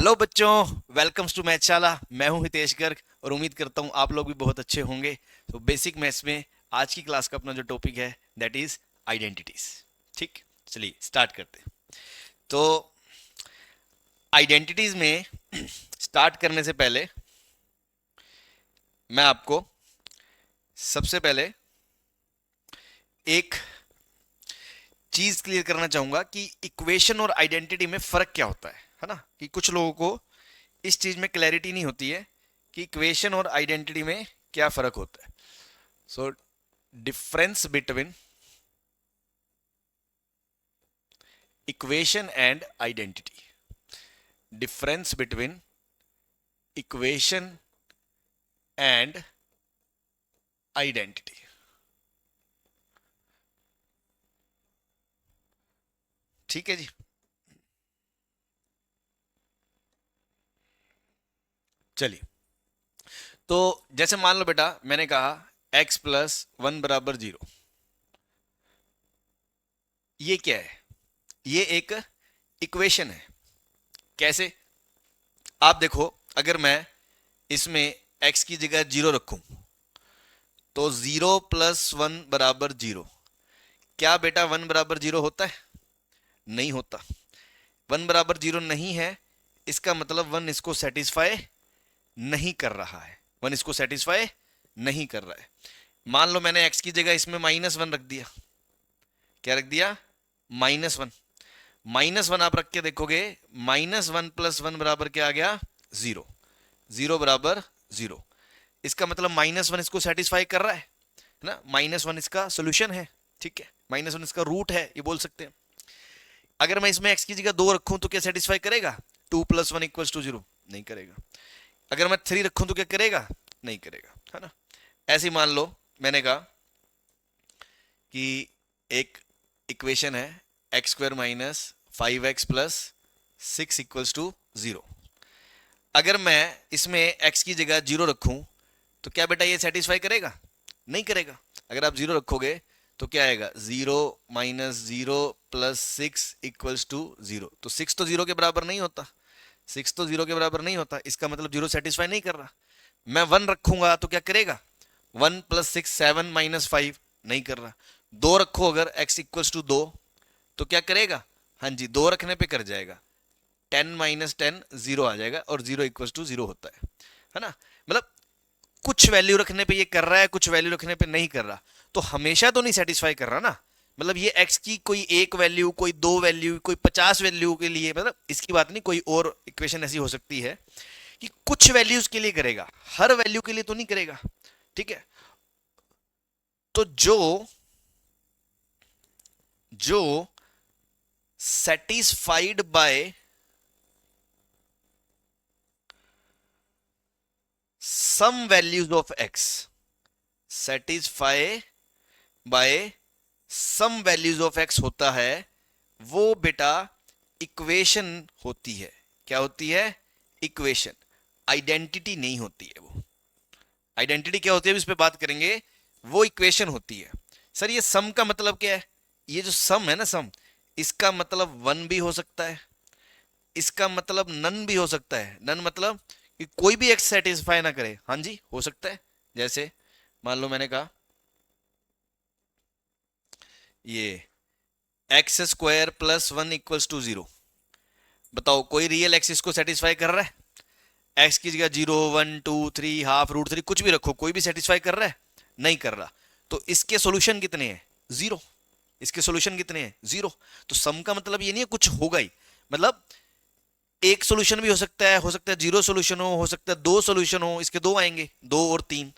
Hello बच्चों, welcomes to मैथशाला। मैं हूं हितेश गर्ग और उम्मीद करता हूं आप लोग भी बहुत अच्छे होंगे। तो बेसिक मैथ्स में आज की क्लास का अपना जो टॉपिक है दैट इज आइडेंटिटीज। ठीक, चलिए स्टार्ट करते हैं। तो आइडेंटिटीज में स्टार्ट करने से पहले मैं आपको सबसे पहले एक चीज क्लियर करना चाहूंगा कि इक्वेशन और आइडेंटिटी में फर्क क्या होता है ना। कि कुछ लोगों को इस चीज में क्लैरिटी नहीं होती है कि इक्वेशन और आइडेंटिटी में क्या फर्क होता है। So difference between equation and identity, difference between equation and identity. ठीक है जी। चलिए, तो जैसे मान लो बेटा, मैंने कहा x प्लस वन बराबर जीरो। ये क्या है? ये एक इक्वेशन है। कैसे? आप देखो, अगर मैं इसमें x की जगह जीरो रखूं तो जीरो प्लस वन बराबर जीरो। क्या बेटा वन बराबर जीरो होता है? नहीं होता। वन बराबर जीरो नहीं है, इसका मतलब वन इसको सेटिस्फाई नहीं कर रहा है। वन इसको सेटिस्फाई नहीं कर रहा है। मान लो मैंने x की जगह इसमें माइनस वन रख दिया। क्या रख दिया? Minus one. माइनस वन आप रख के देखोगे, माइनस वन प्लस वन बराबर क्या आ गया? जीरो। जीरो बराबर जीरो। इसका मतलब माइनस वन इसको सेटिस्फाई कर रहा है ना। माइनस वन इसका सोल्यूशन है। ठीक है, माइनस वन इसका रूट है, ये बोल सकते हैं। अगर मैं इसमें x की जगह दो रखूं तो क्या सेटिस्फाई करेगा? Two plus one equal to zero? नहीं करेगा। अगर मैं थ्री रखूं तो क्या करेगा? नहीं करेगा, है ना। ऐसे ही मान लो मैंने कहा कि एक इक्वेशन है X square minus five X plus six equals to zero. अगर मैं इसमें x की जगह जीरो रखूं तो क्या बेटा ये सेटिस्फाई करेगा? नहीं करेगा। अगर आप जीरो रखोगे तो क्या आएगा? Zero minus zero plus six equals to zero. तो सिक्स तो जीरो के बराबर नहीं होता। सिक्स तो जीरो के बराबर नहीं होता, इसका मतलब जीरो सेटिस्फाई नहीं कर रहा। मैं वन रखूंगा तो क्या करेगा? One plus six seven minus five, नहीं कर रहा। दो रखो अगर x इक्वल्स टू दो तो क्या करेगा? हाँ जी, दो रखने पे कर जाएगा। टेन माइनस टेन जीरो आ जाएगा और जीरो इक्वल्स टू जीरो होता है ना। मतलब कुछ वैल्यू रखने पे ये कर रहा है, कुछ वैल्यू रखने पे नहीं कर रहा। तो हमेशा तो नहीं सेटिस्फाई कर रहा ना। मतलब ये x की कोई एक वैल्यू, कोई दो वैल्यू, कोई 50 वैल्यू के लिए, मतलब इसकी बात नहीं। कोई और इक्वेशन ऐसी हो सकती है कि कुछ वैल्यूज के लिए करेगा, हर वैल्यू के लिए तो नहीं करेगा। ठीक है, तो जो जो satisfied by some values of x, satisfy by some values of x होता है, वो बेटा इक्वेशन होती है। क्या होती है? इक्वेशन। आइडेंटिटी नहीं होती है वो। आइडेंटिटी क्या होती है, इस पे बात करेंगे। वो इक्वेशन होती है। सर ये सम का मतलब क्या है? ये जो सम है ना, सम, इसका मतलब वन भी हो सकता है, इसका मतलब नन भी हो सकता है। नन मतलब कि कोई भी एक्स सेटिस्फाई ना करे। हाँ जी, हो सकता है। जैसे मान लो मैंने कहा ये x square plus one equals to zero. बताओ कोई रियल एक्स इसको सेटिस्फाई कर रहा है? एक्स की जगह zero, one, two, three, half, root three, कुछ भी रखो, कोई भी सेटिस्फाई कर रहा है? नहीं कर रहा। तो इसके सॉल्यूशन कितने हैं? जीरो। इसके सॉल्यूशन कितने हैं? जीरो। तो सम का मतलब ये नहीं है कुछ होगा ही। मतलब एक सॉल्यूशन भी हो सकता है जीरो सॉल्यूशन हो सकता है दो सॉल्यूशन हो, इसके दो आएंगे, दो और तीन।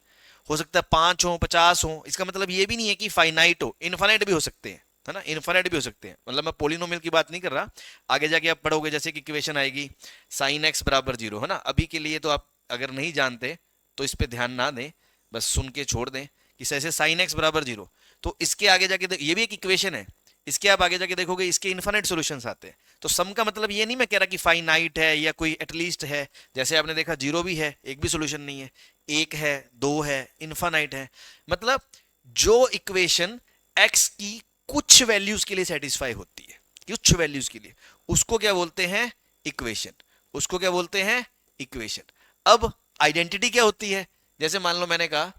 हो सकता है पांच हो, 50 हो। इसका मतलब ये भी नहीं है कि फाइनाइट हो, इनफाइनाइट भी हो सकते हैं, है ना। इनफाइनाइट भी हो सकते हैं। मतलब मैं पोलिनोमियल की बात नहीं कर रहा। आगे जाके आप पढ़ोगे, जैसे कि इक्वेशन आएगी साइन एक्स बराबर जीरो, है ना। अभी के लिए तो आप अगर नहीं जानते तो इस पर ध्यान ना दें, बस सुन के छोड़ दें कि ऐसे साइन एक्स बराबर जीरो। तो इसके आगे जाके ये भी एक इक्वेशन है। इसके आप आगे जाके देखोगे इसके इनफाइनाइट सॉल्यूशंस आते हैं। तो सम का मतलब ये नहीं मैं कह रहा कि फाइनाइट है या कोई एटलीस्ट है। जैसे आपने देखा जीरो भी है, एक भी सॉल्यूशन नहीं है। एक है, दो है, इनफाइनाइट है। मतलब जो इक्वेशन एक्स की कुछ वैल्यूज के लिए सेटिस्फाई होती है, कुछ वैल्यूज के लिए, उसको क्या बोलते हैं? इक्वेशन। उसको क्या बोलते हैं, इक्वेशन। अब आइडेंटिटी क्या होती है, जैसे मान लो मैंने कहा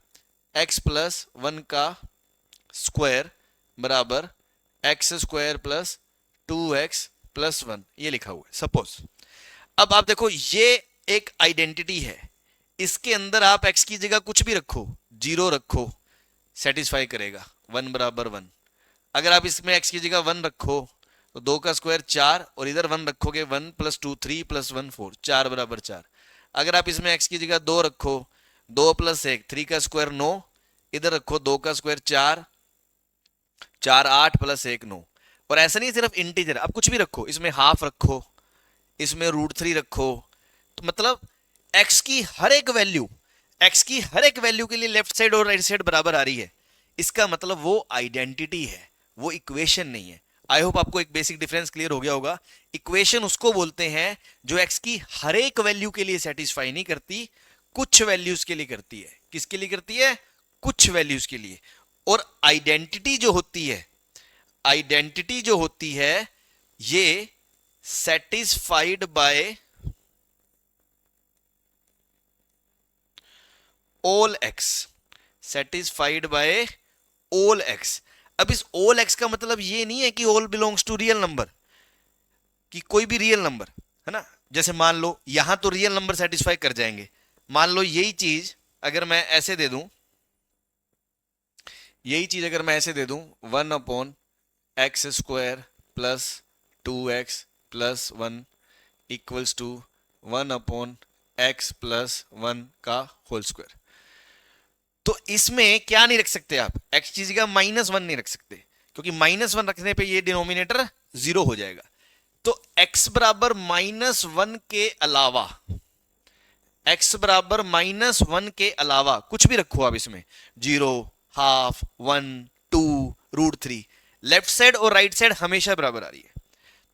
x प्लस 1 का स्क्वायर बराबर x square plus 2x plus 1, ये लिखा हुआ है सपोज। अब आप देखो ये एक आइडेंटिटी है, इसके अंदर आप x की जगह कुछ भी रखो, 0 रखो, सेटिस्फाई करेगा 1 बराबर 1। अगर आप इसमें x की जगह 1 रखो तो 2 का स्क्वायर 4, और इधर 1 रखोगे 1 प्लस 2 3 प्लस 1 4, 4 बराबर 4। अगर आप इसमें x की जगह 2 रखो, 2 प्लस 1 3 का स्क्वायर 9, इधर रखो 2 का स्क्वायर 4, 4 8 प्लस 1 9। और ऐसा नहीं सिर्फ इंटीजर, आप कुछ भी रखो, इसमें हाफ रखो, इसमें √3 रखो, तो मतलब x की हर एक वैल्यू, x की हर एक वैल्यू के लिए लेफ्ट साइड और राइट साइड बराबर आ रही है, इसका मतलब वो आइडेंटिटी है, वो इक्वेशन नहीं है। आई होप आपको एक बेसिक डिफरेंस क्लियर हो गया होगा। इक्वेशन उसको बोलते हैं जो x की हर एक वैल्यू के लिए सेटिस्फाई नहीं करती, कुछ वैल्यूज के लिए करती है। किसके लिए करती है, कुछ वैल्यूज के लिए। और आइडेंटिटी जो होती है, आइडेंटिटी जो होती है ये satisfied by all x, satisfied by all x। अब इस ऑल x का मतलब ये नहीं है कि all belongs to real number, कि कोई भी रियल नंबर, है ना। जैसे मान लो यहां तो रियल नंबर सेटिस्फाई कर जाएंगे, मान लो यही चीज अगर मैं ऐसे दे दूं, यही चीज अगर मैं ऐसे दे दूं 1/x square plus 2x plus 1 equals to 1/x plus 1 का होल स्क्वायर। तो इसमें क्या नहीं रख सकते आप, x की जगह -1 नहीं रख सकते, क्योंकि -1 रखने पे ये डिनोमिनेटर 0 हो जाएगा। तो x बराबर -1 के अलावा, x बराबर -1 के अलावा कुछ भी रखो आप इसमें, 0 हाफ 1 2 √3, लेफ्ट साइड और राइट साइड हमेशा बराबर आ रही है।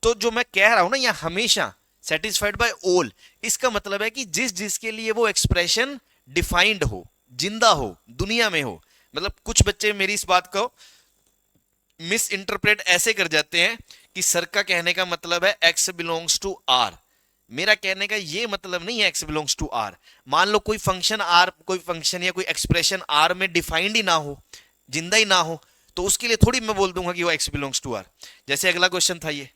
तो जो मैं कह रहा हूं ना, यहां हमेशा सेटिस्फाइड बाय ऑल, इसका मतलब है कि जिस जिसके लिए वो एक्सप्रेशन डिफाइंड हो, जिंदा हो, दुनिया में हो। मतलब कुछ बच्चे मेरी इस बात को मिस इंटरप्रेट ऐसे कर जाते हैं कि सर का कहने का मतलब है x बिलोंग्स टू r, मेरा कहने का ये मतलब नहीं है x बिलोंग्स टू r। मान लो कोई फंक्शन r, कोई फंक्शन या कोई एक्सप्रेशन r में डिफाइंड ही ना हो, जिंदा ही ना हो, तो उसके लिए थोड़ी मैं बोल दूंगा कि वो x बिलोंग्स टू r। जैसे अगला क्वेश्चन था ये,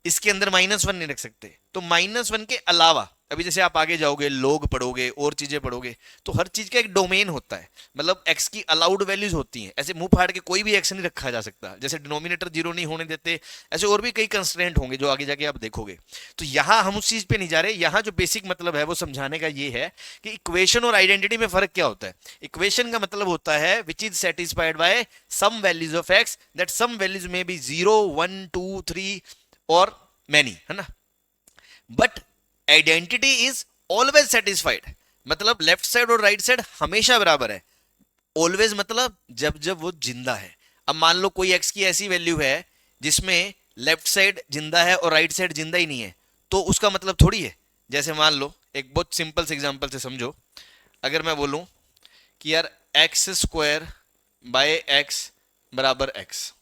इसके अंदर -1 नहीं रख सकते, तो -1 के अलावा, अभी जैसे आप आगे जाओगे, लोग पढ़ोगे और चीजें पढ़ोगे, तो हर चीज का एक डोमेन होता है, मतलब x की अलाउड वैल्यूज होती हैं। ऐसे मुंह फाड़ के कोई भी x नहीं रखा जा सकता, जैसे डिनोमिनेटर 0 नहीं होने देते, ऐसे और भी कई कंस्ट्रेंट होंगे जो आगे जाके आप देखोगे। तो यहां हम उस चीज पे नहीं जा रहे, यहां जो बेसिक मतलब है वो समझाने का ये है कि इक्वेशन और आइडेंटिटी में फर्क क्या होता है। इक्वेशन का मतलब होता है which is satisfied by some values of x, that some values में बी 0 1 2 3 और मैनी, है ना। But identity is always satisfied, मतलब लेफ्ट साइड और राइट साइड हमेशा बराबर है। ऑलवेज मतलब जब जब वो जिंदा है। अब मान लो कोई x की ऐसी वैल्यू है जिसमें लेफ्ट साइड जिंदा है और राइट साइड जिंदा ही नहीं है, तो उसका मतलब थोड़ी है। जैसे मान लो एक बहुत सिंपल से एग्जांपल से समझो, अगर मैं बोलूं कि यार x स्क्वायर बाय x बराबर x,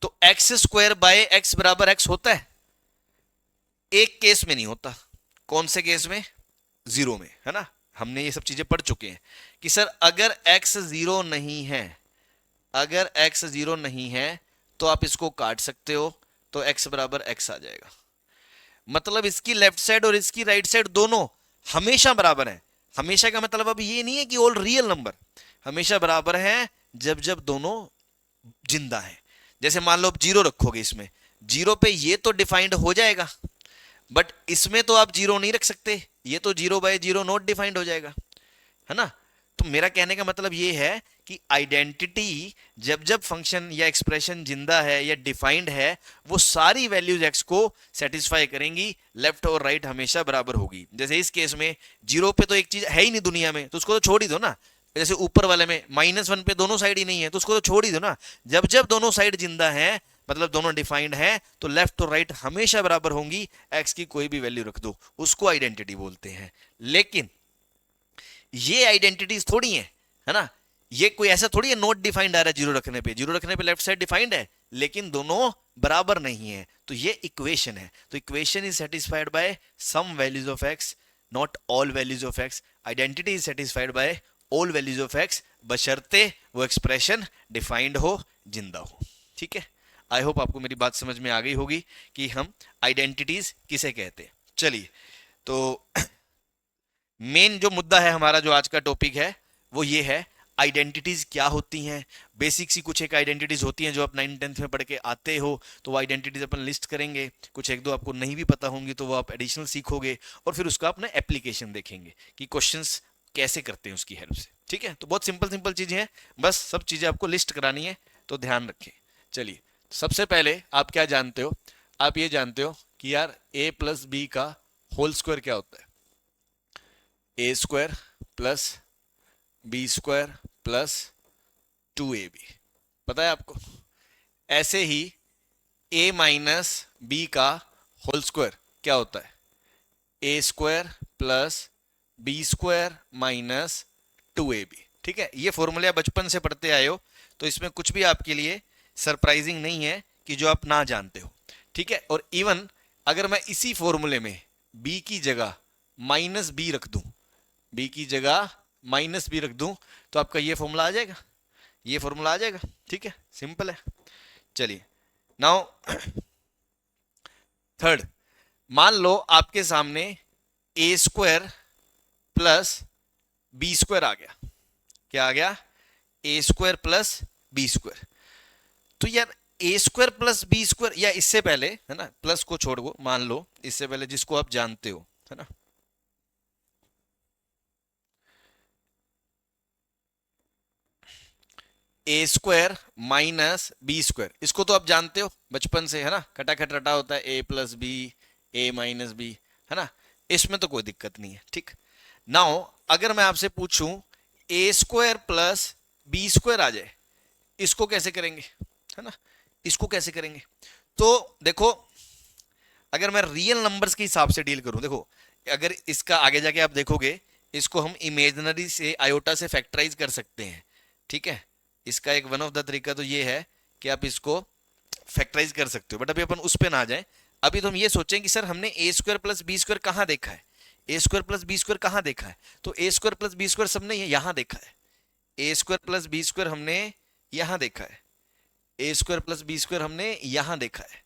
तो x स्क्वायर बाय x बराबर x होता है, एक केस में नहीं होता। कौन से केस में, 0 में, है ना। हमने ये सब चीजें पढ़ चुके हैं कि सर अगर x 0 नहीं है, अगर x 0 नहीं है तो आप इसको काट सकते हो, तो x बराबर x आ जाएगा। मतलब इसकी लेफ्ट साइड और इसकी राइट साइड दोनों हमेशा बराबर है। हमेशा का मतलब अब ये नहीं है कि ऑल रियल नंबर, हमेशा बराबर है जब जब दोनों जिंदा है। जैसे मान लो आप 0 रखोगे, इसमें 0 पे ये तो डिफाइंड हो जाएगा, बट इसमें तो आप 0 नहीं रख सकते, ये तो 0/0 नॉट डिफाइंड हो जाएगा, है ना। तो मेरा कहने का मतलब ये है कि आइडेंटिटी जब जब फंक्शन या एक्सप्रेशन जिंदा है या डिफाइंड है, वो सारी वैल्यूज x को सेटिस्फाई करेंगी, लेफ्ट और राइट हमेशा बराबर होगी। जैसे इस केस में 0 पे तो एक चीज है ही नहीं दुनिया में, तो उसको तो छोड़ ही दो ना। जैसे ऊपर वाले में -1 पे दोनों साइड ही नहीं है, तो उसको तो छोड़ ही दो ना। जब जब दोनों साइड जिंदा है, मतलब दोनों डिफाइंड है, तो लेफ्ट और राइट हमेशा बराबर होंगी, x की कोई भी वैल्यू रख दो, उसको आइडेंटिटी बोलते हैं। लेकिन ये आइडेंटिटीज थोड़ी है ना। ये कोई ऐसा थोड़ी है नॉट डिफाइंड आ रहा है 0 रखने पे, 0 रखने पे लेफ्ट साइड डिफाइंड है, लेकिन दोनों बराबर नहीं है, तो ये इक्वेशन है। तो equation is satisfied by some values of X, not all values of X. Identity is satisfied by all values of X, बशर्ते वो एक्सप्रेशन डिफाइंड हो, जिंदा हो। ठीक है, आई होप आपको मेरी बात समझ में आ गई होगी कि हम आइडेंटिटीज किसे कहते हैं। चलिए, तो मेन जो मुद्दा है हमारा, जो आज का टॉपिक है, वो ये है आइडेंटिटीज क्या होती हैं। बेसिक सी कुछ एक आइडेंटिटीज होती हैं जो आप 9th-10th में पढ़ के आते हो, तो वो आइडेंटिटीज अपन लिस्ट करेंगे। कुछ एक दो आपको नहीं भी पता होंगी तो वो आप एडिशनल सीखोगे, और फिर उसका अपना एप्लीकेशन देखेंगे कि क्वेश्चंस कैसे करते हैं उसकी हेल्प से। ठीक है, तो बहुत सिंपल सिंपल चीजें हैं, बस सब चीजें आपको लिस्ट करानी है, तो ध्यान रखें। चलिए, सबसे पहले आप क्या जानते हो? आप ये जानते हो कि यार a प्लस बी का होल स्क्वायर क्या होता है? A square plus b square plus 2ab, पता है आपको? ऐसे ही a माइनस बी का होल स्क्वायर क्या होता है? A square plus b square minus 2ab। ठीक है, ये फॉर्मूला बचपन से पढ़ते आए हो, तो इसमें कुछ भी आपके लिए सरप्राइजिंग नहीं है कि जो आप ना जानते हो। ठीक है, और इवन अगर मैं इसी फॉर्मूले में b की जगह माइनस बी रख दूं, b की जगह माइनस बी रख दूं, तो आपका ये फॉर्मूला आ जाएगा, ये फॉर्मूला आ जाएगा। ठीक है, सिंपल है। चलिए, नाउ थर्ड, मान लो आपके सामने ए स्क्वायर प्लस बी स्क्वायर आ गया। क्या आ गया? A square plus b square. तो यार ए स्क्वायर प्लस बी स्क्वायर, या इससे पहले, है ना, प्लस को छोड़ दो, मान लो इससे पहले जिसको आप जानते हो, है ना, ए स्क्वायर माइनस बी स्क्वायर, इसको तो आप जानते हो बचपन से, है ना, खटाखट रटा होता है a plus b, A minus B, है ना, इसमें तो कोई दिक्कत नहीं है। ठीक, नाउ अगर मैं आपसे पूछूं ए स्क्वायर प्लस बी स्क्वायर आ जाए, इसको कैसे करेंगे? है ना, इसको कैसे करेंगे? तो देखो, अगर मैं रियल नंबर्स के हिसाब से डील करूं, देखो अगर इसका आगे जाके आप देखोगे, इसको हम इमेजिनरी से आयोटा से फैक्टराइज कर सकते हैं। ठीक है, इसका एक वन ऑफ द तरीका तो ये है कि आप इसको फैक्टराइज कर सकते हो, बट अभी अपन उस पर ना जाए। अभी तो हम ये सोचें कि सर हमने ए स्क्वायर प्लस बी स्क्वायर कहाँ देखा है, a square plus b square कहाँ देखा है? तो a square plus b square सबने यहाँ देखा है, a square plus b square हमने यहाँ देखा है, a square plus b square हमने यहाँ देखा है।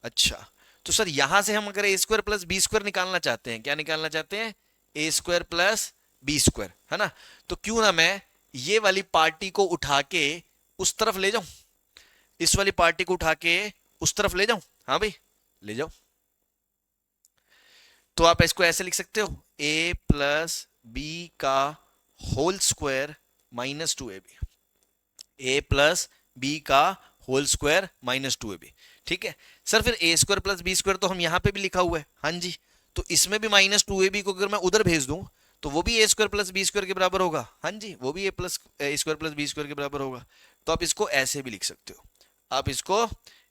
अच्छा, तो सर यहां से हम अगर ए स्क्वायर प्लस बी स्क्वायर निकालना चाहते हैं, क्या निकालना चाहते हैं? ए स्क्वायर प्लस बी स्क्वायर, है ना, तो क्यों ना मैं ये वाली पार्टी को उठा के उस तरफ ले जाऊं, इस वाली पार्टी को उठा के उस तरफ ले जाऊं? हाँ भाई, ले जाओ। तो आप इसको ऐसे लिख सकते हो, ए प्लस बी का होल स्क्वायर माइनस 2ab, ए प्लस बी का होल स्क्वायर माइनस 2ab। ठीक है सर, फिर ए स्क्वायर प्लस बी स्क्वायर तो हम यहां पे भी लिखा हुआ है, हाँ जी, तो इसमें भी माइनस 2ab को अगर मैं उधर भेज दूं, तो वो भी a square plus b square के बराबर होगा। हाँ जी, वो भी a square plus b square के बराबर होगा। तो आप इसको ऐसे भी लिख सकते हो, आप इसको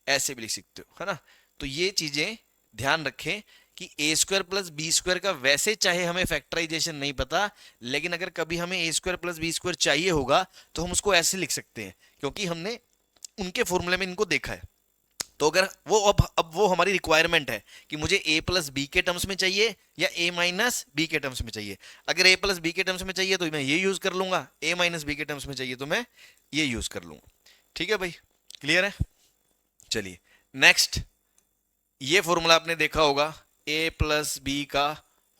ऐसे भी लिख सकते हो, है ना। तो ये चीजें ध्यान रखें कि a square plus b square का वैसे चाहे हमें फैक्टराइजेशन नहीं पता, लेकिन अगर कभी हमें ए स्क्वायर प्लस बी स्क्वायर चाहिए होगा तो हम उसको ऐसे लिख सकते हैं, क्योंकि हमने उनके फॉर्मूले में इनको देखा है। तो अगर वो अब वो हमारी रिक्वायरमेंट है कि मुझे ए प्लस बी के टर्म्स में चाहिए या ए माइनस बी के टर्म्स में चाहिए। अगर ए प्लस बी के टर्म्स में चाहिए तो मैं ये यूज कर लूंगा, ए माइनस बी के टर्म्स में चाहिए तो मैं ये यूज कर लूंगा। ठीक है भाई, क्लियर है? चलिए नेक्स्ट, ये फॉर्मूला आपने देखा होगा, ए प्लस बी का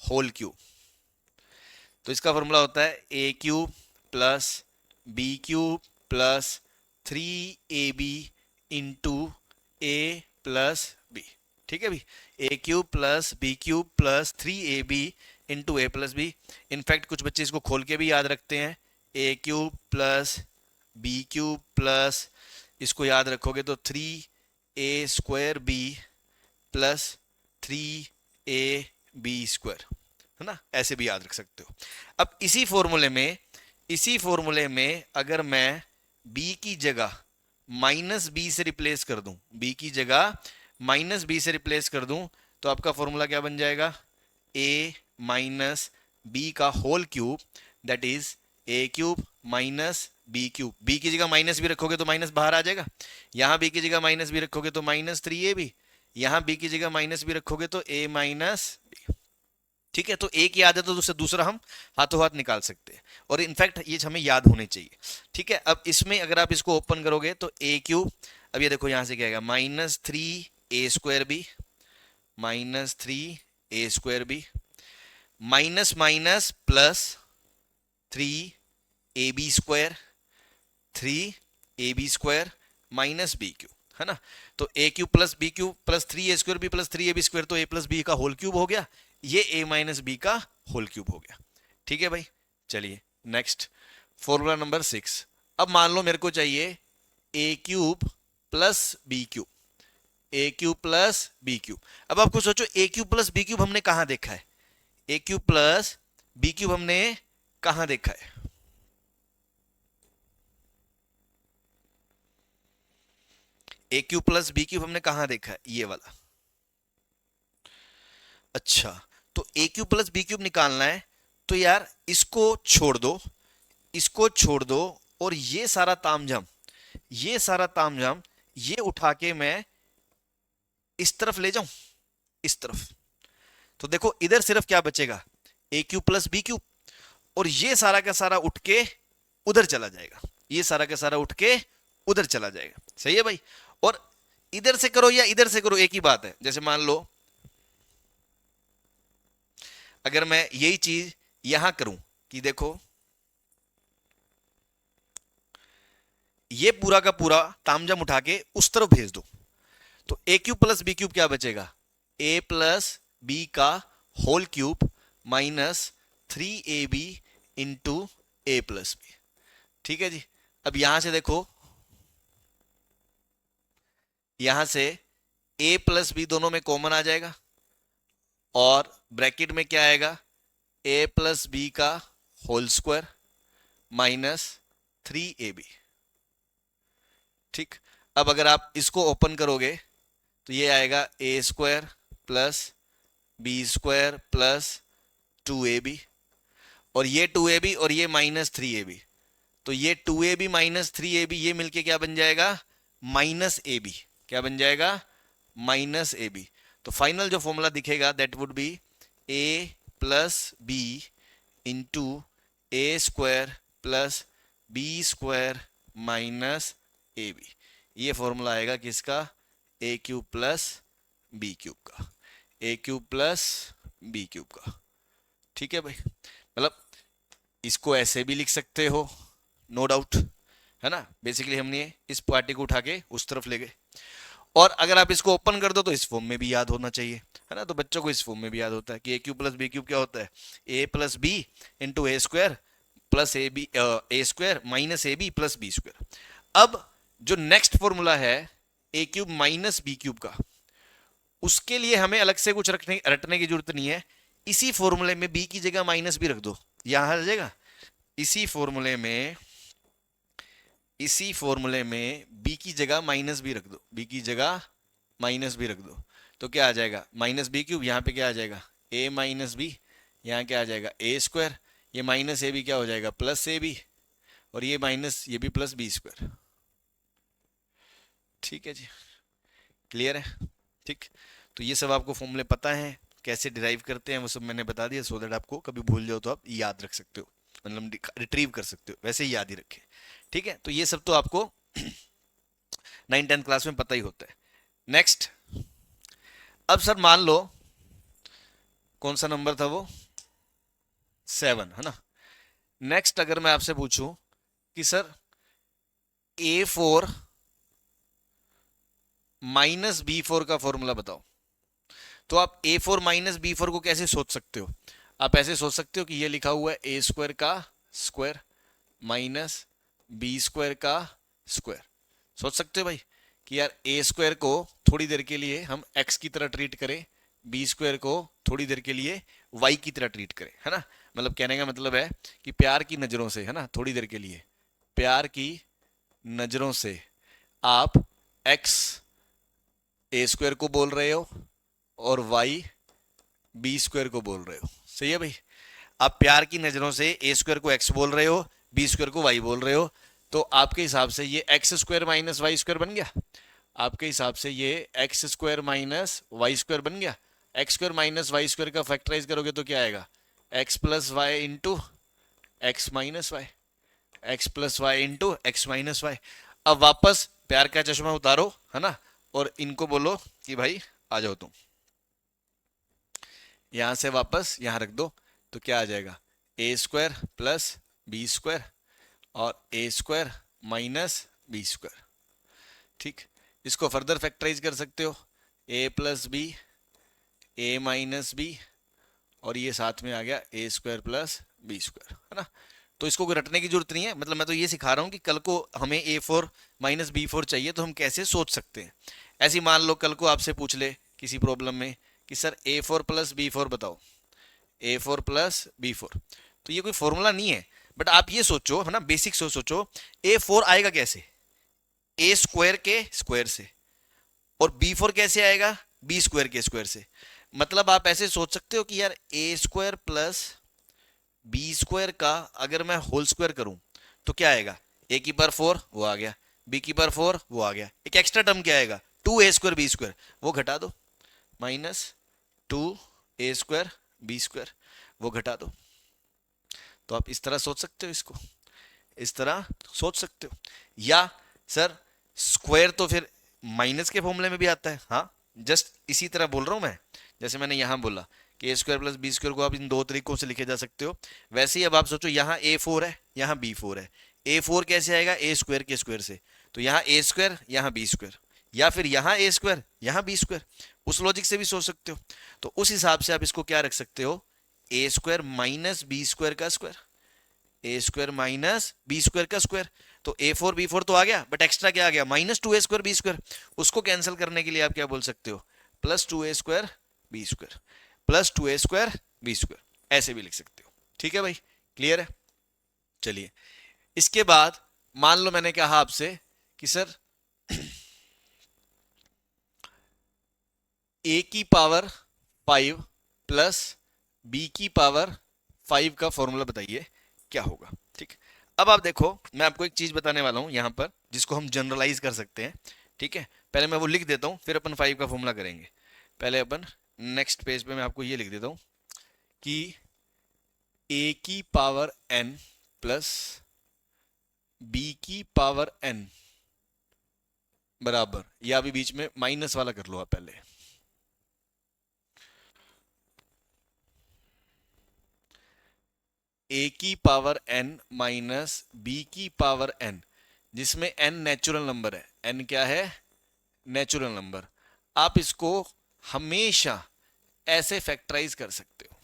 होल क्यूब। तो इसका फॉर्मूला होता है a cube plus B cube plus 3ab into a plus b. ठीक है भाई, a cube plus B cube plus 3ab into a plus b. In fact कुछ बच्चे इसको खोल के भी याद रखते हैं, a cube plus B cube plus, इसको याद रखोगे तो 3a square B plus 3ab square, है ना, ऐसे भी याद रख सकते हो। अब इसी फॉर्मूले में अगर मैं b की जगह माइनस बी से रिप्लेस कर दूं, b की जगह माइनस बी से रिप्लेस कर दूं, तो आपका फॉर्मूला क्या बन जाएगा? a माइनस बी का whole cube, that is a cube minus B cube, B की जगह माइनस भी रखोगे तो माइनस बाहर आ जाएगा, यहां बी की जगह माइनस भी रखोगे तो माइनस 3ab, यहां बी की जगह माइनस भी रखोगे तो a माइनस बी। ठीक है, तो एक याद है तो दूसरा दूसरा हम हाथों हाथ निकाल सकते हैं, और इनफैक्ट ये हमें याद होने चाहिए। ठीक है, अब इसमें अगर आप इसको ओपन करोगे तो ए क्यूब, अब ये देखो यहां से क्या आएगा, minus 3a² b, minus 3a² b, minus minus plus 3ab², 3ab² minus B cube, है ना। तो a cube plus B cube plus 3a² b plus 3ab², तो a प्लस बी का होल क्यूब हो गया, ये a माइनस बी का whole cube हो गया। ठीक है भाई, चलिए नेक्स्ट फॉर्मूला नंबर 6। अब मान लो मेरे को चाहिए ए क्यूब प्लस बी क्यूब, ए क्यूब प्लस बी क्यूब। अब आपको सोचो a cube plus B cube हमने कहां देखा है, a cube plus B cube हमने कहां देखा है, a cube plus B cube हमने कहां देखा है, ये वाला। अच्छा, तो a cube plus B cube निकालना है, तो यार इसको छोड़ दो, इसको छोड़ दो, और ये सारा तामझाम, ये सारा तामझाम ये उठा के मैं इस तरफ ले जाऊं, इस तरफ, तो देखो इधर सिर्फ क्या बचेगा, ए क्यूब प्लस बी क्यूब, और ये सारा का सारा उठ के उधर चला जाएगा, ये सारा का सारा उठ के उधर चला जाएगा। सही है भाई, और इधर से करो या इधर से करो एक ही बात है। जैसे मान लो अगर मैं यही चीज यहां करूं कि देखो ये पूरा का पूरा तामझाम उठा के उस तरफ भेज दो, तो a cube plus B cube क्या बचेगा, ए प्लस बी का whole cube minus 3ab into a plus b. ठीक है जी, अब यहां से देखो, यहां से a प्लस बी दोनों में कॉमन आ जाएगा, और ब्रैकेट में क्या आएगा, a प्लस बी का होल स्क्वायर माइनस 3ab। ठीक, अब अगर आप इसको ओपन करोगे तो ये आएगा a² plus b² plus 2ab, और ये 2ab और ये माइनस 3ab, तो ये 2ab माइनस 3ab ये मिलके क्या बन जाएगा, माइनस ए बी। क्या बन जाएगा, माइनस ए बी। तो फाइनल जो फॉर्मूला दिखेगा that would be A plus B into a² plus b² minus A B. ये फॉर्मूला आएगा किसका, A cube plus B cube का, A cube plus B cube का। ठीक है भाई, मतलब इसको ऐसे भी लिख सकते हो, नो डाउट, है ना। बेसिकली हमने इस पार्टी को उठा के उस तरफ ले गए, और अगर आप इसको ओपन कर दो तो इस फॉर्म में भी याद होना चाहिए, है ना। तो बच्चों को इस फॉर्म में भी याद होता है कि a cube plus B cube क्या होता है, a plus B into a² plus a² minus A B plus b²। अब जो नेक्स्ट फॉर्मूला है a cube minus B cube का, उसके लिए हमें अलग से कुछ रटने की जरूरत नहीं है। इसी फॉर्मूले में बी की जगह माइनस भी रख दो, यहां आ जाएगा। इसी फॉर्मूले में बी की जगह माइनस भी रख दो, बी की जगह माइनस भी रख दो, तो क्या आ जाएगा, माइनस बी क्यूब, यहाँ पे क्या आ जाएगा, ए माइनस बी, यहाँ क्या आ जाएगा a², ये माइनस ए बी क्या हो जाएगा, प्लस ए बी, और ये माइनस ये भी प्लस b²। ठीक है जी, क्लियर है। ठीक, तो ये सब आपको फॉर्मूले पता है, कैसे डिराइव करते हैं वो सब मैंने बता दिया, सो दैट आपको कभी भूल जाओ तो आप याद रख सकते हो, मतलब रिट्रीव कर सकते हो, वैसे ही याद ही रखें। ठीक है, तो ये सब तो आपको 9th-10th क्लास में पता ही होता है। नेक्स्ट, अब सर मान लो कौन सा नंबर था वो, 7, है ना। नेक्स्ट अगर मैं आपसे पूछूं कि सर a4 माइनस b4 का फॉर्मूला बताओ, तो आप a4 माइनस b4 को कैसे सोच सकते हो, आप ऐसे सोच सकते हो कि ये लिखा हुआ है a² का स्क्वायर माइनस b² का स्क्वायर। सोच सकते हो भाई कि यार a² को थोड़ी देर के लिए हम x की तरह ट्रीट करें, b² को थोड़ी देर के लिए y की तरह ट्रीट करें, है ना। मतलब कहने का मतलब है कि प्यार की नजरों से, है ना, थोड़ी देर के लिए प्यार की नजरों से आप x a² को बोल रहे हो और y b² को बोल रहे हो। सही है भाई, आप प्यार की नजरों से a² को x बोल रहे हो, b² को y बोल रहे हो। तो आपके हिसाब से ये x square minus Y square बन गया। आपके हिसाब से ये x square minus Y square बन गया। X square minus Y square का फैक्टराइज करोगे तो क्या आएगा, X plus Y into X minus Y, X plus Y into X minus Y. अब वापस प्यार का चश्मा उतारो, है ना, और इनको बोलो कि भाई आ जाओ तुम, यहां से वापस यहां रख दो, तो क्या आ जाएगा, ए स्क्वायर प्लस बी स्क्वायर और ए स्क्वायर माइनस बी स्क्वायर। ठीक, इसको फर्दर फैक्टराइज कर सकते हो, ए प्लस बी, ए माइनस बी, और ये साथ में आ गया a square plus b square, है ना। तो इसको कोई रटने की जरूरत नहीं है, मतलब मैं तो ये सिखा रहा हूँ कि कल को हमें ए फोर माइनस बी फोर चाहिए तो हम कैसे सोच सकते हैं। ऐसी मान लो कल को आपसे पूछ ले किसी प्रॉब्लम में कि सर ए फोर प्लस बी फोर बताओ, ए फोर प्लस बी फोर, तो ये कोई फॉर्मूला नहीं है, बट आप ये सोचो, है ना, बेसिक सोचो, ए फोर आएगा कैसे, ए स्क्वायर के स्क्वायर से, और बी फोर कैसे आएगा, बी स्क्वायर के स्क्वायर से। मतलब आप ऐसे सोच सकते हो कि यार ए स्क्वायर प्लस बी स्क्वायर का अगर मैं होल स्क्वायर करूं तो क्या आएगा, ए की पावर फोर वो आ गया, बी की पावर फोर वो आ गया, एक एक्स्ट्रा टर्म क्या आएगा, टू ए स्क्वायर बी स्क्वायर, वो घटा दो, माइनस टू ए स्क्वायर बी स्क्वायर, वो घटा दो। तो आप इस तरह सोच सकते हो, इसको इस तरह सोच सकते हो। या सर स्क्वायर तो फिर माइनस के फॉर्मूले में भी आता है, हाँ, जस्ट इसी तरह बोल रहा हूं मैं, जैसे मैंने यहां बोला कि a square plus b square को आप इन दो तरीकों से लिखे जा सकते हो। वैसे ही अब आप सोचो यहाँ ए फोर है, यहाँ बी फोर है, ए फोर कैसे आएगा, ए स्क्वायर के स्क्वायर से, तो यहाँ ए स्क्वायर यहाँ बी स्क्वायर, या फिर यहाँ ए स्क्वायर यहाँ बी स्क्वायर, उस लॉजिक से भी सोच सकते हो। तो उस हिसाब से आप इसको क्या रख सकते हो, ए स्क्वायर माइनस बी स्क्वायर का स्क्वायर, ए स्क्वायर माइनस बी स्क्वायर का स्क्वायर। तो ए फोर बी फोर तो आ गया, बट एक्स्ट्रा क्या आ गया, माइनस टू ए स्क्वायर बी स्क्वायर। उसको कैंसिल करने के लिए आप क्या बोल सकते हो, प्लस टू ए square B square, plus two ए स्क्वायर बी स्क्वायर, ऐसे भी लिख सकते हो। ठीक है भाई, क्लियर है। चलिए, इसके बाद मान लो मैंने कहा आपसे कि सर ए की पावर फाइव प्लस बी की पावर फाइव का फॉर्मूला बताइए क्या होगा। ठीक, अब आप देखो मैं आपको एक चीज बताने वाला हूं यहां पर जिसको हम जनरलाइज कर सकते हैं। ठीक है, पहले मैं वो लिख देता हूं, फिर अपन फाइव का फॉर्मूला करेंगे। पहले अपन नेक्स्ट पेज पे मैं आपको ये लिख देता हूं कि ए की पावर एन प्लस बी की पावर एन बराबर, या अभी बीच में माइनस वाला कर लो आप पहले, ए की पावर एन माइनस बी की पावर एन, जिसमें एन नेचुरल नंबर है, एन क्या है, नेचुरल नंबर। आप इसको हमेशा ऐसे फैक्टराइज कर सकते हो,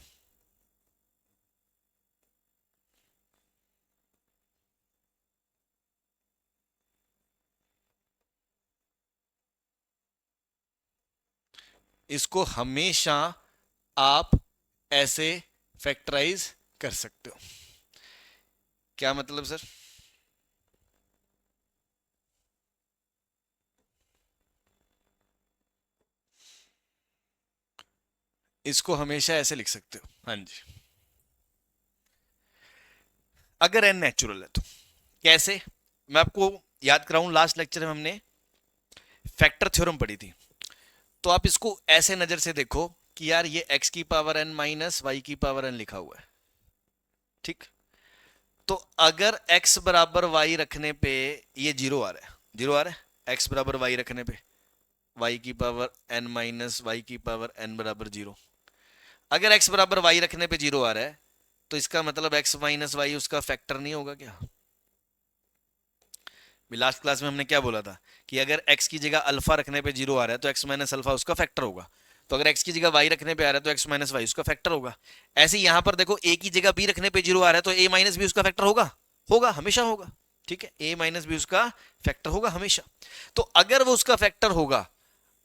इसको हमेशा आप ऐसे फैक्टराइज कर सकते हो। क्या मतलब सर, इसको हमेशा ऐसे लिख सकते हो, हाँ जी, अगर एन नेचुरल है तो। कैसे, मैं आपको याद कराऊं, लास्ट लेक्चर में हमने फैक्टर थ्योरम पढ़ी थी। तो आप इसको ऐसे नजर से देखो कि यार ये x की पावर n माइनस वाई की पावर n लिखा हुआ है। ठीक, तो अगर x बराबर y रखने पे ये जीरो आ रहा है, जीरो आ रहा है, x बराबर y रखने पे y की पावर n माइनस वाई की पावर n बराबर जीरो। अगर x बराबर y रखने पे जीरो आ रहा है तो इसका मतलब x माइनस वाई उसका फैक्टर नहीं होगा क्या। लास्ट क्लास में हमने क्या बोला था कि अगर x की जगह अल्फा रखने पे जीरो आ रहा है तो x माइनस अल्फा उसका फैक्टर होगा, तो अगर x की जगह y रखने पे आ रहा है तो x माइनस वाई उसका फैक्टर होगा। ऐसे ही यहां पर देखो a की जगह b रखने पे जीरो आ रहा है तो a माइनस बी उसका फैक्टर होगा, होगा, हमेशा होगा। ठीक है, a माइनस बी उसका फैक्टर होगा हमेशा। तो अगर वो उसका फैक्टर होगा,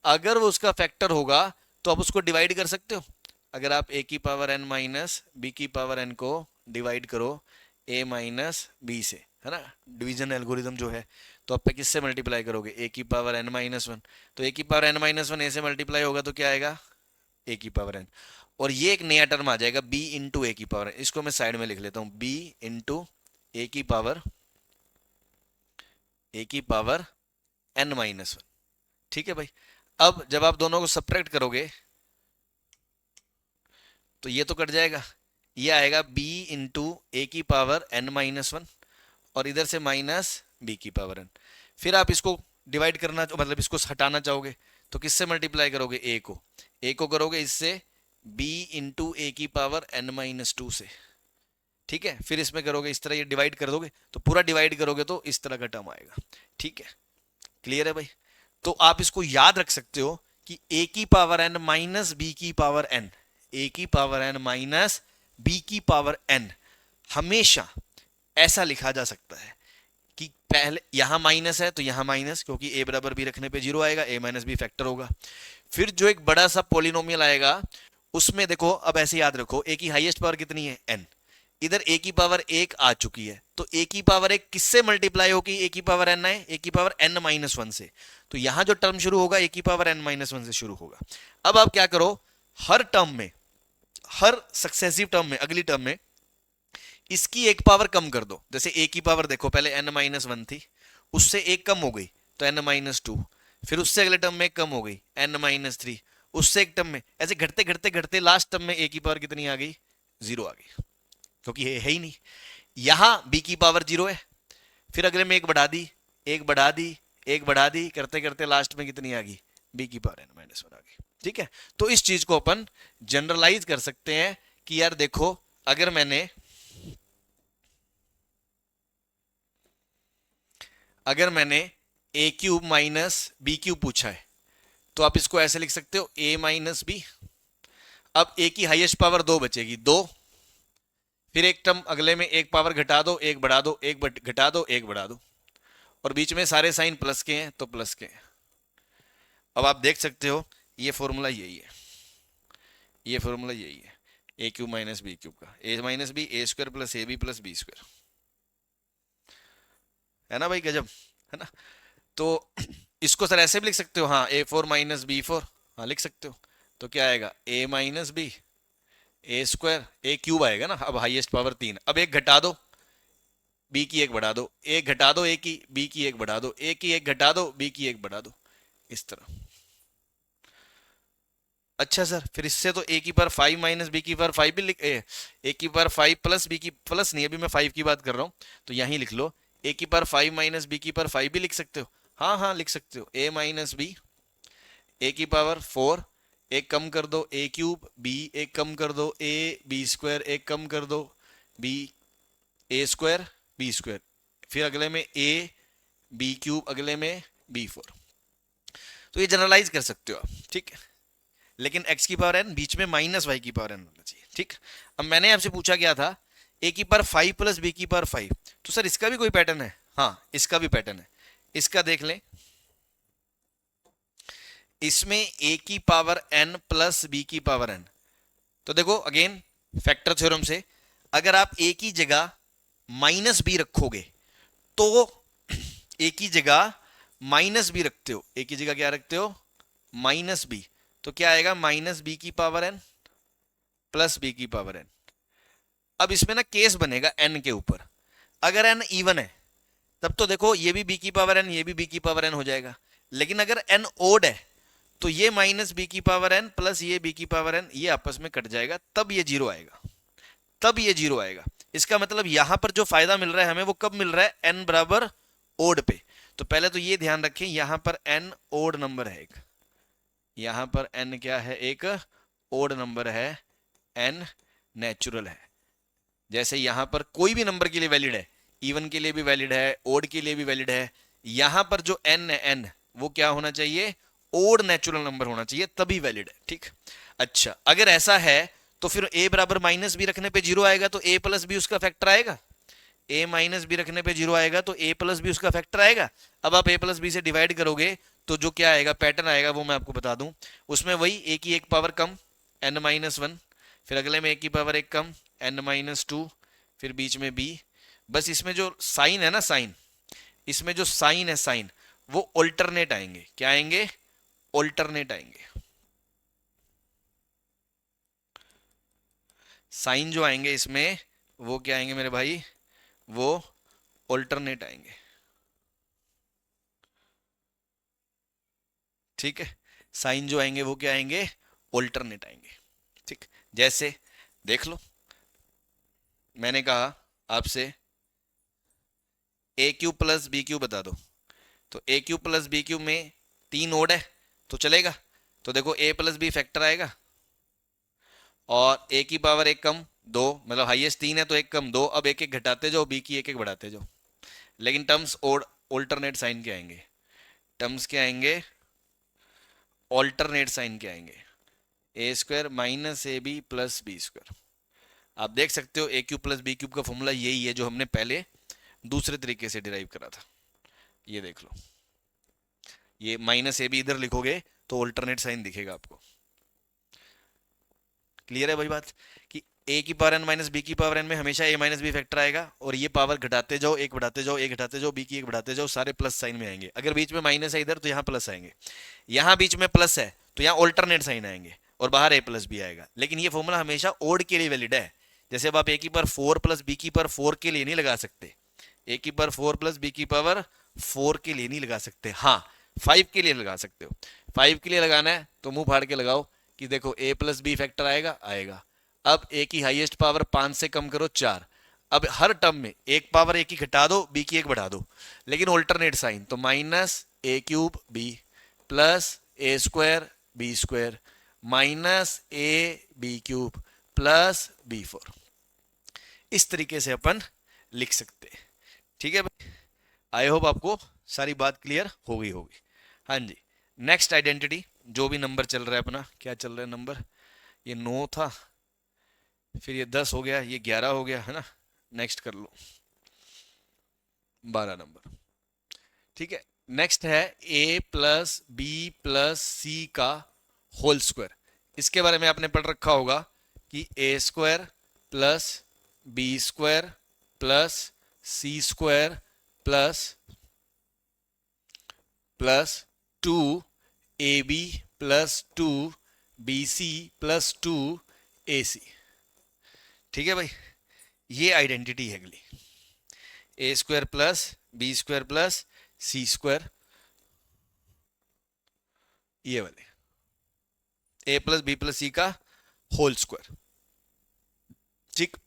अगर वो उसका फैक्टर होगा तो आप उसको डिवाइड कर सकते हो। अगर आप a की पावर n माइनस बी की पावर n को डिवाइड करो a माइनस बी से, है ना, डिवीजन एल्गोरिदम जो है, तो आप पे किससे मल्टीप्लाई करोगे, a की पावर n माइनस वन, तो a की पावर n माइनस वन ए से मल्टीप्लाई होगा तो क्या आएगा, a की पावर n, और ये एक नया टर्म आ जाएगा b इंटू ए की पावर n। इसको मैं साइड में लिख लेता हूँ, b इंटू ए की पावर ए की पावर n माइनस वन। ठीक है भाई। अब जब आप दोनों को सब्ट्रैक्ट करोगे तो ये तो कट जाएगा, ये आएगा b इंटू ए की पावर n माइनस वन, और इधर से माइनस b की पावर n। फिर आप इसको डिवाइड करना, मतलब इसको हटाना चाहोगे तो किससे मल्टीप्लाई करोगे, a को करोगे इससे b इंटू ए की पावर n माइनस टू से। ठीक है, फिर इसमें करोगे इस तरह, ये डिवाइड कर दोगे तो पूरा डिवाइड करोगे तो इस तरह का टर्म आएगा। ठीक है, क्लियर है भाई। तो आप इसको याद रख सकते हो कि a की पावर n माइनस बी की पावर n, a की पावर n माइनस b की पावर n हमेशा ऐसा लिखा जा सकता है कि पहले यहां माइनस है तो यहां माइनस, क्योंकि a बराबर b रखने पे जीरो आएगा, a माइनस बी फैक्टर होगा। फिर जो एक बड़ा सा पॉलिनोमियल आएगा उसमें देखो, अब ऐसे याद रखो a की हाईएस्ट पावर कितनी है, n। इधर a की पावर एक आ चुकी है, तो a की पावर एक किससे मल्टीप्लाई होगी, a की पावर n है, a की पावर n माइनस वन से। तो यहां जो टर्म शुरू होगा a की पावर n माइनस वन से शुरू होगा। अब आप क्या करो, हर टर्म में, हर सक्सेसिव टर्म में, अगली टर्म में इसकी एक पावर कम कर दो। जैसे a की पावर देखो पहले n माइनस वन थी, उससे एक कम हो गई तो n माइनस टू, फिर उससे अगले टर्म में एक कम हो गई n माइनस थ्री, उससे एक टर्म में, ऐसे घटते घटते घटते लास्ट टर्म में a की पावर कितनी आ गई, जीरो आ गई, क्योंकि ये है ही नहीं। यहां b की पावर जीरो है, फिर अगले में एक बढ़ा दी, एक बढ़ा दी, एक बढ़ा दी, करते करते लास्ट में कितनी आ गई, b की पावर n माइनस वन आ गई। ठीक है, तो इस चीज को अपन जनरलाइज कर सकते हैं कि यार देखो, अगर मैंने a cube minus B cube पूछा है तो आप इसको ऐसे लिख सकते हो a माइनस बी। अब a की हाईएस्ट पावर दो बचेगी, दो, फिर एक टर्म अगले में एक पावर घटा दो, एक बढ़ा दो, एक घटा दो, एक बढ़ा दो, और बीच में सारे साइन प्लस के हैं तो प्लस के हैं। अब आप देख सकते हो ये फॉर्मूला यही है, ये फॉर्मूला यही है a cube minus B cube का, a minus b a square plus a B plus b square, है ना भाई, गजब है ना। तो इसको सर ऐसे भी लिख सकते हो, हाँ ए फोर माइनस बी फोर, हाँ लिख सकते हो। तो क्या आएगा, ए minus b a square, A cube आएगा ना, अब हाईएस्ट पावर तीन, अब एक घटा दो, बी की एक बढ़ा दो, एक घटा दो, ए की, बी की एक बढ़ा दो, ए की एक घटा दो, बी की एक बढ़ा दो, इस तरह। अच्छा सर, फिर इससे तो ए की पावर फाइव माइनस बी की पावर फाइव भी लिख, ए की पावर फाइव प्लस बी की, प्लस नहीं, अभी मैं फाइव की बात कर रहा हूं, तो यहीं लिख लो ए की पावर फाइव माइनस बी की पावर फाइव भी लिख सकते हो। हाँ हाँ लिख सकते हो, ए माइनस बी, ए की पावर फोर, एक कम कर दो ए क्यूब, बी एक कम कर दो ए, बी स्क्वायर एक कम कर दो B, a square B square, फिर अगले में ए बी क्यूब, अगले में बी फोर। तो ये जनरलाइज कर सकते हो आप, ठीक है। लेकिन x की पावर n बीच में माइनस वाई की पावर n होना चाहिए, ठीक। अब मैंने आपसे पूछा क्या था, a की पावर फाइव प्लस बी की पावर फाइव, तो सर इसका भी कोई पैटर्न है, हाँ इसका भी पैटर्न है। इसका देख लें, इसमें a की पावर n प्लस बी की पावर n, तो देखो अगेन फैक्टर थ्योरम से, अगर आप a की जगह माइनस बी रखोगे तो a की जगह माइनस बी रखते हो, a की जगह क्या रखते हो, माइनस बी, तो क्या आएगा, माइनस बी की पावर n प्लस बी की पावर n। अब इसमें ना केस बनेगा n के ऊपर, अगर n इवन है तब तो देखो ये भी b की पावर n, ये भी b की पावर n हो जाएगा। लेकिन अगर n ओड है तो ये माइनस बी की पावर n प्लस ये b की पावर n, ये आपस में कट जाएगा, तब ये जीरो आएगा, तब ये जीरो आएगा। इसका मतलब यहां पर जो फायदा मिल रहा है हमें, वो कब मिल रहा है, n बराबर ओड पे। तो पहले तो ये ध्यान रखें, यहां पर n ओड नंबर है एक, यहां पर n क्या है, एक ओड नंबर है, n नेचुरल है। जैसे यहां पर कोई भी नंबर के लिए वैलिड है, इवन के लिए भी वैलिड है, ओड के लिए भी वैलिड है, यहां पर जो n है, n वो क्या होना चाहिए, ओड नेचुरल नंबर होना चाहिए, तभी वैलिड है, ठीक। अच्छा, अगर ऐसा है तो फिर a बराबर माइनस बी रखने पे जीरो आएगा तो a प्लस बी उसका फैक्टर आएगा, a माइनस बी रखने पे जीरो आएगा तो a प्लस बी उसका फैक्टर आएगा। अब आप a प्लस बी से डिवाइड करोगे तो जो क्या आएगा, पैटर्न आएगा, वो मैं आपको बता दूं, उसमें वही a की एक पावर कम n माइनस वन, फिर अगले में a की पावर एक कम n माइनस टू, फिर बीच में b। बस इसमें जो साइन है ना, साइन, इसमें जो साइन है, साइन वो ऑल्टरनेट आएंगे, क्या आएंगे, ऑल्टरनेट आएंगे। साइन जो आएंगे इसमें वो क्या आएंगे मेरे भाई, वो ऑल्टरनेट आएंगे। ठीक है, साइन जो आएंगे वो क्या आएंगे, ऑल्टरनेट आएंगे। ठीक, जैसे देख लो, मैंने कहा आपसे ए क्यू प्लस बी क्यू बता दो, तो ए क्यू प्लस बी क्यू में 3 ओड है तो चलेगा। तो देखो ए प्लस बी फैक्टर आएगा, और ए की पावर एक कम दो, मतलब हाईएस्ट 3 है तो एक कम दो, अब एक एक घटाते जाओ, बी की एक एक बढ़ाते जाओ। लेकिन टर्म्स ऑल्टरनेट साइन के आएंगे, टर्म्स के आएंगे ऑल्टरनेट साइन के आएंगे, a square minus A B plus b square. आप देख सकते हो a cube plus B cube का फॉर्मूला यही है जो हमने पहले दूसरे तरीके से डिराइव करा था। ये देख लो, ये माइनस ए बी इधर लिखोगे तो ऑल्टरनेट साइन दिखेगा आपको। क्लियर है भाई बात, कि ए की पावर एन माइनस बी की पावर एन में हमेशा ए माइनस बी फैक्टर आएगा, और ये पावर घटाते जाओ, एक बढ़ाते जाओ, एक घटाते जाओ, बी की एक बढ़ाते जाओ, सारे प्लस साइन में आएंगे। अगर बीच में माइनस है इधर तो यहाँ प्लस आएंगे, यहाँ बीच में प्लस है तो यहाँ ऑल्टरनेट साइन आएंगे, और बाहर ए प्लस बी आएगा। लेकिन ये फॉर्मूला हमेशा ओड के लिए वैलिड है। जैसे अब आप ए की पावर 4 प्लस बी की पावर 4 के लिए नहीं लगा सकते, ए की पावर 4 प्लस बी की पावर 4 के लिए नहीं लगा सकते, हाँ 5 के लिए लगा सकते हो। 5 के लिए लगाना है तो मुंह फाड़ के लगाओ कि देखो ए प्लस बी फैक्टर आएगा, आएगा। अब ए की हाईएस्ट पावर 5 से कम करो 4, अब हर टर्म में एक पावर ए की घटा दो, बी की एक बढ़ा दो, लेकिन ऑल्टरनेट साइन, तो minus A cube B plus A square B square minus A B cube plus B 4। इस तरीके से अपन लिख सकते हैं। ठीक है भाई, आई होप आपको सारी बात क्लियर हो गई होगी। हाँ जी, नेक्स्ट आइडेंटिटी, जो भी नंबर चल रहा है अपना, क्या चल रहा है नंबर, ये 9 था, फिर ये 10 हो गया, ये 11 हो गया, है ना। नेक्स्ट कर लो 12 नंबर। ठीक है, नेक्स्ट है a plus B plus c का होल स्क्वायर। इसके बारे में आपने पढ़ रखा होगा कि a square plus b square plus c square plus plus 2ab plus 2bc plus 2ac। ठीक है भाई, ये आइडेंटिटी है अगली, a square plus b square plus c square, ये वाले a plus B plus c का होल स्क्वायर। ठीक,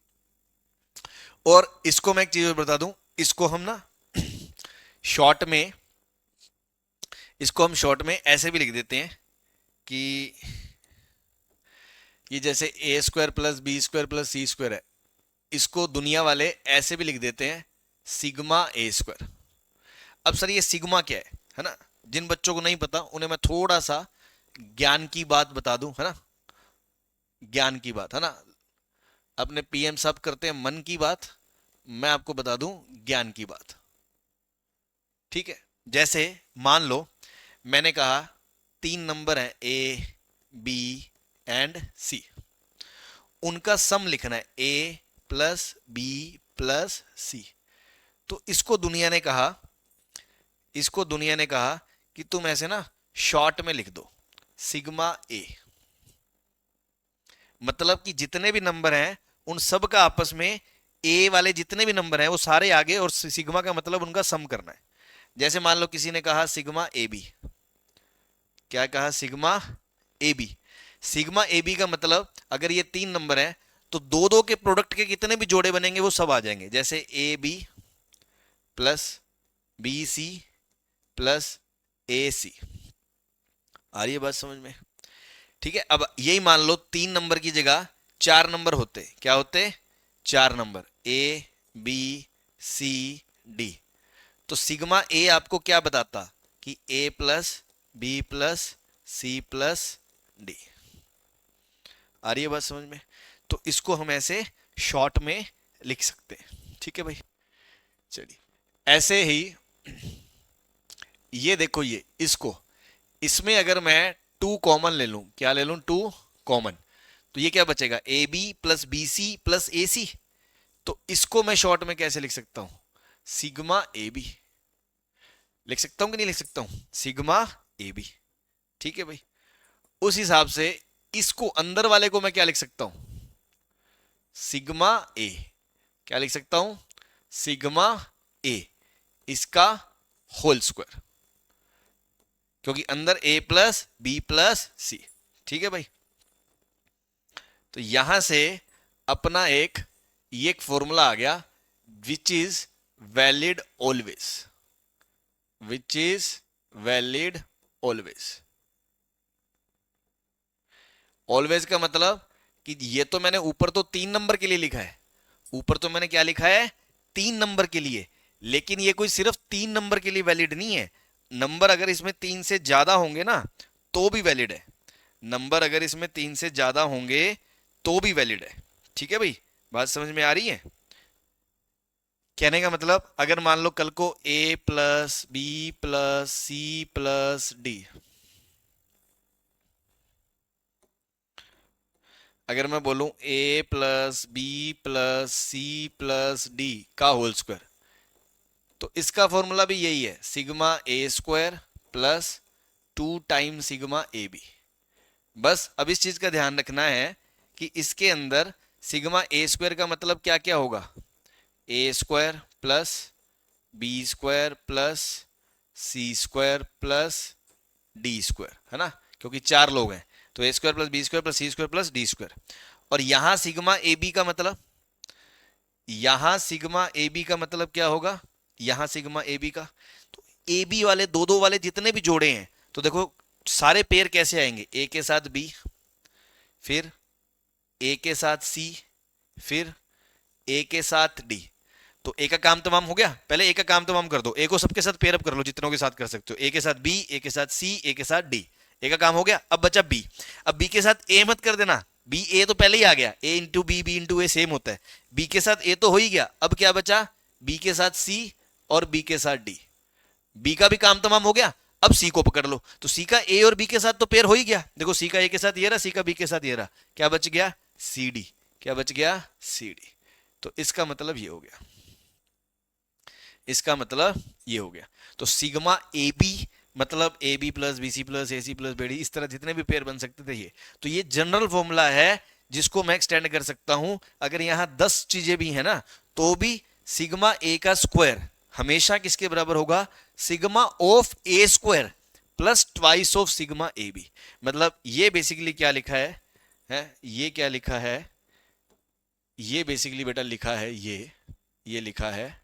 और इसको मैं एक चीज बता दूं, इसको हम ना शॉर्ट में, इसको हम शॉर्ट में ऐसे भी लिख देते हैं कि ये जैसे a square plus b square plus c square है, इसको दुनिया वाले ऐसे भी लिख देते हैं सिग्मा ए स्क्वायर। अब सर ये सिग्मा क्या है ना, जिन बच्चों को नहीं पता उन्हें मैं थोड़ा सा ज्ञान की बात बता दूं, है ना, ज्ञान की बात, है ना। अपने पीएम साहब करते हैं मन की बात, मैं आपको बता दूं ज्ञान की बात। ठीक है, जैसे मान लो मैंने कहा 3 नंबर हैं ए बी एंड सी, उनका सम लिखना है ए प्लस बी प्लस सी। तो इसको दुनिया ने कहा, इसको दुनिया ने कहा कि तुम ऐसे ना शॉर्ट में लिख दो सिग्मा ए, मतलब कि जितने भी नंबर हैं उन सब का आपस में ए वाले जितने भी नंबर हैं वो सारे आगे, और सिग्मा का मतलब उनका सम करना है। जैसे मान लो किसी ने कहा सिग्मा ए बी, क्या कहा, सिग्मा ए बी। सिग्मा ए बी का मतलब अगर ये 3 नंबर हैं तो दो दो के प्रोडक्ट के कितने भी जोड़े बनेंगे वो सब आ जाएंगे, जैसे a B plus B C plus A c. आ रही है बात समझ में। ठीक है, अब यही मान लो 3 नंबर की जगह 4 नंबर होते, क्या होते, 4 number a B c d, तो सिग्मा ए आपको क्या बताता कि a plus B plus C plus d. आ रही है बात समझ में। तो इसको हम ऐसे शॉर्ट में लिख सकते हैं। ठीक है भाई, चलिए ऐसे ही ये देखो, ये इसको, इसमें अगर मैं 2 कॉमन ले लूं, क्या ले लूं, 2 कॉमन, तो ये क्या बचेगा, a B plus B C plus A c. तो इसको मैं शॉर्ट में कैसे लिख सकता हूं, सिग्मा ए बी लिख सकता हूं कि नहीं लिख सकता हूं, सिग्मा ए बी। ठीक है भाई, उस हिसाब से इसको अंदर वाले को मैं क्या लिख सकता हूं, सिग्मा ए, क्या लिख सकता हूं, सिग्मा ए, इसका होल स्क्वायर। क्योंकि अंदर a प्लस बी प्लस सी। ठीक है भाई, तो यहां से अपना ये एक फॉर्मूला आ गया, which is valid always, which is valid always. Always का मतलब कि ये तो मैंने ऊपर तो 3 नंबर के लिए लिखा है, ऊपर तो मैंने क्या लिखा है, 3 नंबर के लिए, लेकिन ये कोई सिर्फ 3 नंबर के लिए वैलिड नहीं है। नंबर अगर इसमें 3 से ज्यादा होंगे ना तो भी वैलिड है, नंबर अगर इसमें 3 से ज्यादा होंगे तो भी वैलिड है। ठीक है भाई, बात समझ में आ रही है? कहने का मतलब अगर मान लो कल को a plus B plus C plus D, अगर मैं बोलूं a plus B plus C plus D का होल स्क्वायर, तो इसका फॉर्मूला भी यही है, सिग्मा ए स्क्वायर प्लस 2 टाइम सिग्मा ए बी। बस अब इस चीज का ध्यान रखना है कि इसके अंदर सिग्मा ए स्क्वायर का मतलब क्या क्या होगा, a square plus b square plus c square plus d square, है ना, क्योंकि 4 लोग हैं, तो a square plus b square plus c square plus d square. और यहां सिग्मा ए बी का मतलब, यहां सिग्मा ए बी का मतलब क्या होगा, यहां सिग्मा ए बी का, तो ए बी वाले दो दो वाले जितने भी जोड़े हैं, तो देखो सारे पेयर कैसे आएंगे, ए के साथ बी, फिर ए के साथ सी, फिर ए के साथ डी। तो ए का काम तमाम हो गया, पहले ए का काम तमाम कर दो, ए को सबके साथ पेयर अप कर लो जितनों के साथ कर सकते हो, ए के साथ बी, ए के साथ सी, ए के साथ डी, ए का काम हो गया। अब बचा बी, अब बी के साथ ए मत कर देना, बी ए तो पहले ही आ गया, ए इंटू बी, बी इंटू ए सेम होता है, बी के साथ ए तो हो ही गया, अब क्या बचा, बी के साथ सी और बी के साथ डी, बी का भी काम तमाम हो गया। अब सी को पकड़ लो, तो सी का ए और बी के साथ तो पेयर हो ही गया, देखो सी का ए के साथ ये रहा, सी का बी के साथ ये रहा, क्या बच गया, सी डी, क्या बच गया, सी डी। तो इसका मतलब ये हो गया, इसका मतलब ये हो गया। तो सिग्मा ए बी मतलब A B plus B C plus A C plus B D, इस तरह जितने भी पेयर बन सकते थे ये, तो ये जनरल फॉर्मूला है जिसको मैं एक्सटेंड कर सकता हूं। अगर यहां 10 चीजें भी है ना तो भी सिग्मा ए का स्क्वायर हमेशा किसके बराबर होगा, sigma of A square plus twice of sigma A B. मतलब ये बेसिकली क्या लिखा है ये क्या लिखा है, ये बेसिकली बेटा लिखा है, ये लिखा है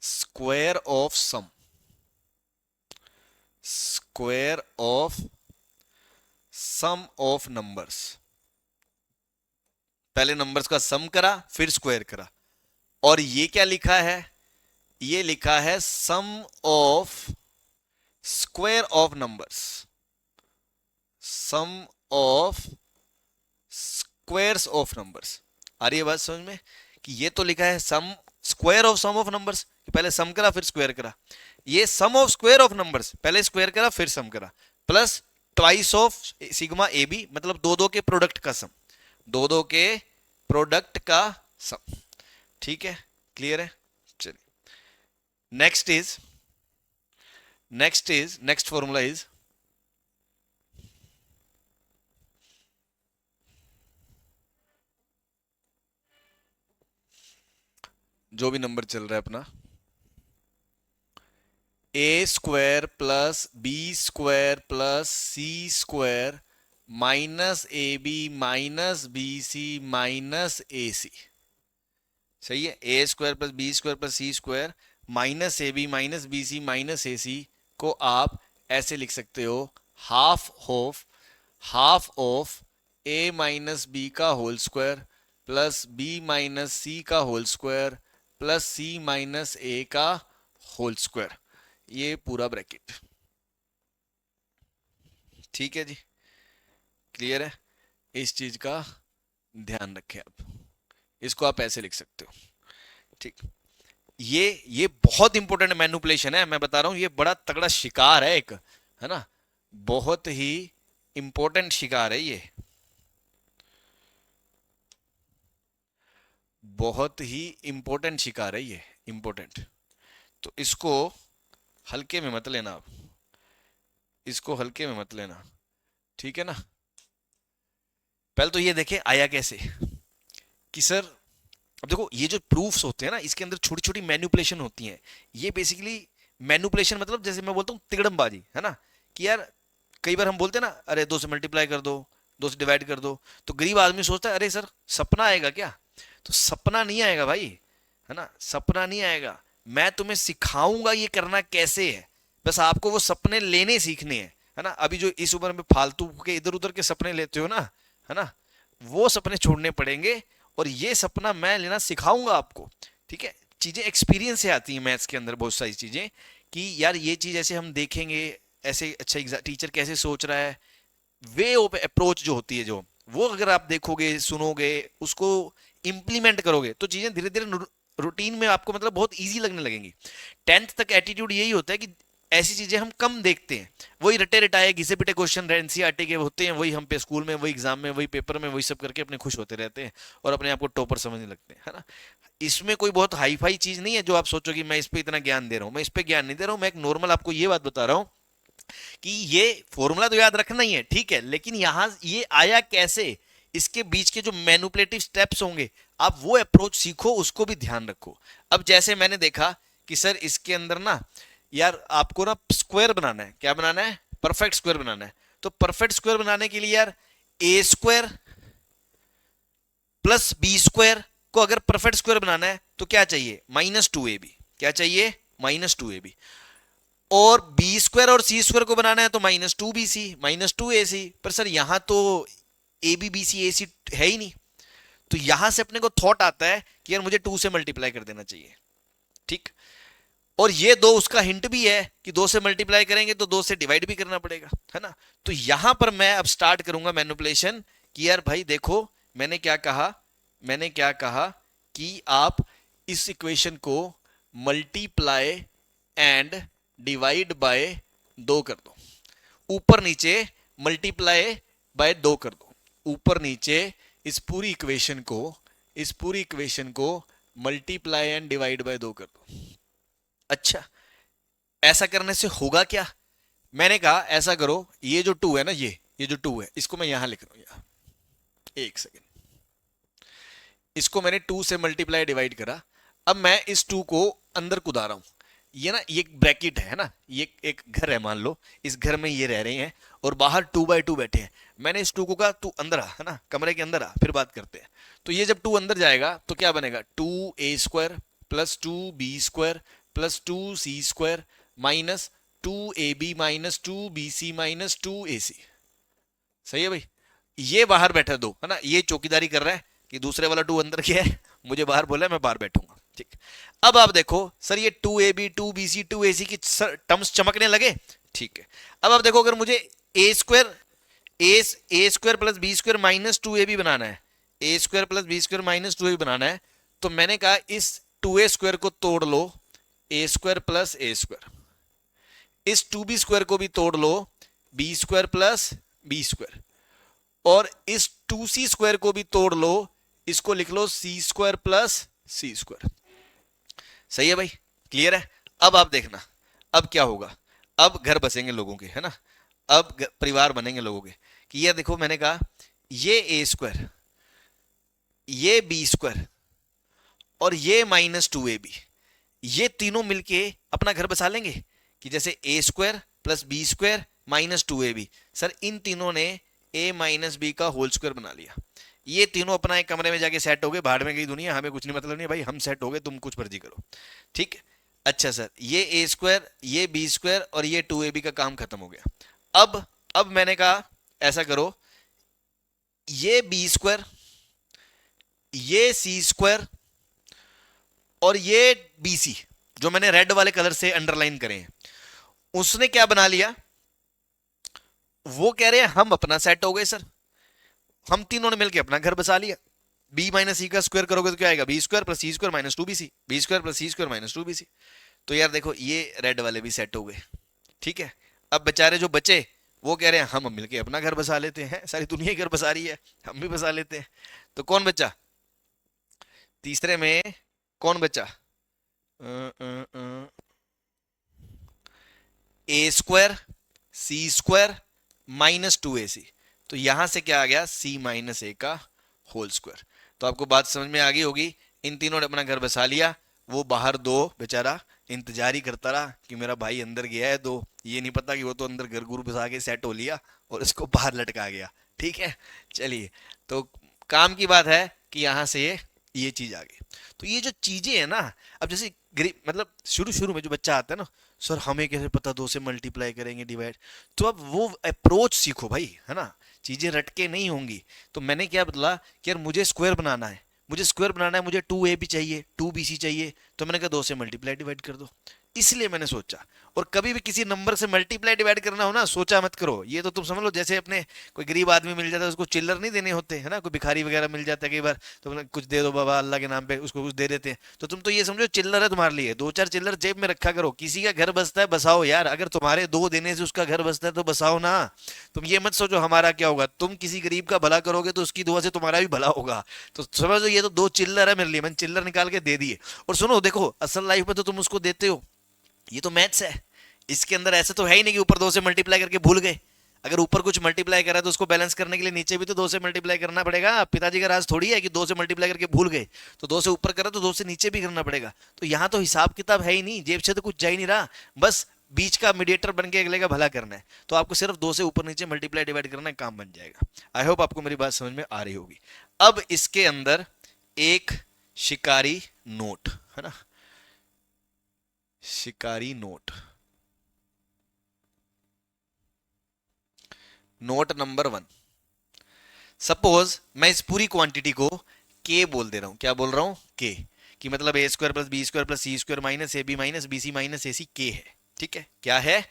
square of sum, square of sum of numbers, पहले नंबर्स का सम करा फिर स्क्वायर करा। और ये क्या लिखा है, ये लिखा है sum of square of numbers, sum of squares of numbers. आ रही है बात समझ में, कि ये तो लिखा है sum square of sum of numbers, पहले सम करा फिर स्क्वायर करा, ये sum of square of numbers, पहले स्क्वायर करा फिर सम करा, plus twice of sigma A B, मतलब दो दो के प्रोडक्ट का सम, दो दो के प्रोडक्ट का सम। ठीक है, क्लियर है? चलिए नेक्स्ट फॉर्मूला इज, जो भी नंबर चल रहा है अपना, a square plus b square plus c square minus A b minus b c minus a c. सही है, a square plus b square plus c square minus A b minus b c minus a c को आप ऐसे लिख सकते हो, half of a minus B का whole square plus b minus c का whole square plus c minus a का whole square, ये पूरा ब्रैकेट। ठीक है जी, क्लियर है? इस चीज का ध्यान रखें आप, इसको आप ऐसे लिख सकते हो। ठीक, ये बहुत इंपॉर्टेंट मैनिपुलेशन है, मैं बता रहा हूं, ये बड़ा तगड़ा शिकार है एक, है ना, बहुत ही इंपॉर्टेंट शिकार है ये, बहुत ही इंपॉर्टेंट शिकार है ये, इंपॉर्टेंट। तो इसको हल्के में मत लेना आप, इसको हल्के में मत लेना, ठीक है ना। पहले तो ये देखें आया कैसे, कि सर अब देखो ये जो प्रूफ्स होते हैं ना इसके अंदर छोटी छोटी मैनिपुलेशन होती हैं, ये बेसिकली मैनुपुलेशन मतलब जैसे मैं बोलता हूँ तिकड़मबाजी, है ना, कि यार कई बार हम बोलते हैं ना, अरे 2 से मल्टीप्लाई कर दो, 2 से डिवाइड कर दो, तो गरीब आदमी सोचता है अरे सर सपना आएगा क्या? तो सपना नहीं आएगा भाई, है ना, सपना नहीं आएगा। मैं तुम्हें सिखाऊंगा ये करना कैसे है, बस आपको वो सपने लेने सीखने हैं, है ना। अभी जो इस उम्र में फालतू के इधर उधर के सपने लेते हो ना, है ना, वो सपने छोड़ने पड़ेंगे, और ये सपना मैं लेना सिखाऊंगा आपको, ठीक है। चीजें एक्सपीरियंस से आती हैं मैथ्स के अंदर, बहुत सारी चीजें, कि यार ये चीज ऐसे हम देखेंगे, ऐसे अच्छा टीचर कैसे सोच रहा है, वे ऑफ अप्रोच जो होती है, जो वो अगर आप देखोगे सुनोगे उसको इम्प्लीमेंट करोगे, तो चीजें धीरे धीरे रूटीन में आपको मतलब बहुत इजी लगने लगेंगी। 10th तक एटीट्यूड यही होता है कि ऐसी चीजें हम कम देखते हैं, वही रटे रटाए घिसे पिटे क्वेश्चन एनसीईआरटी के होते हैं, वही हम पे स्कूल में, वही एग्जाम में, वही पेपर में, वही सब करके अपने खुश होते रहते हैं और अपने आप को टॉपर समझने लगते हैं, है ना। इसमें कोई बहुत हाई फाई चीज नहीं है जो आप सोचो कि मैं इस पे इतना ज्ञान दे रहा हूं, मैं इस पे ज्ञान नहीं दे रहा हूं, मैं एक नॉर्मल आपको ये बात बता रहा हूं कि ये फॉर्मूला तो याद रखना ही है, ठीक है, लेकिन यहां ये आया कैसे, इसके बीच के जो मैनुपुलेटिव स्टेप्स होंगे, आप वो अप्रोच सीखो, उसको भी ध्यान रखो। अब जैसे मैंने देखा कि सर इसके अंदर ना यार आपको ना स्क्वायर बनाना है, क्या बनाना है, परफेक्ट स्क्वायर बनाना है। तो परफेक्ट स्क्वायर बनाने के लिए यार ए स्क्वायर प्लस बी स्क्वायर को अगर परफेक्ट स्क्वायर बनाना है तो क्या चाहिए, -2ab, क्या चाहिए, -2ab। और बी स्क्वायर और सी स्क्वायर को बनाना है तो -2bc, -2ac। पर सर यहां तो ए बी बी सी ए सी है ही नहीं, तो यहां से अपने को थॉट आता है कि यार मुझे 2 से मल्टीप्लाई कर देना चाहिए, ठीक। और ये 2 उसका हिंट भी है कि 2 से मल्टीप्लाई करेंगे तो 2 से डिवाइड भी करना पड़ेगा, है ना। तो यहां पर मैं अब स्टार्ट करूंगा मैनिपुलेशन कि यार भाई देखो मैंने क्या कहा, मैंने क्या कहा कि आप इस इक्वेशन को मल्टीप्लाई एंड डिवाइड बाय 2 कर दो, ऊपर नीचे मल्टीप्लाई बाय 2 कर दो, ऊपर नीचे इस पूरी इक्वेशन को, इस पूरी इक्वेशन को मल्टीप्लाई एंड डिवाइड बाय 2 कर दो। अच्छा, ऐसा करने से होगा क्या? मैंने कहा ऐसा करो, ये जो 2 है ना, ये जो 2 है इसको मैं यहां लिख रहा हूं, यहां, एक सेकेंड, इसको मैंने 2 से मल्टीप्लाई डिवाइड करा। अब मैं इस 2 को अंदर कुदा रहा हूं, ये ना ये ब्रैकेट है ना, ये एक घर है मान लो, इस घर में ये रह रहे हैं और बाहर 2/2 बैठे हैं। मैंने इस 2 को कहा तू अंदर आ, है ना, कमरे के अंदर आ, फिर बात करते हैं। तो ये जब 2 अंदर जाएगा तो क्या बनेगा, 2a² plus 2b² plus 2c² minus 2ab minus 2bc minus 2ac। सही है भाई, ये बाहर बैठा 2, है ना, ये चौकीदारी कर रहा है कि दूसरे वाला 2 अंदर गया है, मुझे बाहर बोला है, मैं बाहर बैठूंगा, ठीक। अब आप देखो सर ये 2ab 2bc 2ac की टर्म्स चमकने लगे, ठीक है। अब आप देखो अगर मुझे a² plus b² minus 2ab बनाना है, a² plus b² minus 2ab बनाना है, तो मैंने कहा इस 2a² को तोड़ लो, a² प्लस a², इस 2b² को भी तोड़ लो, b² प्लस b², और इस 2c² को भी तोड़ लो, इसको लिख लो c² प्लस c²। सही है भाई, क्लियर है। अब आप देखना अब क्या होगा, अब घर बसेंगे लोगों के, है ना, अब परिवार बनेंगे लोगों के, कि ये देखो मैंने कहा ये a², ये b² और ये -2ab, ये तीनों मिलके अपना घर बसा लेंगे, कि जैसे a² plus b² -2ab। Sir इन तीनों ने a माइनस बी का होल स्क्वायर बना लिया, ये तीनों अपना एक कमरे में जाके सेट हो गए, भाड़ में गई दुनिया, हमें कुछ नहीं मतलब नहीं भाई, हम सेट हो गए, तुम कुछ मर्जी करो, ठीक। अच्छा सर ये a², ये b² और ये 2ab का काम खत्म हो गया। अब मैंने कहा ऐसा करो, ये b², ये c² और ये bc जो मैंने रेड वाले कलर से अंडरलाइन करे हैं, उसने क्या बना लिया, वो कह रहे हैं हम अपना सेट हो गए सर, हम तीनों ने मिलकर अपना घर बसा लिया। b माइनस सी का स्क्वायर करोगे तो क्या आएगा, b² plus c² minus 2bc, b² plus c² minus 2bc। तो यार देखो ये रेड वाले भी सेट हो गए, ठीक है। अब बेचारे जो बचे वो कह रहे हैं हम मिलके अपना घर बसा लेते हैं, सारी दुनिया ही घर बसा रही है, हम भी बसा लेते हैं। तो कौन बचा, तीसरे में कौन बचा, a² c² माइनस 2ac। तो यहां से क्या आ गया, c माइनस a का होल स्क्वायर। तो आपको बात समझ में आ गई होगी, इन तीनों ने अपना घर बसा लिया, वो बाहर 2 बेचारा इंतजार ही करता रहा कि मेरा भाई अंदर गया है, तो ये नहीं पता कि वो तो अंदर घर गुरु घुसा के सेट हो लिया और इसको बाहर लटका गया। ठीक है, चलिए। तो काम की बात है कि यहाँ से ये चीज आ गई। तो ये जो चीजें है ना, अब जैसे मतलब शुरू शुरू में जो बच्चा आता है ना, सर हमें कैसे पता 2 से मल्टीप्लाई करेंगे डिवाइड, तो अब वो अप्रोच सीखो भाई, है ना, चीजें रटके नहीं होंगी। तो मैंने क्या बदला कि यार मुझे स्क्वायर बनाना है, मुझे स्क्वायर बनाना है, मुझे 2a भी चाहिए, 2bc चाहिए, तो मैंने कहा 2 से मल्टीप्लाई डिवाइड कर दो। इसलिए मैंने सोचा। और कभी भी किसी नंबर से मल्टीप्लाई डिवाइड करना हो ना, सोचा मत करो। ये तो तुम समझ लो जैसे अपने कोई गरीब आदमी मिल जाता है उसको चिल्लर नहीं देने होते, है ना, कोई भिखारी वगैरह मिल जाता है कई बार, तो बोले, कुछ दे दो बाबा अल्लाह के नाम पे, उसको कुछ दे देते हैं। तो तुम तो ये समझो चिल्लर है तुम्हारे लिए, 2-4 चिल्लर जेब में रखा करो। किसी का घर बसता है बसाओ यार, अगर तुम्हारे 2 देने से उसका घर बसता है तो बसाओ ना। तुम ये मत सोचो हमारा क्या होगा, तुम किसी गरीब का भला करोगे तो उसकी दुआ से तुम्हारा भी भला होगा। तो समझो ये तो 2 चिल्लर है मेरे लिए, मैंने चिल्लर निकाल के दे दिए। और सुनो देखो, असल लाइफ में तो तुम उसको देते हो, ये तो मैथ्स है। इसके अंदर ऐसे तो है ही नहीं कि ऊपर 2 से मल्टीप्लाई करके भूल गए। अगर ऊपर कुछ मल्टीप्लाई करा तो उसको बैलेंस करने के लिए नीचे भी तो 2 से मल्टीप्लाई करना पड़ेगा। पिताजी का राज थोड़ी है कि 2 से मल्टीप्लाई करके भूल गए, तो 2 से ऊपर करा तो 2 से नीचे भी करना पड़ेगा। तो यहाँ तो हिसाब किताब है ही नहीं, जेब से तो कुछ जा ही नहीं रहा, बस बीच का मीडिएटर बन के अगले का भला करना है। तो आपको सिर्फ 2 से ऊपर नीचे मल्टीप्लाई डिवाइड करना है, काम बन जाएगा। आई होप आपको मेरी बात समझ में आ रही होगी। अब इसके अंदर एक शिकारी नोट, है ना, शिकारी नोट, नोट नंबर 1। सपोज मैं इस पूरी क्वांटिटी को के बोल दे रहा हूं। क्या बोल रहा हूं? के। कि मतलब a square plus b square plus c square minus A b minus b c minus a c के है। ठीक है, क्या है?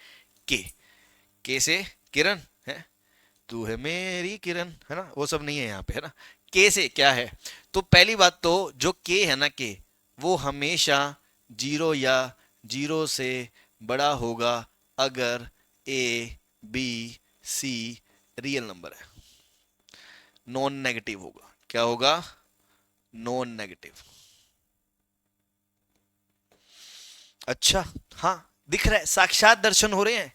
के। के से किरण है, तू है मेरी किरण, है ना, वो सब नहीं है यहाँ पे, है ना। के से क्या है? तो पहली बात तो जो के है ना, के वो हमेशा 0 या 0 से बड़ा होगा अगर a B C real number है, नॉन नेगेटिव होगा। क्या होगा? Non negative. अच्छा, हाँ, दिख रहा है, साक्षात दर्शन हो रहे हैं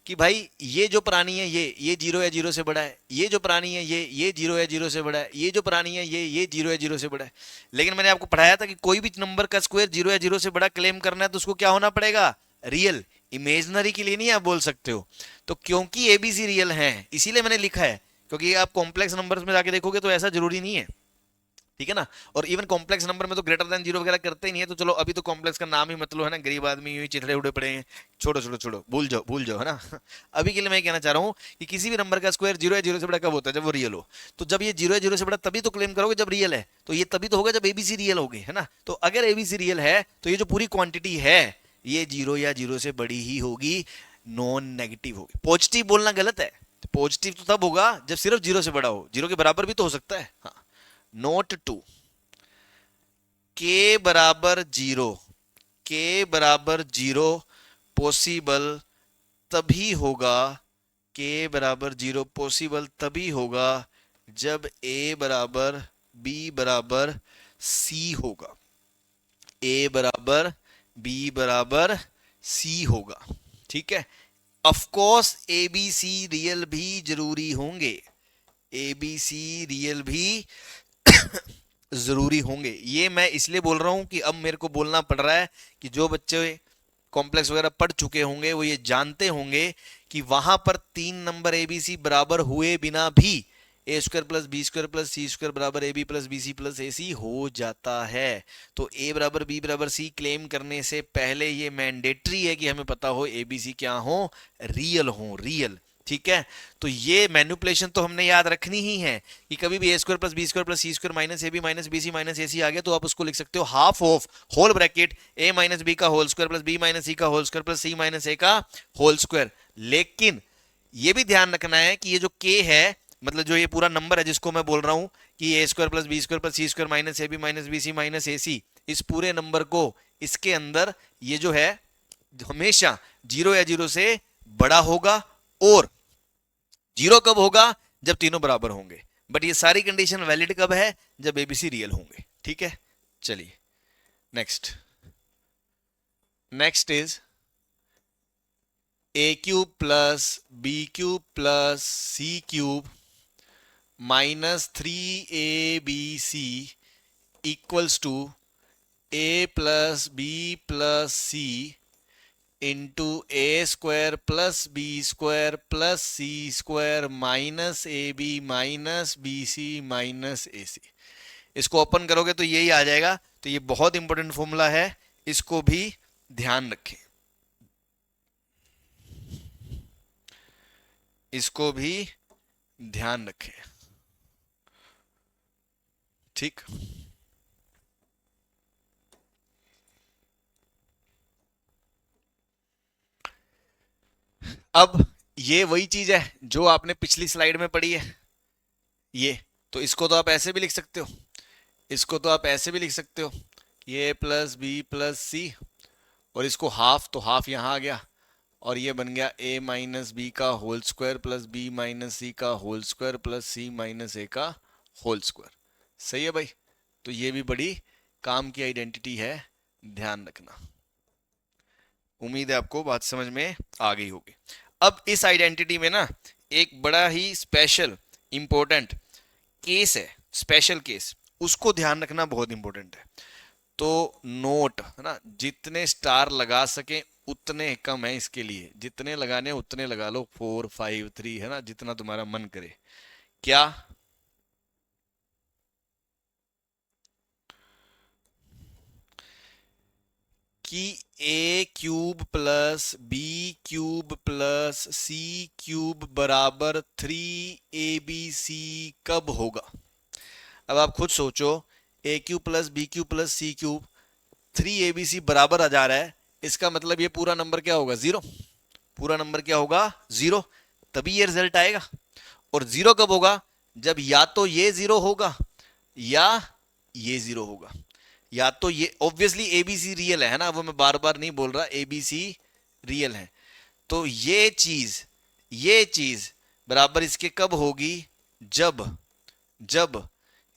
कि भाई ये जो प्राणी है ये 0 या 0 से बड़ा है, ये जो प्राणी है ये 0 या 0 से बड़ा है, ये जो प्राणी है ये 0 या 0 से बड़ा है। लेकिन मैंने आपको पढ़ाया था कि कोई भी नंबर का स्क्वायर 0 या 0 से बड़ा क्लेम करना है तो उसको क्या होना पड़ेगा? रियल। इमेजनरी के लिए नहीं आप बोल सकते हो। तो क्योंकि एबीसी रियल है इसीलिए मैंने लिखा है, क्योंकि आप कॉम्प्लेक्स नंबर्स में जाके देखोगे तो ऐसा जरूरी नहीं है। ठीक है ना। और इवन कॉम्प्लेक्स नंबर में तो ग्रेटर देन 0 वगैरह करते ही नहीं है। तो चलो अभी तो कॉम्प्लेक्स का नाम ही मतलब है ना, गरीब आदमी यूं ही चिथड़े उड़े पड़े हैं, छोड़ो छोड़ो छोड़ो, भूल जाओ, है ना। अभी के लिए मैं कहना चाह रहा हूँ कि किसी भी नंबर का स्क्वायर 0 या 0 से बड़ा कब होता है? जब वो रियल हो। तो जब ये 0 या 0 से बड़ा तभी तो क्लेम करोगे जब रियल है। तो ये तभी तो होगा जब एबीसी रियल हो गए, है ना। तो अगर एबीसी रियल है तो ये जो पूरी क्वांटिटी है ये 0 या 0 से बड़ी ही होगी, नॉन नेगेटिव होगी। पॉजिटिव बोलना गलत है। पॉजिटिव तो तब होगा जब सिर्फ 0 से बड़ा हो, 0 के बराबर भी तो हो सकता है। हाँ। नोट 2, के बराबर 0, के बराबर 0 पॉसिबल तभी होगा, के बराबर 0 पॉसिबल तभी होगा जब ए बराबर बी बराबर सी होगा, ए बराबर बी बराबर सी होगा। ठीक है। Of course A B C real भी जरूरी होंगे, ए बी सी रियल भी जरूरी होंगे। ये मैं इसलिए बोल रहा हूं कि अब मेरे को बोलना पड़ रहा है कि जो बच्चे कॉम्प्लेक्स वगैरह पढ़ चुके होंगे वो ये जानते होंगे कि वहां पर 3 नंबर एबीसी बराबर हुए बिना भी a square plus b square plus c square बराबर a B plus B C plus A c हो जाता है। तो ए बराबर बी बराबर सी क्लेम करने से पहले ये मैंडेटरी है कि हमें पता हो ए बी सी क्या हो, रियल हो, रियल। ठीक है। तो ये मैनिपुलेशन तो हमने याद रखनी ही है कि कभी भी a square plus b square plus c square minus A b minus b c minus a c आ गया तो आप उसको लिख सकते हो half of whole bracket a minus B का whole square plus b minus c का whole square plus c minus a का होल स्क्वायर। लेकिन ये भी ध्यान रखना है कि ये जो के है, मतलब जो ये पूरा नंबर है जिसको मैं बोल रहा हूं कि a square plus b square plus c square minus A b minus b c minus a c, इस पूरे नंबर को इसके अंदर ये जो है हमेशा 0 या 0 से बड़ा होगा। और 0 कब होगा? जब तीनों बराबर होंगे। बट ये सारी कंडीशन वैलिड कब है? जब एबीसी रियल होंगे। ठीक है, चलिए next. Next is a cube plus B cube plus c cube minus 3 a B c equals to a plus B plus c into a square plus b square plus c square minus A b minus b c minus a c. इसको open करोगे तो यही आ जाएगा। तो ये बहुत important formula है, इसको भी ध्यान रखें, इसको भी ध्यान रखें। ठीक, अब ये वही चीज है जो आपने पिछली स्लाइड में पढ़ी है। ये तो इसको तो आप ऐसे भी लिख सकते हो, इसको तो आप ऐसे भी लिख सकते हो, ये प्लस बी प्लस सी, और इसको हाफ, तो हाफ यहां आ गया, और ये बन गया a माइनस बी का whole square plus b minus c का whole square plus c minus a का होल स्क्वायर। सही है भाई? तो ये भी बड़ी काम की आइडेंटिटी है, ध्यान रखना। उम्मीद है आपको बात समझ में आ गई होगी। अब इस आइडेंटिटी में ना एक बड़ा ही स्पेशल इंपॉर्टेंट केस है, स्पेशल केस, उसको ध्यान रखना बहुत इंपॉर्टेंट है। तो नोट है ना, जितने स्टार लगा सके उतने कम है इसके लिए, जितने लगाने उतने लगा लो, 4 5 3 है ना, जितना तुम्हारा मन करे। क्या कि a cube plus B cube plus c cube बराबर 3abc कब होगा? अब आप खुद सोचो, a cube plus B cube plus c cube 3abc बराबर आ जा रहा है, इसका मतलब ये पूरा नंबर क्या होगा? जीरो। पूरा नंबर क्या होगा? जीरो। तभी ये रिजल्ट आएगा। और जीरो कब होगा? जब या तो ये जीरो होगा या ये जीरो होगा। या तो ये ऑब्वियसली एबीसी रियल है ना, वो मैं बार बार नहीं बोल रहा, एबीसी रियल है। तो ये चीज बराबर इसके कब होगी? जब जब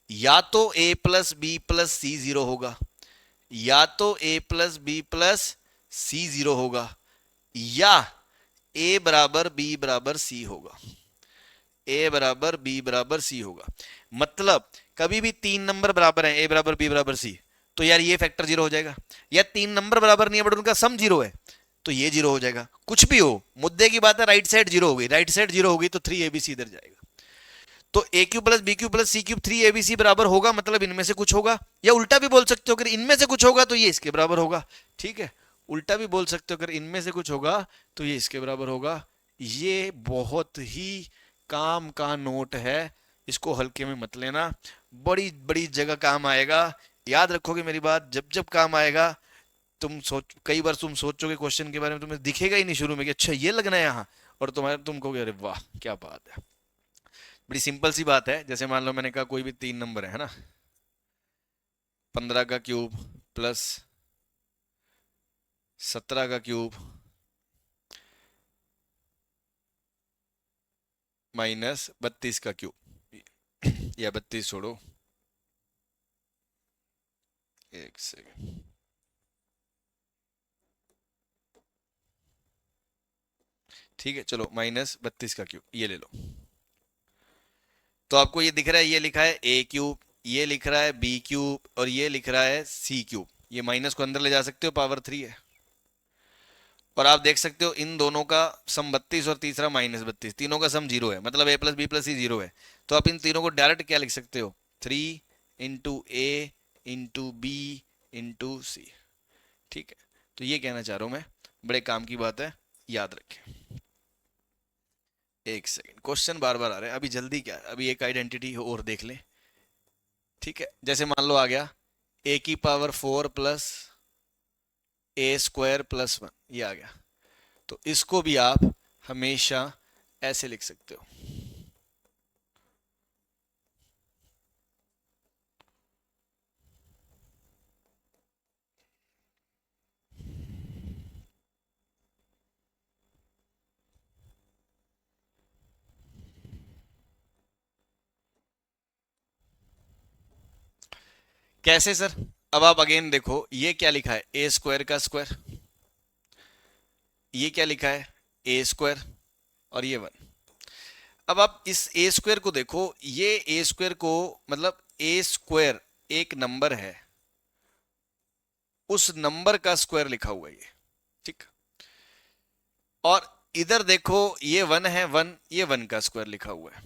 या तो ए प्लस बी प्लस सी जीरो होगा, या तो ए प्लस बी प्लस सी जीरो होगा, या ए बराबर बी बराबर सी होगा। ए बराबर बी बराबर सी होगा। मतलब कभी भी तीन नंबर बराबर हैं, ए बराबर बी बराबर सी, तो यार ये फैक्टर जीरो हो जाएगा। या तीन नंबर बराबर नहीं है बट उनका सम जीरो है, तो ये जीरो हो जाएगा। कुछ भी हो, मुद्दे की बात है, राइट साइड जीरो हो गई, राइट साइड जीरो हो गई तो 3abc इधर जाएगा। तो a cube plus B cube plus c cube 3abc बराबर होगा, मतलब इनमें से कुछ होगा। या उल्टा भी बोल सकते हो, अगर इनमें से कुछ होगा तो ये इसके बराबर होगा। ठीक है, उल्टा भी बोल सकते हो, अगर इनमें से कुछ होगा तो ये इसके बराबर होगा। ये बहुत ही काम का नोट है, इसको हल्के में मत लेना, बड़ी बड़ी जगह काम आएगा। याद रखोगे मेरी बात, जब जब काम आएगा, तुम सोच, कई बार तुम सोचोगे क्वेश्चन के बारे में, तुम्हें दिखेगा ही नहीं शुरू में कि अच्छा ये लगना है यहाँ, और तुम कहोगे अरे वाह क्या बात है। बड़ी सिंपल सी बात है, जैसे मान लो मैंने कहा कोई भी तीन नंबर है ना, 15 का क्यूब प्लस 17 का क्यूब माइनस 32 का क्यूब, या 32 छोड़ो, एक सेकेंड, ठीक है चलो, माइनस 32 का क्यूब ये ले लो। तो आपको ये दिख रहा है, ये लिखा है ए क्यूब, ये लिख रहा है बी क्यूब, और ये लिख रहा है सी क्यूब। ये माइनस को अंदर ले जा सकते हो, पावर 3 है। और आप देख सकते हो इन दोनों का सम 32 और तीसरा माइनस 32, तीनों का सम जीरो है, मतलब ए प्लस बी प्लस सी जीरो है। तो आप इन तीनों को डायरेक्ट क्या लिख सकते हो? 3 into a into B into सी। ठीक है, तो ये कहना चाह रहा हूं मैं, बड़े काम की बात है, याद रखें। एक सेकेंड, क्वेश्चन बार बार आ रहे हैं, अभी जल्दी क्या है, अभी एक आइडेंटिटी और देख लें। ठीक है, जैसे मान लो आ गया ए की power 4 plus A square plus 1, ये आ गया। तो इसको भी आप हमेशा ऐसे लिख सकते हो। कैसे सर? अब आप अगेन देखो, ये क्या लिखा है? ए स्क्वायर का स्क्वायर। ये क्या लिखा है? ए स्क्वायर, और ये 1। अब आप इस ए स्क्वायर को देखो, ये ए स्क्वायर को, मतलब ए स्क्वायर एक नंबर है, उस नंबर का स्क्वायर लिखा हुआ है ये, ठीक। और इधर देखो ये 1 है, 1, ये 1 का स्क्वायर लिखा हुआ है,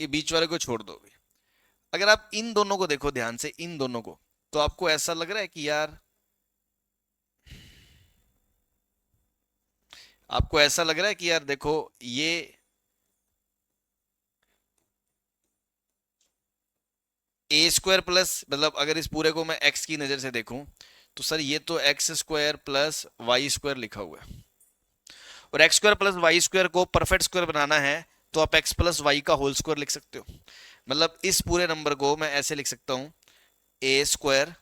ये बीच वाले को छोड़ दो भी। अगर आप इन दोनों को देखो ध्यान से, इन दोनों को, तो आपको ऐसा लग रहा है कि यार, आपको ऐसा लग रहा है कि यार देखो ये ए स्क्वायर प्लस, मतलब अगर इस पूरे को मैं एक्स की नजर से देखूं तो सर ये तो x square plus y square लिखा हुआ है, और x square plus y square को परफेक्ट स्क्वायर बनाना है तो आप एक्स प्लस वाई का होल स्क्वायर लिख सकते हो। मतलब इस पूरे नंबर को मैं ऐसे लिख सकता हूं, ए स्क्वायर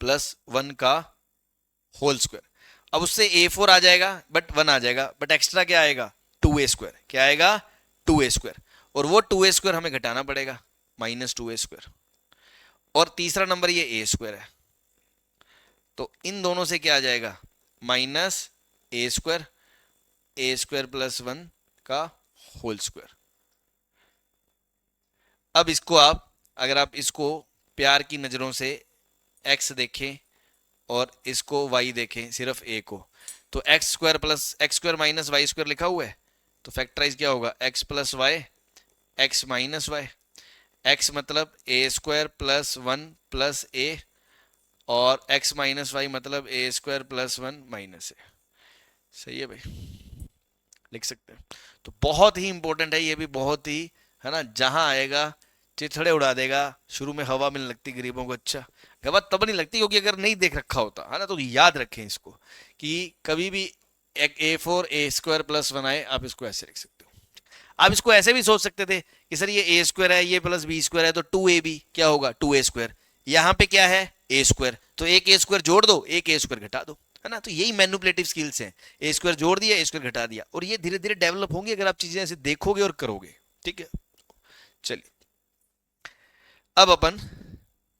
प्लस 1 का होल स्क्वायर। अब उससे ए 4 आ जाएगा बट 1 आ जाएगा, बट एक्स्ट्रा क्या आएगा, 2a स्क्वायर। क्या आएगा, 2a स्क्वायर। और वो 2a स्क्वायर हमें घटाना पड़ेगा, -2a स्क्वायर। और तीसरा नंबर ये ए स्क्वायर है, तो इन दोनों से क्या आ जाएगा, -a square, A square plus 1 का होल स्क्वायर। अब इसको आप, अगर आप इसको प्यार की नजरों से x देखें और इसको y देखें, सिर्फ a को, तो x square plus x square minus Y square लिखा हुआ है, तो फैक्टराइज क्या होगा, x plus y, x minus Y. X मतलब a square plus 1 plus a, और x माइनस वाई मतलब a square plus 1 minus a. सही है भाई, लिख सकते हैं। तो बहुत ही इंपॉर्टेंट है ये भी, बहुत ही, है ना, जहां आएगा चिथड़े उड़ा देगा। शुरू में हवा मिलने लगती गरीबों को, अच्छा हवा तब नहीं लगती क्योंकि अगर नहीं देख रखा होता है ना, तो याद रखें इसको कि कभी भी एक A4 ए स्क्वायर प्लस 1 आए, आप इसको ऐसे लिख सकते हो। आप इसको ऐसे भी सोच सकते थे कि सर ये ए स्क्वायर है, ये प्लस बी स्क्वायर है, तो 2ab क्या होगा, 2a स्क्वायर। यहाँ पे क्या है, ए स्क्वायर, तो एक ए स्क्वायर जोड़ दो, एक ए स्क्वायर घटा दो, है ना। तो यही मैनिपुलेटिव स्किल्स हैं, ए स्क्वायर जोड़ दिया, ए स्क्वायर घटा दिया, और ये धीरे धीरे डेवलप होंगे अगर आप चीजें ऐसे देखोगे और करोगे, ठीक है। चलिए अब अपन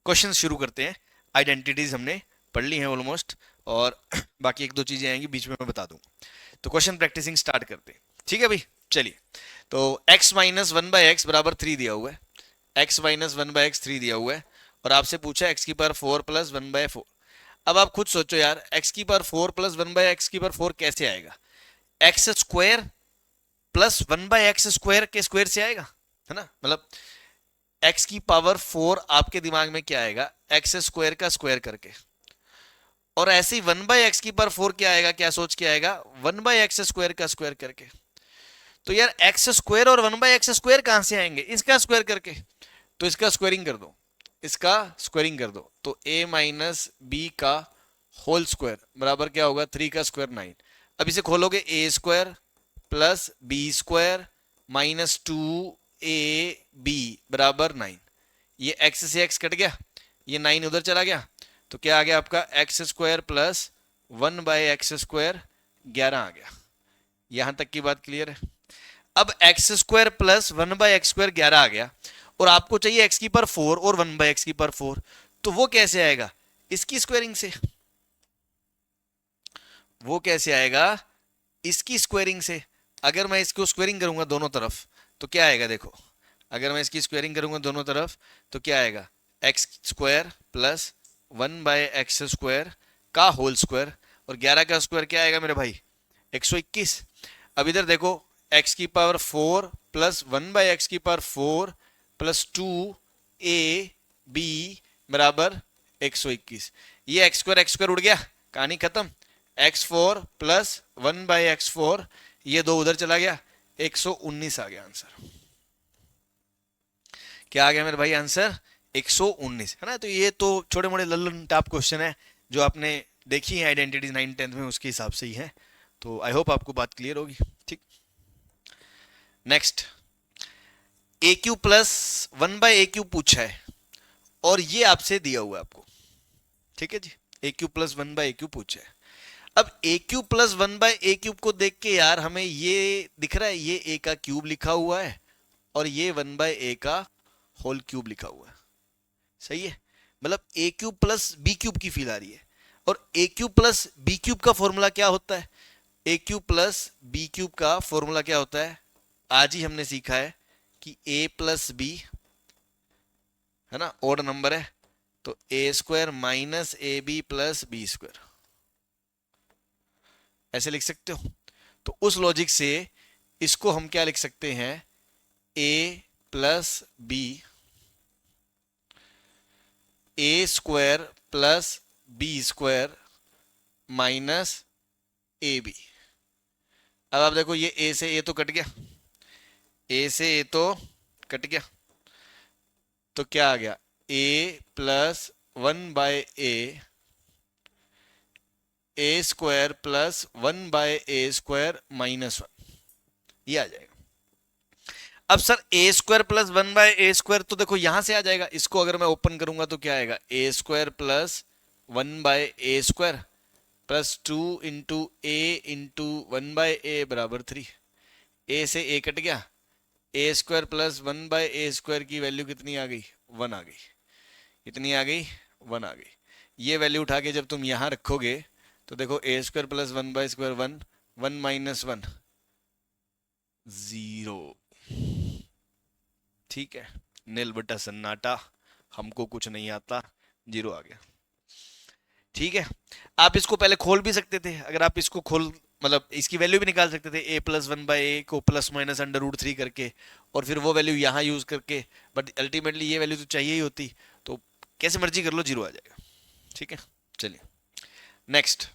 क्वेश्चन शुरू करते हैं। आइडेंटिटीज हमने पढ़ ली हैं ऑलमोस्ट, और बाकी एक दो चीजें आएंगी बीच में मैं बता दूंगा। तो क्वेश्चन प्रैक्टिसिंग स्टार्ट करते हैं, ठीक है भाई। चलिए, तो x माइनस 1/x बराबर 3 दिया हुआ है, x माइनस 1/x 3 दिया हुआ है, और आपसे पूछा x की पावर 4 प्लस 1/4। अब आप खुद सोचो यार, x की पावर 4 प्लस 1/x की पावर 4 कैसे आएगा, x square plus 1/x square के स्क्वायर से आएगा, है ना। मतलब x की पावर 4 आपके दिमाग में क्या आएगा, एक्स स्क्वायर का स्क्वायर करके, और ऐसे ही 1/x की पावर 4 क्या आएगा, क्या सोच के आएगा, 1/x स्क्वायर का स्क्वायर करके। तो यार एक्स स्क्वायर और 1/x स्क्वायर कहां से आएंगे, इसका स्क्वायर करके। तो इसका स्क्वायरिंग कर दो, इसका स्क्वायरिंग कर दो, तो a माइनस बी का होल स्क्वायर बराबर क्या होगा, 3 का स्क्वायर 9। अब इसे खोलोगे, a square plus b square minus 2ab बराबर 9। ये x से x कट गया, ये 9 उधर चला गया, तो क्या आ गया आपका, x square plus 1/x square 11 आ गया। यहां तक की बात क्लियर है। अब x square plus 1/x square 11 आ गया, और आपको चाहिए x की पावर 4 और 1/x की पावर 4, तो वो कैसे आएगा, इसकी स्क्वायरिंग से। वो कैसे आएगा, इसकी स्क्वायरिंग से। अगर मैं इसको स्क्वायरिंग करूंगा दोनों तरफ तो क्या आएगा, देखो, अगर मैं इसकी स्क्वायरिंग करूंगा दोनों तरफ तो क्या आएगा, x square plus 1/x square का होल स्क्वायर, और 11 का स्क्वायर क्या आएगा मेरे भाई, 121। अब इधर देखो, x की पावर 4 प्लस 1/x की पावर 4 प्लस 2ab बराबर 121। ये x स्क्वायर उड़ गया, कहानी खत्म। x4 प्लस 1/x4, ये दो उधर चला गया, 119 आ गया आंसर। क्या आ गया मेरे भाई आंसर, 119, है ना। तो ये तो छोटे मोटे लल्लन टाइप क्वेश्चन है जो आपने देखी है आइडेंटिटीज 9 10th में, उसके हिसाब से ही है। तो आई होप आपको बात क्लियर होगी, ठीक। नेक्स्ट, ए क्यू प्लस 1/a³ पूछा है, और ये आपसे दिया हुआ है आपको, ठीक है जी। a³ प्लस 1/a³ पूछा है। अब a³ प्लस 1/a³ को देख के यार हमें ये दिख रहा है, ये a का क्यूब लिखा हुआ है और ये 1/a का होल क्यूब लिखा हुआ है, सही है। मतलब a³ प्लस b³ की फील आ रही है। और a³ प्लस b³ का फॉर्मूला क्या होता है, a³ प्लस b³ का फॉर्मूला क्या होता है, आज ही हमने सीखा है कि a प्लस बी, है ना, ऑड नंबर है, तो a square minus A B plus b square, ऐसे लिख सकते हो। तो उस लॉजिक से इसको हम क्या लिख सकते हैं, a plus b, a square plus b square minus A b. अब आप देखो, ये ए से ए तो कट गया, ए से ए तो कट गया, तो क्या आ गया, ए प्लस 1/a, ए स्क्वायर प्लस 1/a स्क्वायर -1, ये आ जाएगा। अब सर ए स्क्वायर प्लस 1/a स्क्वायर, तो देखो यहां से आ जाएगा, इसको अगर मैं ओपन करूंगा तो क्या आएगा, a square plus 1/a square plus 2 into a into 1/a बराबर 3। ए से ए कट गया, a square plus 1/a square की वैल्यू कितनी आ गई, 1 आ गई। कितनी आ गई, 1 आ गई। ये वैल्यू उठा के जब तुम यहां रखोगे तो देखो, ए स्क्वायर प्लस 1/स्क्वायर 1, 1 माइनस 1 0। ठीक है, नील बटा सन्नाटा, हमको कुछ नहीं आता, 0 आ गया। ठीक है, आप इसको पहले खोल भी सकते थे, अगर आप इसको खोल, मतलब इसकी वैल्यू भी निकाल सकते थे, ए प्लस 1/a को प्लस माइनस √3 करके, और फिर वो वैल्यू यहाँ यूज करके, बट अल्टीमेटली ये वैल्यू तो चाहिए ही होती, तो कैसे मर्जी कर लो, 0 आ जाएगा। ठीक है, चलिए next,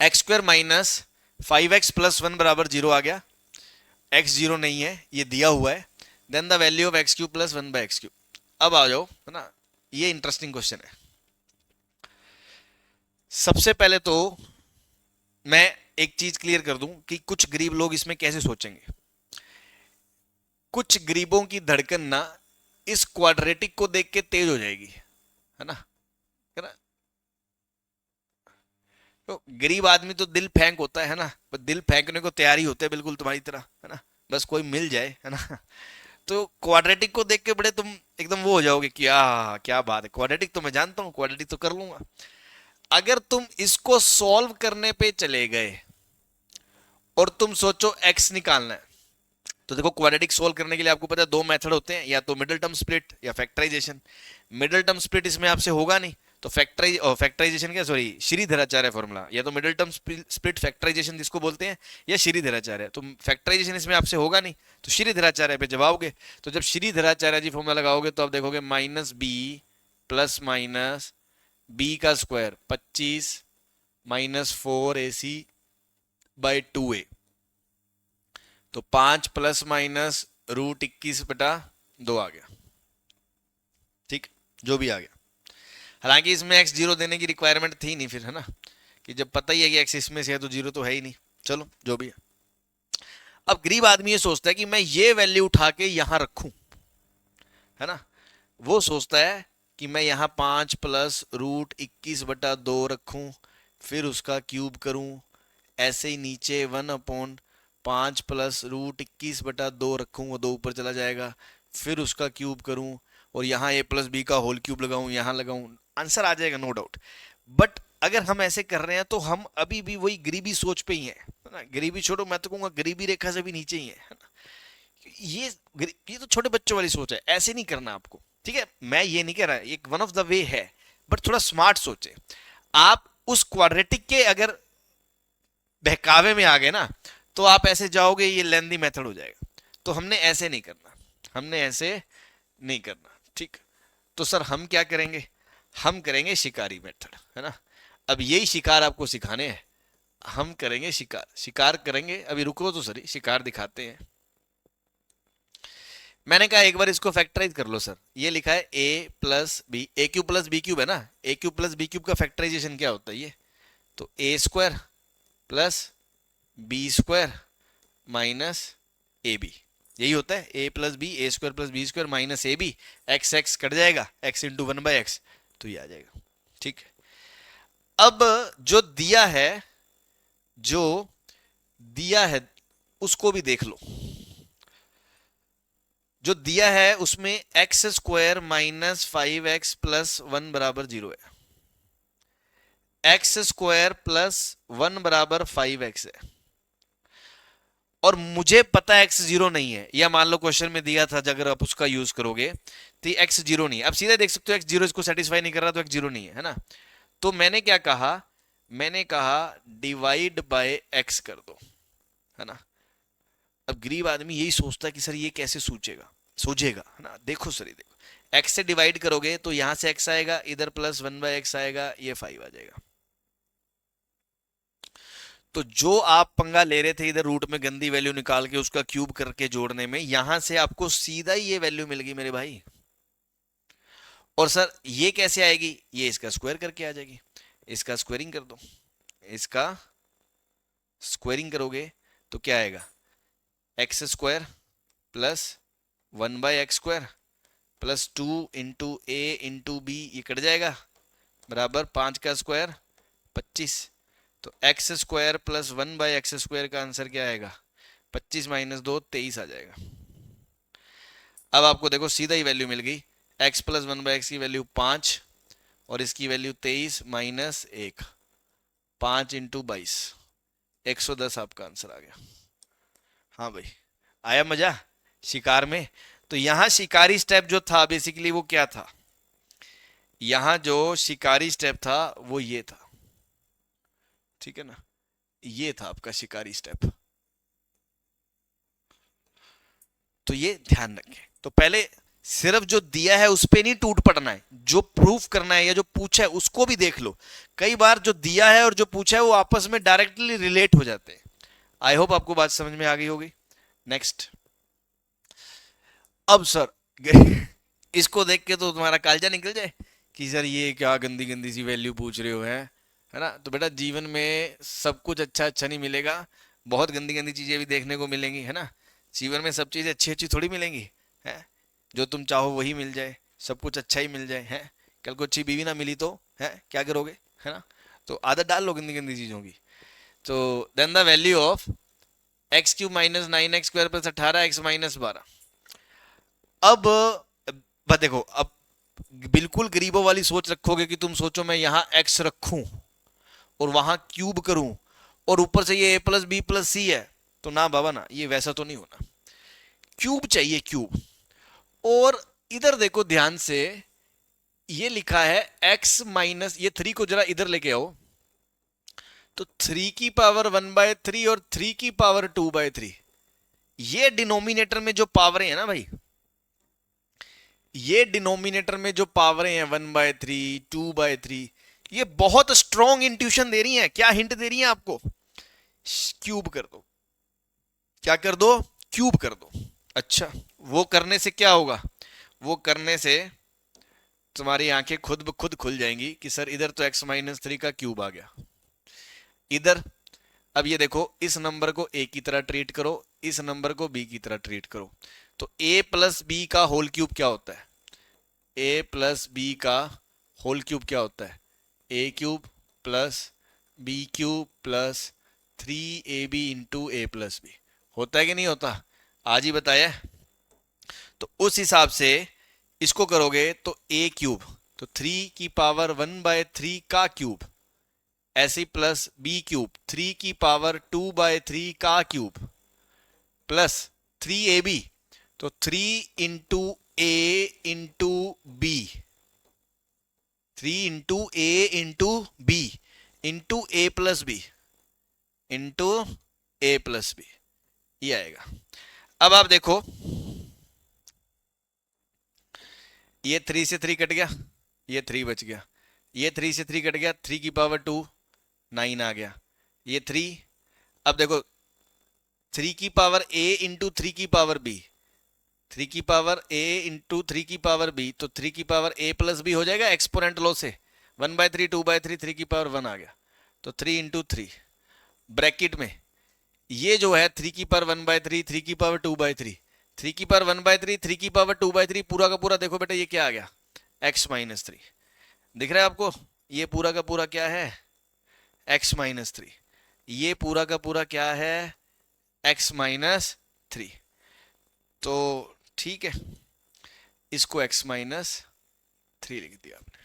x square minus 5x plus 1 बराबर 0 आ गया। x 0 नहीं है, ये दिया हुआ है। Then the value of x cube plus 1/x cube. अब आ जाओ, है ना, ये इंटरेस्टिंग क्वेश्चन है। सबसे पहले तो मैं एक चीज क्लियर कर दूं कि कुछ गरीब लोग इसमें कैसे सोचेंगे। कुछ गरीबों की धड़कन ना इस क्वाड्रेटिक को देख के तेज हो जाएगी, है ना, है ना। तो गरीब आदमी तो दिल फेंक होता है ना, बस दिल फेंकने को तैयार ही होते हैं, बिल्कुल तुम्हारी तरह, है ना, बस कोई मिल जाए, है ना। तो क्वाड्रेटिक को देख के बड़े तुम एकदम वो हो जाओगे कि क्या बात है, क्वाड्रेटिक तो मैं जानता हूं, क्वाड्रेटिक तो कर लूंगा। अगर तुम इसको सॉल्व करने पे चले गए और तुम सोचो x निकालना है, तो देखो क्वाड्रेटिक सोल्व करने के लिए आपको पता है 2 मेथड होते हैं, या तो मिडिल टर्म स्प्लिट या फैक्टराइजेशन। मिडिल टर्म स्प्लिट इसमें आपसे होगा नहीं, तो फैक्टराइजेशन क्या, सॉरी, श्रीधराचार्य फॉर्मूला, या तो मिडिल टर्म स्प्लिट फैक्टराइजेशन जिसको बोलते हैं, या श्रीधराचार्य। तो फैक्टराइजेशन इसमें आपसे होगा नहीं, तो श्रीधराचार्य पे जब आओगे, तो जब श्रीधराचार्य जी फॉर्मूला लगाओगे तो आप देखोगे -b प्लस माइनस b का स्क्वायर 25 -4ac/2a, तो 5 प्लस माइनस √21/2 आ गया। ठीक, जो भी आ गया। हालांकि इसमें x 0 देने की रिक्वायरमेंट थी नहीं फिर, है ना, कि जब पता ही है कि x इसमें से है तो 0 तो है ही नहीं। चलो, जो भी है। अब गरीब आदमी ये सोचता है कि मैं ये वैल्यू उठा के यहां रखूं, है ना, वो सोचता है कि मैं यहां 5 प्लस √21/2 रखूं, फिर उसका क्यूब करूं, ऐसे ही नीचे 1/5 प्लस √21/2 रखूं, वो 2 ऊपर चला जाएगा, फिर उसका क्यूब करूं, और यहाँ a प्लस बी का होल क्यूब लगाऊं, यहाँ लगाऊं, आंसर आ जाएगा, नो डाउट। बट अगर हम ऐसे कर रहे हैं तो हम अभी भी वही गरीबी सोच पे ही है ना। गरीबी छोड़ो, मैं तो कहूंगा गरीबी रेखा से भी नीचे ही है ना। ये तो छोटे बच्चों वाली सोच है, ऐसे नहीं करना आपको। ठीक है, मैं ये नहीं कह रहा, एक वन ऑफ द वे है, बट थोड़ा स्मार्ट सोचे। आप उस क्वाड्रेटिक के अगर बहकावे में आ गए ना, तो आप ऐसे जाओगे, ये लेंदी मेथड हो जाएगा। तो हमने ऐसे नहीं करना, हमने ऐसे नहीं करना। ठीक, तो सर हम क्या करेंगे, हम करेंगे शिकारी मेथड, है ना। अब यही शिकार आपको सिखाने हैं, हम करेंगे शिकार करेंगे। अभी रुको तो सही, शिकार दिखाते हैं। मैंने कहा एक बार इसको फैक्टराइज कर लो सर। ये लिखा है a plus b, a cube plus B cube है ना, a cube plus B cube का फैक्टराइजेशन क्या होता है, ये तो a square plus b square minus A b, यही होता है। A plus b, a square plus b square minus A b, x x cut जाएगा, एक्स इंटू 1/x, तो ये आ जाएगा। ठीक है, अब जो दिया है उसको भी देख लो। जो दिया है उसमें x square minus 5x plus 1 बराबर 0 है, एक्स स्क्वायर प्लस 1 बराबर 5x है, और मुझे पता है x जीरो नहीं है, या मान लो क्वेश्चन में दिया था अगर आप उसका यूज करोगे तो x जीरो नहीं है। अब सीधे देख सकते हो x जीरो इसको सेटिस्फाई नहीं कर रहा तो x जीरो नहीं है ना। तो मैंने क्या कहा, मैंने कहा डिवाइड बाय x कर दो, है ना। अब गरीब आदमी यही सोचता है कि सर ये कैसे सूझेगा, है ना। देखो सर, ये देखो x से डिवाइड करोगे तो यहां से x आएगा, इधर प्लस 1/x आएगा, ये 5 आ जाएगा। तो जो आप पंगा ले रहे थे इधर रूट में गंदी वैल्यू निकाल के उसका क्यूब करके जोड़ने में, यहां से आपको सीधा ही ये वैल्यू मिल गई मेरे भाई। और सर ये कैसे आएगी, ये इसका स्क्वायर करके आ जाएगी। इसका स्क्वायरिंग कर दो, इसका स्क्वायरिंग करोगे तो क्या आएगा, x square plus 1/x² plus 2 × a × b, ये कट जाएगा, बराबर 5 का स्क्वायर 25। तो एक्स स्क्वायर प्लस 1/x² का आंसर क्या आएगा, 25 - 2 23 आ जाएगा। अब आपको देखो सीधा ही वैल्यू मिल गई, x प्लस 1/x की वैल्यू 5 और इसकी वैल्यू 23 - 1, 5 × 22, 110 आपका आंसर आ गया। हाँ भाई, आया मजा शिकार में। तो यहां शिकारी स्टेप जो था बेसिकली वो क्या था, यहां जो शिकारी स्टेप था वो ये था, ठीक है ना, ये था आपका शिकारी स्टेप। तो ये ध्यान रखें। तो पहले सिर्फ जो दिया है उस पे नहीं टूट पड़ना है, जो प्रूफ करना है या जो पूछा है उसको भी देख लो। कई बार जो दिया है और जो पूछा है वो आपस में डायरेक्टली रिलेट हो जाते हैं। आई होप आपको बात समझ में आ गई होगी। नेक्स्ट, अब सर इसको देख के तो तुम्हारा कालजा निकल जाए कि सर ये क्या गंदी गंदी सी वैल्यू पूछ रहे हो, है ना। तो बेटा जीवन में सब कुछ अच्छा अच्छा नहीं मिलेगा, बहुत गंदी गंदी चीजें भी देखने को मिलेंगी, है ना। जीवन में सब चीजें अच्छी अच्छी थोड़ी मिलेंगी, है। जो तुम चाहो वही मिल जाए, सब कुछ अच्छा ही मिल जाए, है। कल को अच्छी बीवी ना मिली तो है क्या करोगे, है ना। तो आदत डाल लो गंदी गंदी चीजों की। तो then the value of x³ - 9x² + 18x - 12। अब देखो, अब बिल्कुल गरीबों वाली सोच रखोगे कि तुम सोचो मैं यहां x रखूं और वहां क्यूब करूं और ऊपर से ये a+b+c है, तो ना बाबा ना, ये वैसा तो नहीं होना। क्यूब चाहिए, क्यूब। और इधर देखो ध्यान से, ये लिखा है x माइनस, ये 3 को जरा इधर लेके आओ, तो 3 की पावर 1/3 और 3 की पावर 2/3, ये डिनोमिनेटर में जो पावरें हैं ना भाई, ये डिनोमिनेटर में जो पावरें हैं 1/3 2/3, ये बहुत स्ट्रॉन्ग इंट्यूशन दे रही हैं। क्या हिंट दे रही हैं आपको, क्यूब कर दो। क्या कर दो, क्यूब कर दो। अच्छा, वो करने से क्या होगा, वो करने से तुम्हारी आंखें खुद ब खुद खुल जाएंगी कि सर इधर तो x - 3 का क्यूब आ गया इधर। अब ये देखो, इस नंबर को a की तरह ट्रीट करो, इस नंबर को b की तरह ट्रीट करो। तो a + b का होल क्यूब क्या होता है, a + b का होल क्यूब क्या होता है, a³ + b³ + 3ab × a + b। होता है कि नहीं होता, आज ही बताया। तो उस हिसाब से इसको करोगे तो a³, तो 3 की पावर 1/3 का क्यूब, ऐसे प्लस b³, 3 की पावर 2/3 का क्यूब, प्लस 3ab, तो 3 × a × b, 3 × a × b × a + b × a + b, ये आएगा। अब आप देखो, ये 3 से 3 कट गया, ये 3 बच गया, ये 3 से 3 कट गया, 3 की पावर 2 9 आ गया, ये 3। अब देखो 3 की पावर a × 3 की पावर b, 3 की पावर a × 3 की पावर b, तो 3 की पावर a + b हो जाएगा एक्सपोनेंट लो से, 1/3 2/3, 3 की पावर 1 आ गया, तो 3 × 3 ब्रैकेट में, ये जो है 3 की पावर 1/3, 3 की पावर 2/3, 3 की पावर 1/3, 3 की पावर 2/3, पूरा का पूरा देखो बेटा ये क्या आ गया, x - 3। दिख रहा है आपको, ये पूरा का पूरा क्या है, x - 3। ये पूरा का पूरा क्या है, x - 3। तो ठीक है, इसको x - 3 लिख दिया आपने।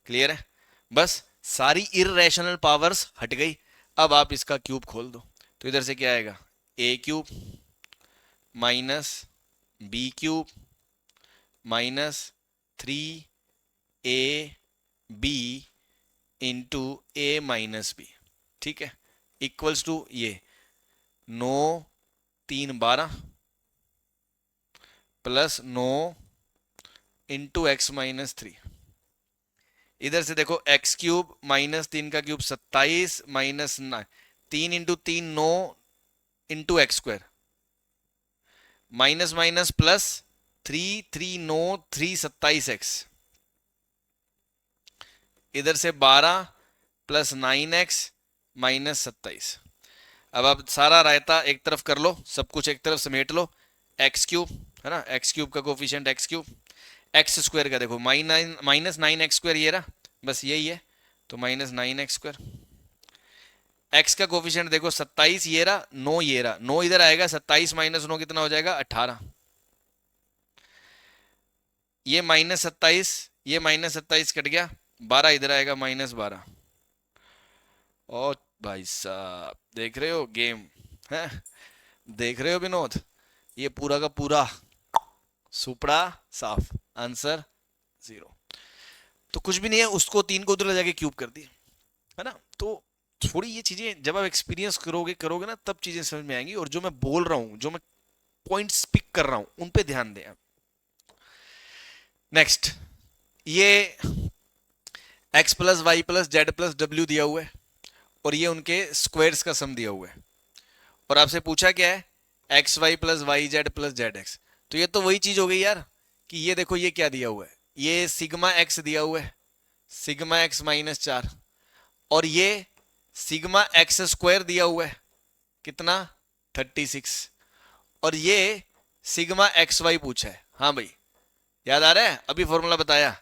क्लियर है, बस सारी इररेशनल पावर्स हट गई। अब आप इसका क्यूब खोल दो, तो इधर से क्या आएगा, a cube minus B cube minus 3 b into a minus b, ठीक है, इक्वल्स टू ये 9 3 12 प्लस 9 × x-3। इधर से देखो एक्स क्यूब माइनस 3 का cube 27 minus 9, 3 × 3 9 × x², minus minus plus 3 3 9 3 27x, इधर से 12 प्लस 9x माइनस 27। अब आप सारा रायता एक तरफ कर लो, सब कुछ एक तरफ समेट लो, एक्स क्यूब है ना, एक्स क्यूब का coefficient x cube, x square का देखो माइनस 9x², ये रहा, बस यही है, तो माइनस 9x²। एक्स का कोफिशिएंट देखो 27, ये रहा, 9 ये रहा, 9 इधर आएगा, 27 माइनस 9 कितना हो जाएगा 18, ये माइनस 27, ये माइनस 27 कट गया, 12 इधर आएगा माइनस 12। ओ भाई साहब देख रहे हो गेम है, देख रहे हो विनोद, ये पूरा का पूरा सुपड़ा साफ, आंसर 0। तो कुछ भी नहीं है, उसको 3 को उधर ले जाके क्यूब कर दिया, है ना। तो थोड़ी ये चीजें जब आप एक्सपीरियंस करोगे ना, तब चीजें समझ में आएंगी, और जो मैं बोल रहा हूं, जो मैं पॉइंट्स पिक कर रहा हूं, उन पे ध्यान दें। नेक्स्ट, ये x plus y plus z plus डब्ल्यू दिया हुआ है, और ये उनके स्क्वायर्स का सम दिया हुआ है, और आपसे पूछा क्या है, x y plus y z plus z x. तो ये तो वही चीज हो गई यार, कि ये देखो ये क्या दिया हुआ है, ये सिग्मा एक्स दिया हुआ है, सिग्मा एक्स माइनस 4, और ये सिग्मा एक्स स्क्वायर दिया हुआ है, कितना 36, और ये सिग्मा एक्स वाई पूछा है। हाँ भाई याद आ रहा है, अभी फॉर्मूला बताया,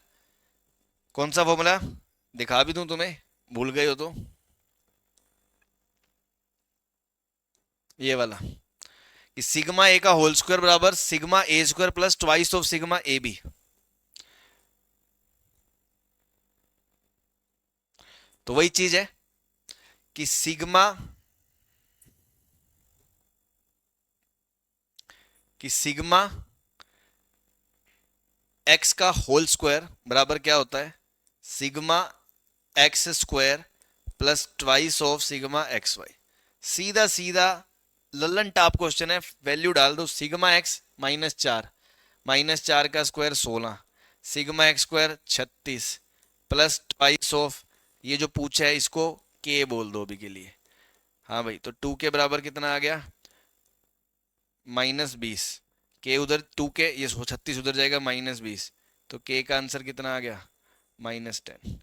कौन सा फॉर्मूला दिखा भी दूं तुम्हें, भूल गए हो तो, ये वाला, कि सिग्मा ए का होल स्क्वायर बराबर sigma A square plus twice of sigma A B. तो वही चीज है कि सिग्मा एक्स का होल स्क्वायर बराबर क्या होता है, sigma x square plus twice of sigma x y. सीधा सीधा लल्लन टॉप क्वेश्चन है, वैल्यू डाल दो, सिग्मा एक्स -4 का square 16, sigma x square 36 plus twice of, ये जो पूछा है इसको के बोल दो अभी के लिए। हाँ भाई, तो 2 के बराबर कितना आ गया -20, के उधर 2 के, ये 36 उधर जाएगा -20, तो के का आंसर कितना आ गया -10।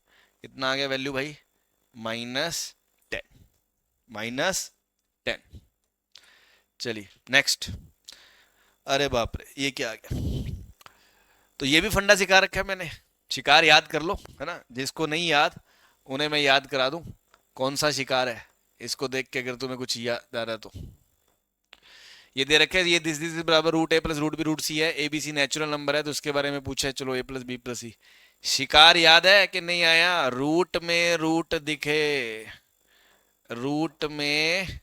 कितना आ गया वैल्यू भाई -10, -10। चलिए नेक्स्ट, अरे बाप रे ये क्या आ गया, तो ये भी फंडा सिखा रखा है मैंने, शिकार याद कर लो, है ना, जिसको नहीं याद उन्हें मैं याद करा दूं कौन सा शिकार है, इसको देख के अगर तुम्हें कुछ याद आ रहा है तो। ये दे रखे ये दिस बराबर root a plus root b root c है, a B c natural number है, तो उसके बारे में पूछा है, चलो a plus B plus c. शिकार याद है कि नहीं आया, रूट में रूट दिखे, रूट में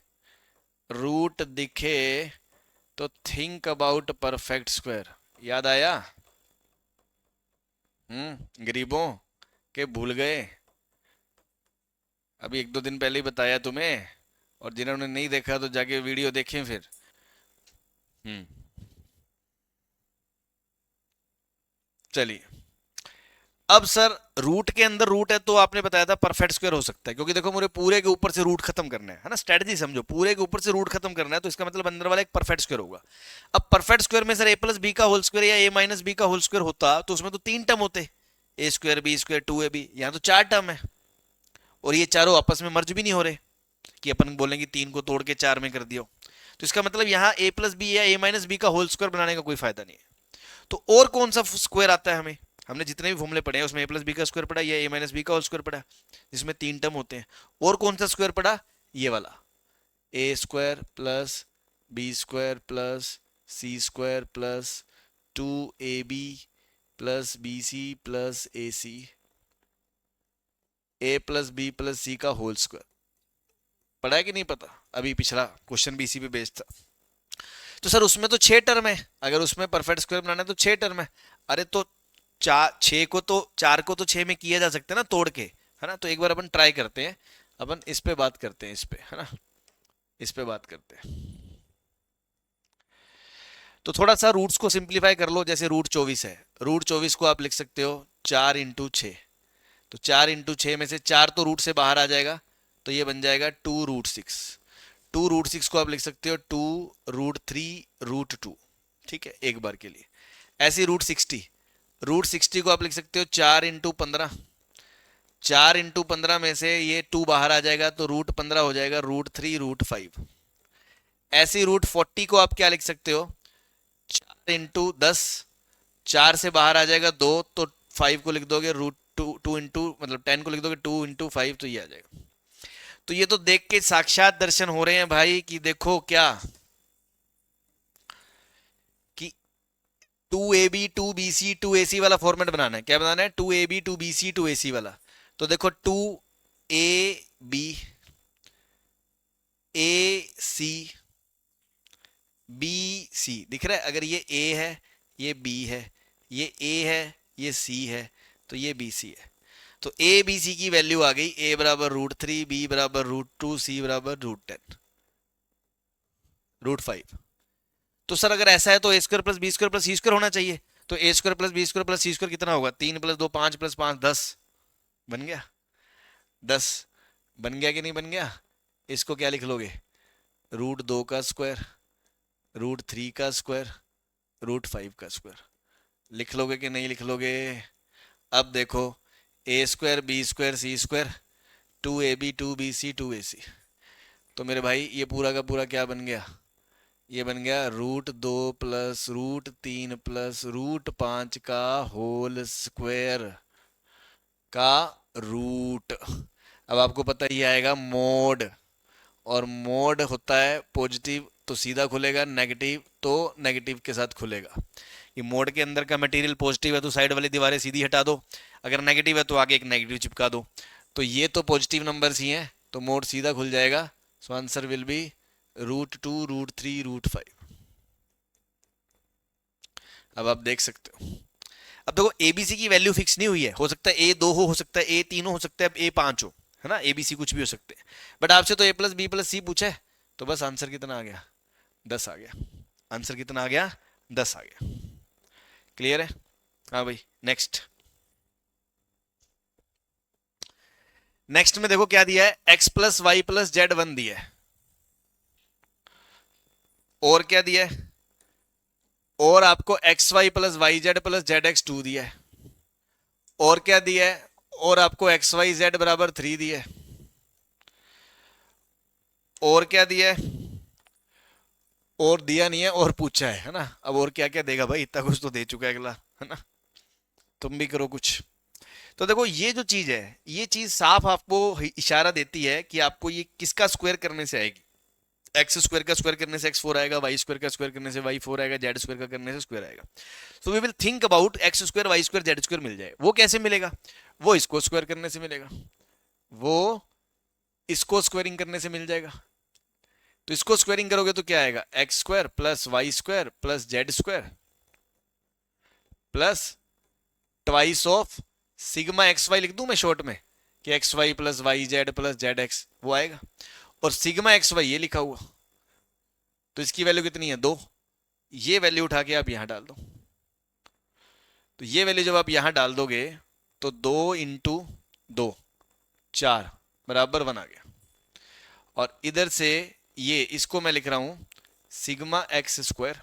रूट दिखे तो थिंक अबाउट परफेक्ट स्क्वायर, याद आया, गरीबों के भूल गए, अभी 1 2 दिन पहले ही बताया तुम्हें, और जिन्होंने नहीं देखा तो जाके वीडियो देखें फिर। चलिए, अब सर रूट के अंदर रूट है, तो आपने बताया था परफेक्ट स्क्वायर हो सकता है, क्योंकि देखो मुझे पूरे के ऊपर से रूट खत्म करना है ना, स्ट्रेटजी समझो, पूरे के ऊपर से रूट खत्म करना है, तो इसका मतलब अंदर वाला एक परफेक्ट स्क्वायर होगा। अब परफेक्ट स्क्वायर में सर ए प्लस बी का होल स्क्वायर या ए माइनस बी का होल स्क्वायर होता, तो उसमें तो 3 टर्म होते, ए स्क्वायर बी स्क्वायर 2ab, यहाँ तो 4 टर्म है, और ये चारों आपस में मर्ज भी नहीं हो रहे, कि अपन बोलेंगे 3 को तोड़ के 4 में कर दियो, तो इसका मतलब यहाँ ए प्लस बी या ए माइनस बी का होल स्क्वायर बनाने का कोई फायदा नहीं है। तो और कौन सा स्क्वायर आता है हमें, हमने जितने भी फॉर्मूले पढ़े हैं उसमें ए प्लस बी का स्क्वायर पड़ा या ए माइनस बी का होल स्क्वायर पड़ा, जिसमें 3 टर्म होते हैं, और कौन सा स्क्वायर पड़ा, ये वाला a square plus b square plus c square plus 2ab plus B C plus A c, a plus B plus c का होल स्क्वायर पढ़ा है कि नहीं पता, अभी पिछला क्वेश्चन भी इसी पे बेस्ड था। तो सर उसमें तो 6 टर्म है, अगर उसमें परफेक्ट स्क्वायर बनाना है तो 6 टर्म है। अरे तो 4 को तो 6 में किया जा सकता है ना तोड़ के, है ना। तो एक बार अपन ट्राई करते हैं, अपन इस पे बात करते हैं, इस पे, है ना, इस पे बात करते हैं। तो थोड़ा सा रूट्स को सिंप्लीफाई कर लो। जैसे रूट 24 है, रूट 24 को आप लिख सकते हो 4 × 6। तो 4 × 6 में से 4 तो रूट से बाहर आ जाएगा, तो ये बन जाएगा 2√6। 2√6 को आप लिख सकते हो 2√3√2, ठीक है, एक बार के लिए। ऐसे रूट 60 को आप लिख सकते हो 4 × 15। 4 × 15 में से ये 2 बाहर आ जाएगा, तो √15 हो जाएगा √3√5। ऐसे √40 को आप क्या लिख सकते हो, 4 × 10। 4 से बाहर आ जाएगा 2, तो 5 को लिख दोगे √2 इंटू, मतलब 10 को लिख दोगे 2 × 5, तो ये आ जाएगा। तो ये तो देख के साक्षात दर्शन हो रहे हैं भाई कि देखो क्या, कि 2AB 2BC 2AC वाला फॉर्मेट बनाना है। क्या बनाना है, 2AB 2BC 2AC वाला। तो देखो 2AB AC BC दिख रहा है। अगर ये A है, ये B है, ये A है, ये C है, तो ये BC है। तो ए बी सी की वैल्यू आ गई, A बराबर √3, B बराबर √2, C बराबर √10, √5। तो सर अगर ऐसा है तो A² + B² + C² होना चाहिए। तो A² + B² + C² कितना होगा, 3 + 2 5 + 5 10 बन गया। 10 बन गया कि नहीं बन गया। इसको क्या लिख लोगे, √2 का स्क्वायर, √3 का स्क्वायर, √5 का स्क्वायर लिख लोगे कि नहीं लिख लोगे। अब देखो A² B² C², 2AB 2BC 2AC। तो मेरे भाई ये पूरा का पूरा क्या बन गया, ये बन गया √2 + √3 + √5 का होल स्क्वायर का रूट। अब आपको पता ही आएगा मोड, और मोड होता है पॉजिटिव तो सीधा खुलेगा, नेगेटिव तो नेगेटिव के साथ खुलेगा। ये मोड के अंदर का मटेरियल पॉजिटिव है तो साइड वाली दीवारें सीधी हटा दो, अगर नेगेटिव है तो आगे एक नेगेटिव चिपका दो। तो ये तो पॉजिटिव नंबर्स ही हैं, तो मोड सीधा खुल जाएगा। So answer will be √2 √3 √5। अब आप देख सकते हो। अब देखो एबीसी की वैल्यू फिक्स नहीं हुई है, हो सकता है A2 हो सकता है A3 हो सकता है A5 हो, है ना, एबीसी कुछ भी हो सकते हैं। बट आपसे तो A + B + C पूछा है, तो बस आंसर कितना आ गया, 10 आ गया। आंसर कितना आ गया, 10 आ गया। क्लियर है। हाँ भाई नेक्स्ट। नेक्स्ट में देखो क्या दिया है, x + y + z1 दिया है, और क्या दिया है, और आपको xy + yz + zx2 दिया है, और क्या दिया है, और आपको xyz = 3 दिया है, और क्या दिया है, और दिया नहीं है, और पूछा है ना। अब और क्या क्या देगा भाई, इतना कुछ तो दे चुका है अगला, है ना। तुम भी करो कुछ। तो देखो ये जो चीज है, ये चीज साफ आपको इशारा देती है कि आपको ये किसका स्क्वायर करने से आएगी। x² का स्क्वायर करने से x4 आएगा, y² का स्क्वायर करने से y4 आएगा, z² का करने से स्क्वायर आएगा। So we will think about x² y² z² मिल जाए। वो कैसे मिलेगा, वो इसको स्क्वायर करने से मिलेगा, वो इसको स्क्वायरिंग करने से मिल जाएगा। तो इसको स्क्वायरिंग करोगे तो क्या आएगा, x² + y² + z² plus twice of sigma xy लिख दूं मैं शॉर्ट में कि xy + yz + zx, वो आएगा। और सिग्मा xy ये लिखा हुआ, तो इसकी वैल्यू कितनी है, 2। ये वैल्यू उठा के आप यहां डाल दो। तो ये वैल्यू जब आप यहां डाल दोगे तो 2 × 2 4 बराबर 1 आ गया। और इधर से ये इसको मैं लिख रहा हूं सिग्मा x²,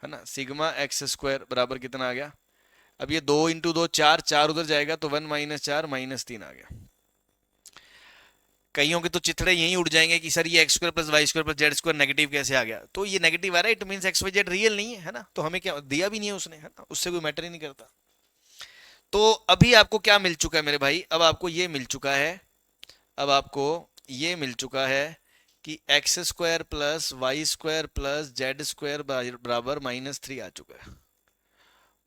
है ना, सिग्मा x² बराबर कितना आ गया। अब ये 2 × 2 4, 4 उधर जाएगा तो 1 - 4 -3 आ गया। कईयों के तो चिथड़े यहीं उड़ जाएंगे कि सर ये x² + y² + z² नेगेटिव कैसे आ गया। तो ये नेगेटिव आ रहा है, इट मींस xyz रियल नहीं है, है ना। तो हमें क्या दिया भी नहीं है उसने, है ना, उससे कोई मैटर ही नहीं करता। तो अभी आपको क्या मिल चुका है मेरे भाई, अब आपको ये मिल चुका है, अब आपको ये मिल चुका है कि x² + y² + z² बराबर -3 आ चुका है।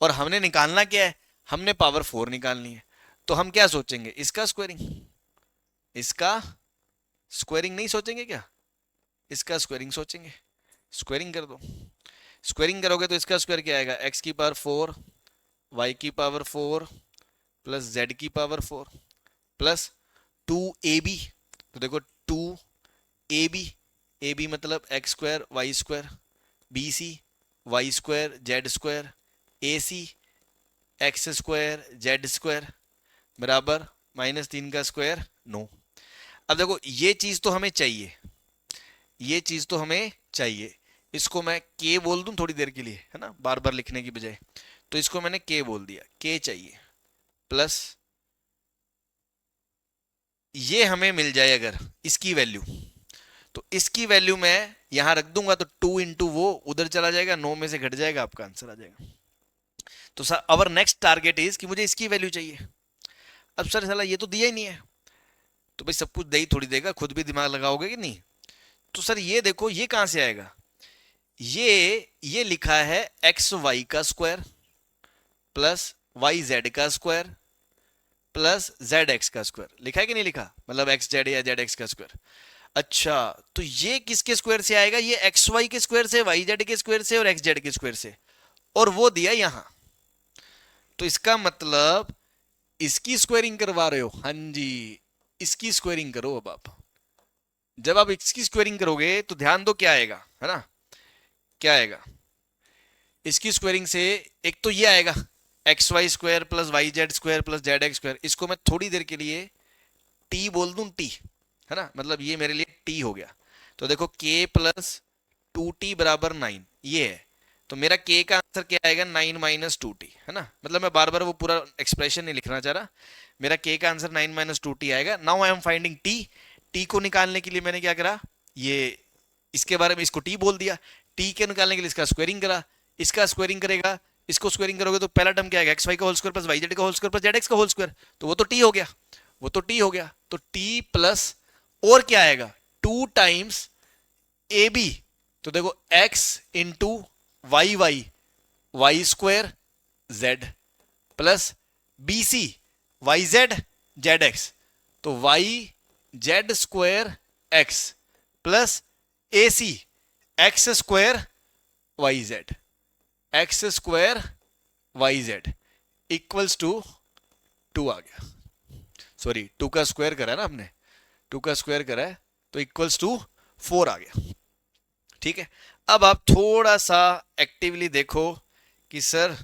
और हमने निकालना क्या है, हमने पावर 4 निकालनी है। तो हम क्या सोचेंगे, इसका स्क्वायरिंग, इसका स्क्वायरिंग नहीं सोचेंगे क्या, इसका स्क्वायरिंग सोचेंगे। स्क्वायरिंग कर दो, स्क्वायरिंग करोगे तो इसका स्क्वायर क्या आएगा, एक्स की पावर 4 वाई की पावर 4 प्लस जेड की पावर 4 प्लस 2ab। तो देखो 2ab मतलब x square y square, bc y square z square, ac x square z square बराबर -3 का स्क्वायर 9। अब देखो ये चीज तो हमें चाहिए, ये चीज तो हमें चाहिए। इसको मैं k बोल दूं थोड़ी देर के लिए, है ना, बार बार लिखने की बजाय। तो इसको मैंने k बोल दिया, k चाहिए प्लस ये हमें मिल जाए अगर इसकी वैल्यू, तो इसकी वैल्यू मैं यहां रख दूंगा तो 2 इंटू वो उधर चला जाएगा, 9 में से घट जाएगा, आपका आंसर आ जाएगा। तो sir our next target is कि मुझे इसकी वैल्यू चाहिए। अब सर साला ये तो दिया ही नहीं है, तो भाई सब कुछ दे ही थोड़ी देगा, खुद भी दिमाग लगाओगे कि नहीं। तो सर ये देखो ये कहां से आएगा, ये लिखा है एक्स वाई का स्क्वायर प्लस वाई जेड का स्क्वायर प्लस जेड एक्स का स्क्वायर, लिखा है कि नहीं लिखा, मतलब एक्स जेड या जेड एक्स का स्क्वायर। अच्छा तो ये किसके स्क्वायर से आएगा, ये एक्स वाई के स्क्वायर से, वाई जेड के स्क्वायर से और एक्स जेड के स्क्वायर से, और वो दिया यहां। तो इसका मतलब इसकी स्क्वायरिंग करवा रहे हो, हाँ जी इसकी स्क्वायरिंग करो। अब आप जब आप इसकी स्क्वायरिंग करोगे तो ध्यान दो क्या आएगा, है ना, क्या आएगा इसकी स्क्वायरिंग से, एक तो ये आएगा x y square plus y z square plus z x square, इसको मैं थोड़ी देर के लिए टी बोल दूं, टी, है ना, मतलब ये मेरे लिए टी हो गया। तो देखो k प्लस 2t बराबर 9 ये है, तो मेरा k का आंसर क्या आएगा, 9 माइनस 2t, है ना, मतलब मैं बार बार वो पूरा एक्सप्रेशन नहीं लिखना चाह रहा, मेरा k का आंसर 9 माइनस 2t आएगा। Now I am finding t, t को निकालने के लिए मैंने क्या करा, ये इसके बारे में इसको t बोल दिया, t के निकालने के लिए इसका स्क्वायरिंग करा, इसका स्क्वायरिंग करेगा, इसको स्क्वायरिंग करोगे तो पहला टर्म क्या आएगा, एक्स वाई का whole square plus y z का whole square plus z x का होल स्क्वायर, तो वो तो t हो गया, वो तो t हो गया। तो t प्लस और क्या आएगा 2 टाइम्स ए बी, तो देखो x into y y y square z plus B c y z z x, तो y z square x plus A c x square y z, x square y z equals to 2 आ गया, sorry 2 का square करा है ना आपने, 2 का square करा है तो इक्वल्स टू 4 आ गया। ठीक है, अब आप थोड़ा सा एक्टिवली देखो कि सर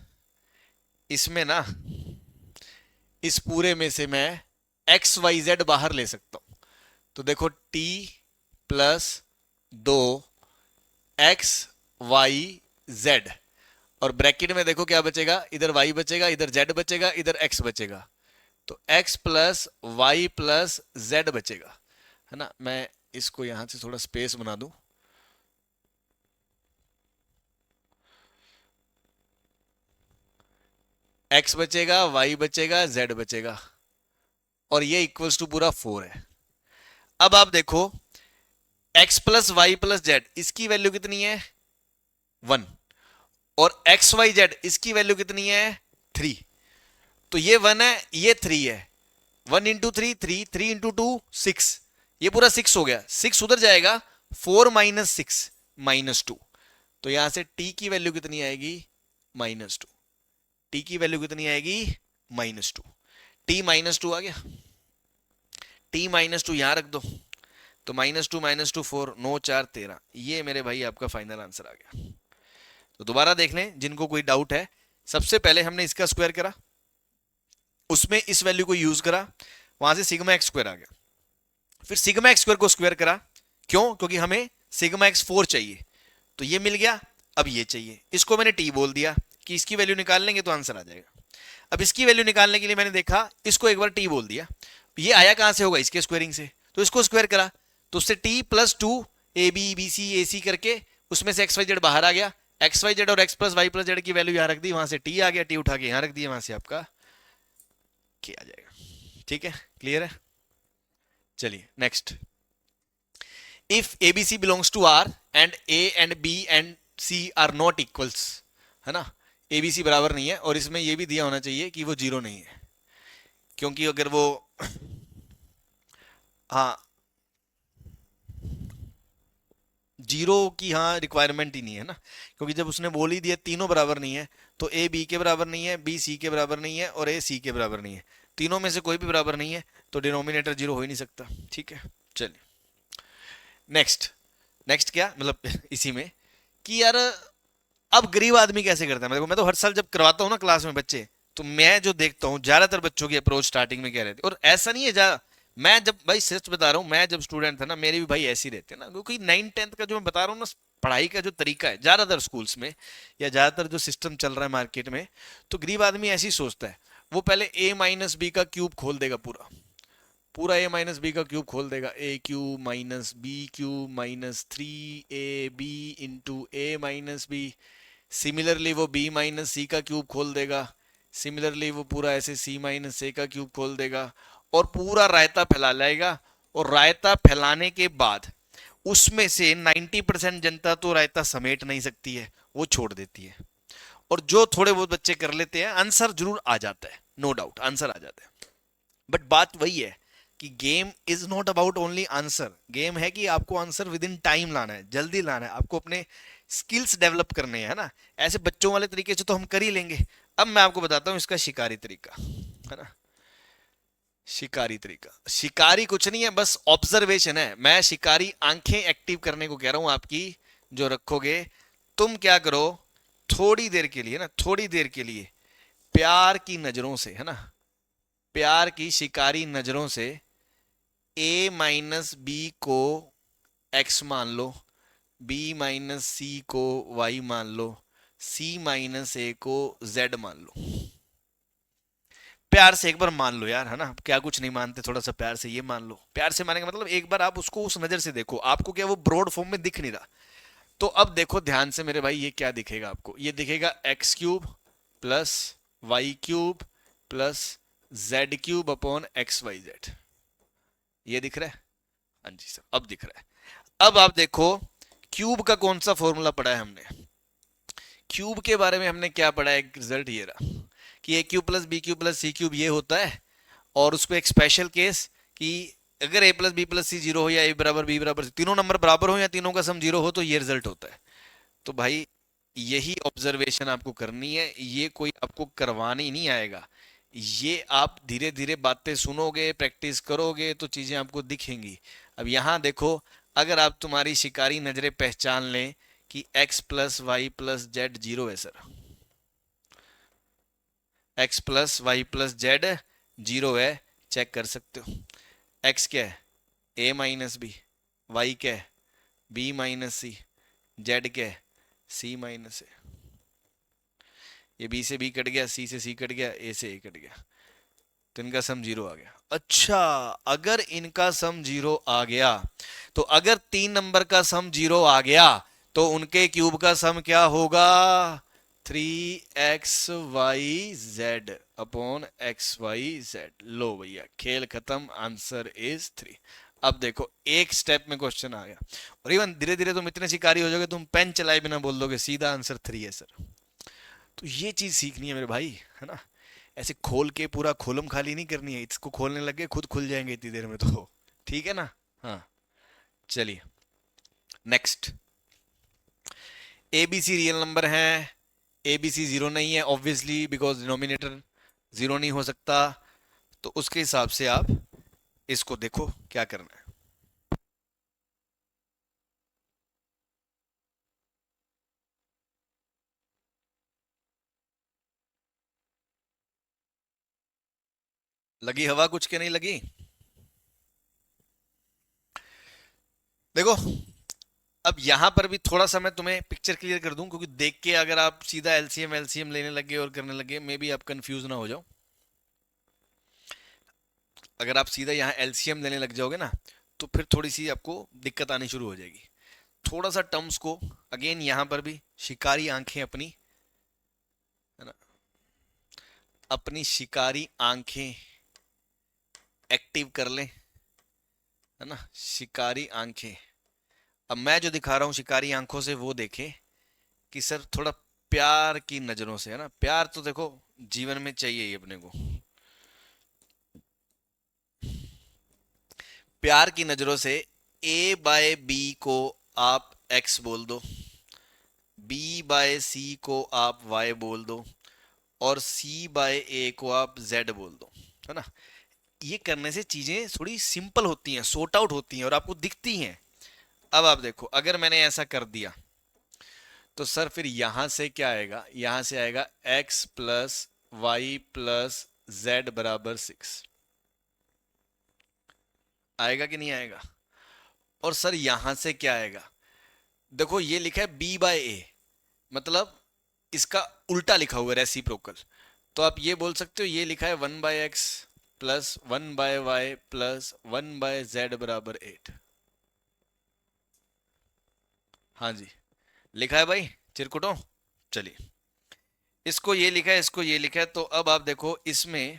इसमें ना इस पूरे में से मैं एक्स वाई जेड बाहर ले सकता हूं, तो देखो t plus 2 x y z, और ब्रैकेट में देखो क्या बचेगा, इधर y बचेगा, इधर z बचेगा, इधर x बचेगा, तो x plus y plus z बचेगा, है ना। मैं इसको यहां से थोड़ा स्पेस बना दूं, x बचेगा, y बचेगा, z बचेगा, और ये इक्वल्स टू पूरा 4 है। अब आप देखो x plus y plus z इसकी वैल्यू कितनी है 1, और एक्स वाई जेड इसकी वैल्यू कितनी है 3, तो ये 1 है ये 3 है, 1 इंटू 3 3, 3 इंटू 2 6, ये पूरा 6 हो गया, 6 उधर जाएगा, 4 माइनस 6 -2, तो यहां से t की वैल्यू कितनी आएगी -2, t की वैल्यू कितनी आएगी -2, t -2 आ गया, t -2 यहां रख दो, तो -2 4, 9 4 13, ये मेरे भाई आपका फाइनल आंसर आ गया। तो दोबारा देख लें जिनको कोई डाउट है, सबसे पहले हमने इसका स्क्वायर करा, उसमें इस वैल्यू को यूज करा, वहां से सिग्मा एक्स स्क्वायर आ गया, फिर सिग्मा एक्स स्क्वायर को स्क्वायर करा, क्यों, क्योंकि हमें सिग्मा एक्स 4 चाहिए, तो ये मिल गया। अब ये चाहिए, इसको मैंने टी बोल दिया कि इसकी वैल्यू निकाल लेंगे तो आंसर आ जाएगा। अब इसकी वैल्यू निकालने के लिए मैंने देखा, इसको एक बार टी बोल दिया, ये आया कहां से होगा, इसके स्क्वायरिंग से, तो इसको स्क्वायर करा, तो उससे t plus 2 a b b c a c करके उसमें से एक्स वाई जेड बाहर आ गया, एक्स वाई जेड और x plus y plus z की वैल्यू यहां रख दी, वहां से टी आ गया, टी उठा के यहां रख दिया, वहां से आपका के आ जाएगा। ठीक है, क्लियर है। चलिए next, if a b c belongs to R and a and b and c are not equals, है ना, एबीसी बराबर नहीं है, और इसमें यह भी दिया होना चाहिए कि वो जीरो नहीं है, क्योंकि अगर वो हाँ जीरो की हाँ रिक्वायरमेंट ही नहीं है ना, क्योंकि जब उसने बोल ही दिया तीनों बराबर नहीं है, तो ए बी के बराबर नहीं है, बी सी के बराबर नहीं है और ए सी के बराबर नहीं है, तीनों में से कोई भी बराबर नहीं है, तो डिनोमिनेटर जीरो हो ही नहीं सकता। ठीक है, चलिए नेक्स्ट। नेक्स्ट क्या मतलब इसी में कि यार अब गरीब आदमी कैसे करता है। मैं तो हर साल जब करवाता हूँ ना क्लास में बच्चे, तो मैं जो देखता हूँ ज्यादातर बच्चों की अप्रोच स्टार्टिंग में क्या रहती है, और ऐसा नहीं है जा, मैं जब भाई सच बता रहा हूँ, मैं जब स्टूडेंट था ना मेरे भी भाई ऐसे ही रहते हैं ना, क्योंकि 9th 10th का जो मैं बता रहा हूँ ना, पढ़ाई का जो तरीका है ज्यादातर स्कूल्स में या ज्यादातर जो सिस्टम चल रहा है मार्केट में, तो गरीब आदमी ऐसे ही सोचता है। वो पहले ए माइनस बी का क्यूब खोल देगा, पूरा पूरा ए माइनस बी का क्यूब खोल देगा, a cube minus B cube minus 3ab into a minus b. Similarly वो b माइनस सी का क्यूब खोल देगा, सिमिलरली वो पूरा ऐसे c माइनस ए का क्यूब खोल देगा, और पूरा रायता फैला लाएगा। और रायता फैलाने के बाद उसमें से 90% जनता तो रायता समेट नहीं सकती है, वो छोड़ देती है। और जो थोड़े बहुत बच्चे कर लेते हैं, आंसर जरूर आ जाता है, नो डाउट आंसर आ जाता है। बट बात वही है कि game is not about only answer, game है कि आपको आंसर विद इन टाइम लाना है, जल्दी लाना है, आपको अपने स्किल्स डेवलप करने हैं, है ना। ऐसे बच्चों वाले तरीके से तो हम कर ही लेंगे। अब मैं आपको बताता हूँ इसका शिकारी तरीका, है ना। शिकारी तरीका, शिकारी कुछ नहीं है, बस ऑब्जर्वेशन है। मैं शिकारी आंखें एक्टिव करने को कह रहा हूं आपकी, जो रखोगे। तुम क्या करो, थोड़ी देर के लिए ना, थोड़ी देर के लिए प्यार की नजरों से, है ना, प्यार की शिकारी नजरों से ए माइनस बी को एक्स मान लो, बी माइनस सी को वाई मान लो, सी माइनस ए को जेड मान लो। प्यार से एक बार मान लो यार, है ना, क्या कुछ नहीं मानते, थोड़ा सा प्यार से ये मान लो। प्यार से मानेंगे मतलब एक बार आप उसको उस नजर से देखो, आपको क्या वो ब्रॉड फॉर्म में दिख नहीं रहा। तो अब देखो ध्यान से मेरे भाई, ये क्या दिखेगा आपको, ये दिखेगा x cube plus y cube plus z cube upon x y z. ये दिख रहा है, हाँ जी सर अब दिख रहा है। अब आप देखो क्यूब का कौन सा फॉर्मूला पढ़ा है हमने, क्यूब के बारे में हमने क्या पढ़ा है, एक रिजल्ट ये रहा कि a cube plus B cube plus c cube ये होता है। और उसको एक स्पेशल केस कि अगर ए प्लस बी प्लस सी जीरो हो, या ए बराबर बी बराबर सी, तीनों नंबर बराबर हो या तीनों का सम जीरो हो, तो ये रिजल्ट होता है। तो भाई यही ऑब्जर्वेशन आपको करनी है, ये कोई आपको करवाने नहीं आएगा। ये आप धीरे धीरे बातें सुनोगे, प्रैक्टिस करोगे, तो चीजें आपको दिखेंगी। अब यहां देखो, अगर आप तुम्हारी शिकारी नजरें पहचान लें कि x plus y plus z zero है sir, x plus y plus z zero है, चेक कर सकते हो। x क्या है, a माइनस बी, वाई क्या है, b माइनस सी, जेड क्या है, c माइनस ए। ये b से b कट गया, c से c कट गया, a से a कट गया, तो इनका सम जीरो आ गया। अच्छा, अगर इनका सम जीरो आ गया, तो अगर 3 नंबर का सम जीरो आ गया, तो उनके क्यूब का सम क्या होगा, 3xyz अपॉन xyz। लो भैया खेल खत्म, आंसर इज 3। अब देखो एक स्टेप में क्वेश्चन आ गया, और इवन धीरे धीरे तुम इतने शिकारी हो जाओगे, तुम पेन चलाए बिना बोल दोगे सीधा आंसर 3 है सर। तो ये चीज सीखनी है मेरे भाई, है ना। ऐसे खोल के पूरा खोलम खाली नहीं करनी है, इसको खोलने लगे खुद खुल जाएंगे इतनी देर में, तो ठीक है ना। हाँ चलिए next. A B C real number है, ए बी सी जीरो नहीं है ऑब्वियसली, बिकॉज डिनोमिनेटर जीरो नहीं हो सकता। तो उसके हिसाब से आप इसको देखो क्या करना है। लगी हवा कुछ के नहीं लगी, देखो। अब यहां पर भी थोड़ा सा मैं तुम्हें पिक्चर क्लियर कर दूं, क्योंकि देख के अगर आप सीधा एलसीएम एलसीएम लेने लगे और करने लगे, मे बी आप कंफ्यूज ना हो जाओ। अगर आप सीधा यहाँ एलसीएम लेने लग जाओगे ना, तो फिर थोड़ी सी आपको दिक्कत आनी शुरू हो जाएगी। थोड़ा सा टर्म्स को अगेन यहां पर भी शिकारी आंखें अपनी, है ना, अपनी शिकारी आंखें एक्टिव कर लें, है ना, शिकारी आंखें। अब मैं जो दिखा रहा हूं शिकारी आंखों से, वो देखें कि सर थोड़ा प्यार की नजरों से, है ना। प्यार तो देखो जीवन में चाहिए ही अपने को। प्यार की नजरों से ए बाय बी को आप x बोल दो, b बाय c को आप y बोल दो, और c बाय a को आप z बोल दो, है ना। ये करने से चीजें थोड़ी सिंपल होती हैं, सॉर्ट आउट होती हैं और आपको दिखती हैं। अब आप देखो, अगर मैंने ऐसा कर दिया तो सर फिर यहां से क्या आएगा, यहां से आएगा x plus y plus z बराबर 6, आएगा कि नहीं आएगा। और सर यहां से क्या आएगा, देखो ये लिखा है b बाय ए, मतलब इसका उल्टा लिखा हुआ है, रेसिप्रोकल। तो आप ये बोल सकते हो ये लिखा है 1/x plus 1/y plus 1/z बराबर 8। हाँ जी, लिखा है भाई चिरकुटों। चलिए, इसको ये लिखा है, इसको ये लिखा है, तो अब आप देखो इसमें,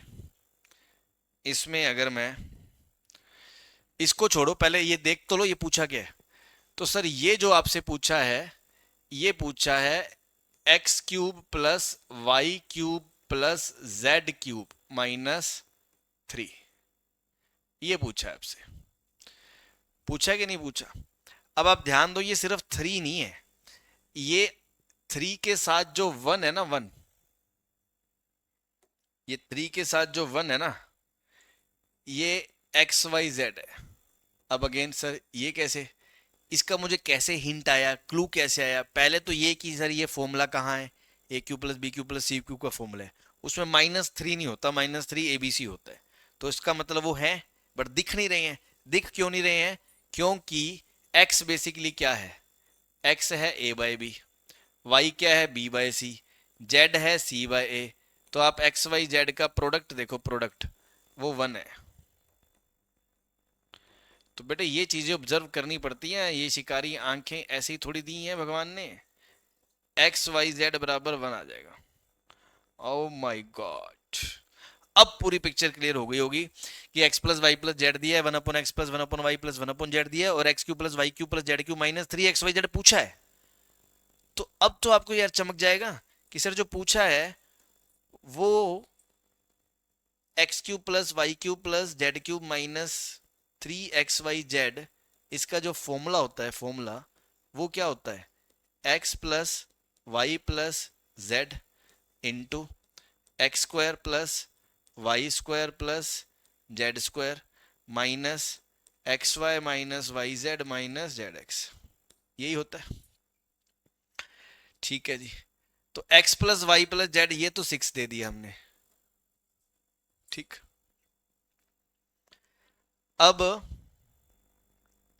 इसमें अगर मैं इसको छोड़ो, पहले ये देख तो लो ये पूछा क्या है। तो सर ये जो आपसे पूछा है, ये पूछा है x cube plus y cube plus z cube -3, ये पूछा है आपसे। पूछा कि नहीं पूछा। अब आप ध्यान दो, ये सिर्फ 3 नहीं है, ये 3 के साथ जो 1 है ना, 1, ये 3 के साथ जो 1 है ना, ये एक्स वाई जेड है। अब अगेन सर ये कैसे, इसका मुझे कैसे हिंट आया, क्लू कैसे आया। पहले तो ये कि सर ये फॉर्मूला कहाँ है, a cube plus b cube plus c cube का फॉर्मूला है, उसमें -3 नहीं होता, -3 एबीसी होता है। तो इसका मतलब वो है, बट दिख नहीं रहे हैं। दिख क्यों नहीं रहे हैं, क्योंकि x बेसिकली क्या है, x है a बाय बी, y क्या है b बाय सी, z है c बाय ए। तो आप एक्स वाई जेड का प्रोडक्ट देखो, प्रोडक्ट वो 1 है। तो बेटे ये चीजें ऑब्जर्व करनी पड़ती हैं, ये शिकारी आंखें ऐसी थोड़ी दी हैं भगवान ने। एक्स वाई जेड बराबर 1 आ जाएगा। ओ माय गॉड, अब पूरी पिक्चर क्लियर हो गई होगी कि x plus y plus z दिया है, 1/x plus 1/y plus 1/z दिया है, और x cube plus y cube plus z cube -3 xyz पूछा है। तो अब तो आपको यार चमक जाएगा कि सर जो पूछा है वो x cube plus y cube plus z cube -3 xyz, इसका जो फॉर्मूला होता है, फॉर्मूला वो क्या होता है, x plus y plus z into x square plus y square plus z square minus x y minus y z minus z x, यही होता है। ठीक है जी, तो x plus y plus z, ये तो 6 दे दिया हमने। ठीक, अब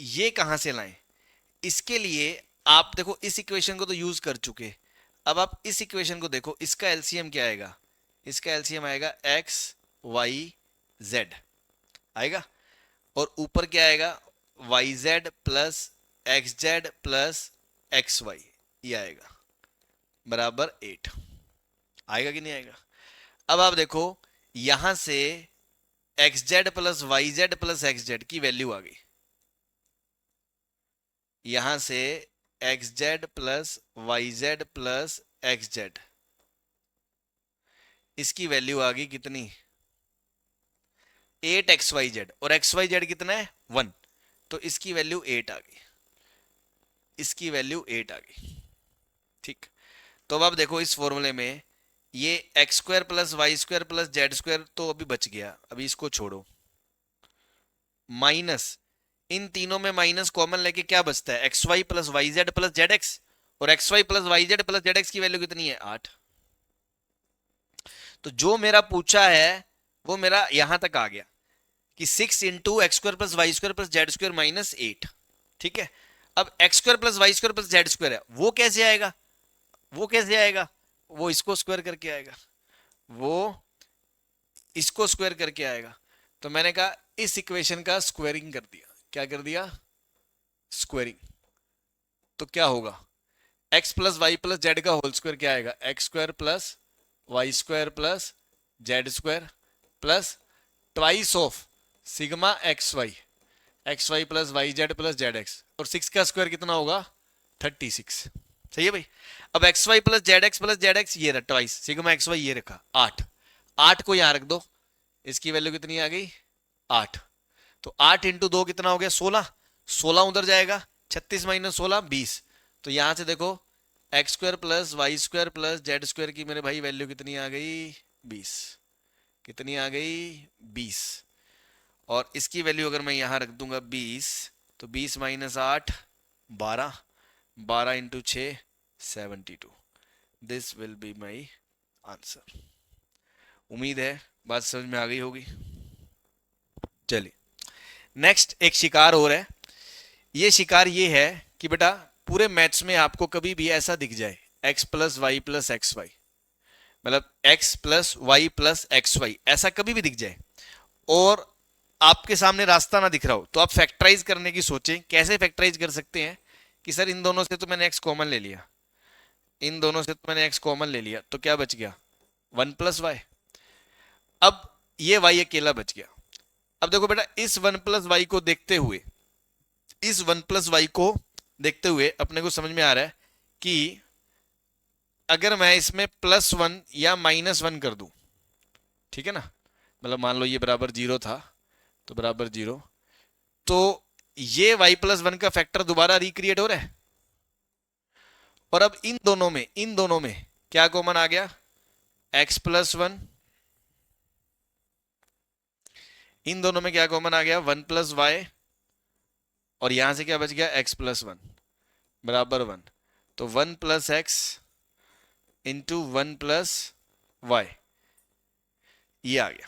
ये कहां से लाएं, इसके लिए आप देखो इस इक्वेशन को तो यूज कर चुके, अब आप इस इक्वेशन को देखो, इसका एलसीएम क्या आएगा, इसका एलसीएम आएगा एक्स वाई जेड आएगा, और ऊपर क्या आएगा, y z plus x z plus x y, ये आएगा बराबर 8, आएगा कि नहीं आएगा। अब आप देखो यहां से x z plus y z plus x z की वैल्यू आ गई, यहां से x z plus y z plus x z, इसकी वैल्यू आ गई कितनी, 8 xyz, और xyz कितना है 1, तो इसकी वैल्यू 8 आ गई, इसकी वैल्यू 8 आ गई। ठीक, तो अब आप देखो इस फॉर्मूले में ये x square plus y square plus z square तो अभी बच गया, अभी इसको छोड़ो, माइनस इन तीनों में माइनस कॉमन लेके क्या बचता है, x y plus y z plus z x, और x y plus y z plus z x की वैल्यू कितनी है 8। तो जो मेरा पूछा है वो मेरा यहां तक आ गया कि 6 into x square plus y square plus z square -8। ठीक है, अब x square plus y square plus z square है, वो कैसे आएगा, वो कैसे आएगा, वो इसको स्क्वायर करके आएगा, वो इसको स्क्वायर करके आएगा। तो मैंने कहा इस इक्वेशन का स्क्वायरिंग कर दिया, क्या कर दिया, स्क्वायरिंग। तो क्या होगा, x plus y plus z का होल स्क्वायर क्या आएगा, x square plus y square plus z square plus twice of sigma x y plus y z plus z x, और 6 का स्क्वायर कितना होगा 36। सही है भाई। अब x y plus z x ये रहा ट्वाइस सिग्मा एक्स वाई, ये रखा 8, 8 को यहां रख दो, इसकी वैल्यू कितनी आ गई 8। तो 8 इंटू 2 कितना हो गया 16, 16 उधर जाएगा, 36 माइनस 16 20। तो यहां से देखो x square plus y square plus z square की मेरे भाई वैल्यू कितनी आ गई 20। कितनी आ गई 20। और इसकी वैल्यू अगर मैं यहां रख दूंगा 20, तो 20 minus 8 12, 12 into 6 72। This will be my answer. उम्मीद है बात समझ में आ गई होगी। चलिए नेक्स्ट एक शिकार और है। ये शिकार ये है कि बेटा पूरे मैथ्स में आपको कभी भी ऐसा दिख जाए x plus y plus x y, मतलब x plus y plus x y, ऐसा कभी भी दिख जाए और आपके सामने रास्ता ना दिख रहा हो, तो आप फैक्टराइज करने की सोचें। कैसे फैक्टराइज कर सकते हैं कि सर इन दोनों से तो मैंने x कॉमन ले लिया, इन दोनों से तो मैंने x कॉमन ले लिया, तो क्या बच गया 1 प्लस वाई। अब ये y अकेला बच गया। अब देखो बेटा इस 1 प्लस वाई को देखते हुए, इस 1 प्लस वाई को देखते हुए अपने को समझ में आ रहा है कि अगर मैं इसमें +1 या -1 कर दूं, ठीक है ना, मतलब मान लो ये बराबर 0 था तो बराबर 0, तो ये y प्लस 1 का फैक्टर दोबारा रिक्रिएट हो रहा है। और अब इन दोनों में क्या कॉमन आ गया x प्लस 1, इन दोनों में क्या कॉमन आ गया 1 प्लस वाई, और यहां से क्या बच गया x प्लस 1 बराबर 1, तो 1 plus x into 1 plus y, ये आ गया।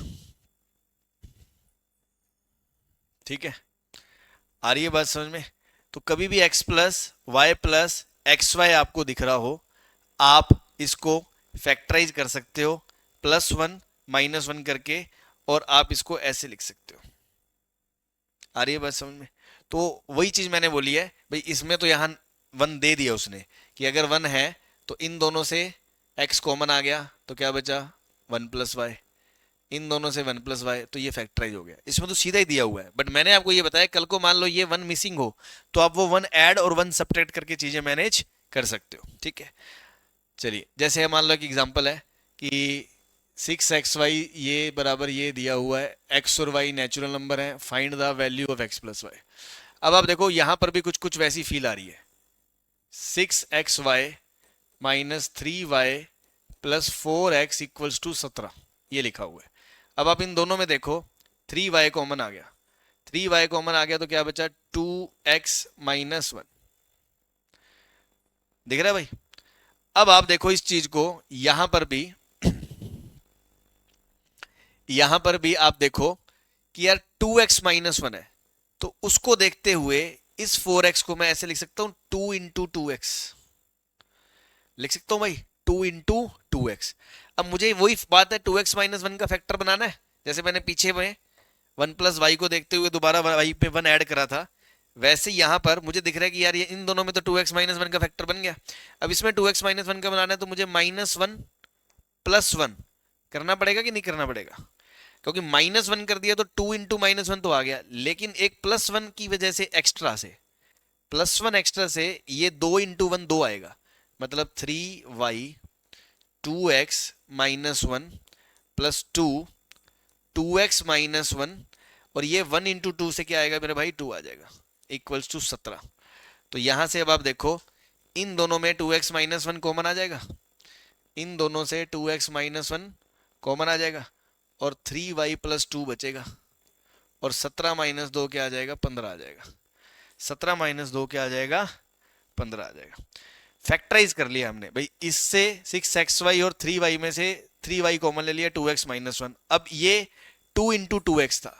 ठीक है, आ रही है बात समझ में। तो कभी भी x plus y plus x y आपको दिख रहा हो, आप इसको फैक्टराइज कर सकते हो +1 -1 करके, और आप इसको ऐसे लिख सकते हो। आ रही है बात समझ में। तो वही चीज मैंने बोली है भाई, इसमें तो यहां 1 दे दिया उसने कि अगर 1 है तो इन दोनों से x कॉमन आ गया, तो क्या बचा 1 प्लस वाई, इन दोनों से 1 प्लस वाई, तो ये फैक्टराइज हो गया। इसमें तो सीधा ही दिया हुआ है, बट मैंने आपको ये बताया कल को मान लो ये 1 मिसिंग हो, तो आप वो 1 ऐड और 1 सब्ट्रैक्ट करके चीजें मैनेज कर सकते हो। ठीक है, चलिए जैसे मान लो एक एग्जांपल है कि 6xy ये बराबर ये दिया हुआ है, x और y नेचुरल नंबर है, find the value of x plus y. अब आप देखो यहां पर भी कुछ कुछ वैसी फील आ रही है, 6xy minus 3y plus 4x equals to 17, ये लिखा हुआ है। अब आप इन दोनों में देखो 3y कॉमन आ गया, 3y कॉमन आ गया तो क्या बचा 2x माइनस 1, दिख रहा है भाई। अब आप देखो इस चीज को यहां पर भी आप देखो कि यार 2x माइनस 1 है, तो उसको देखते हुए इस 4x को मैं ऐसे लिख सकता हूं 2 इंटू 2x, लिख सकता हूं भाई 2 इंटू 2x। अब मुझे वही बात है 2x माइनस 1 का फैक्टर बनाना है, जैसे मैंने पीछे में 1 प्लस वाई को देखते हुए दोबारा वाई पे 1 ऐड करा था, वैसे यहां पर मुझे दिख रहा है कि यार ये इन दोनों में तो 2x माइनस 1 का फैक्टर बन गया। अब इसमें 2x माइनस 1 का बनाना है तो मुझे -1 प्लस 1 करना पड़ेगा कि नहीं करना पड़ेगा, क्योंकि -1 कर दिया तो 2 इंटू -1 तो आ गया, लेकिन एक +1 की वजह से एक्स्ट्रा से, +1 एक्स्ट्रा से ये 2 इंटू 1 2 आएगा, मतलब 3y 2x minus 1 plus 2 2x minus 1, और ये 1 इंटू 2 से क्या आएगा मेरे भाई 2 आ जाएगा इक्वल्स टू 17। तो यहां से अब आप देखो इन दोनों में 2x माइनस 1 कॉमन आ जाएगा, इन दोनों से 2x माइनस 1 कॉमन आ जाएगा, और 3y प्लस 2 बचेगा, और 17 माइनस 2 क्या आ जाएगा 15 आ जाएगा, 17 माइनस 2 क्या आ जाएगा 15 आ जाएगा। फैक्टराइज कर लिया हमने भाई, इससे 6xy और 3y में से 3y कॉमन ले लिया 2x माइनस 1। अब ये 2 इंटू 2x था,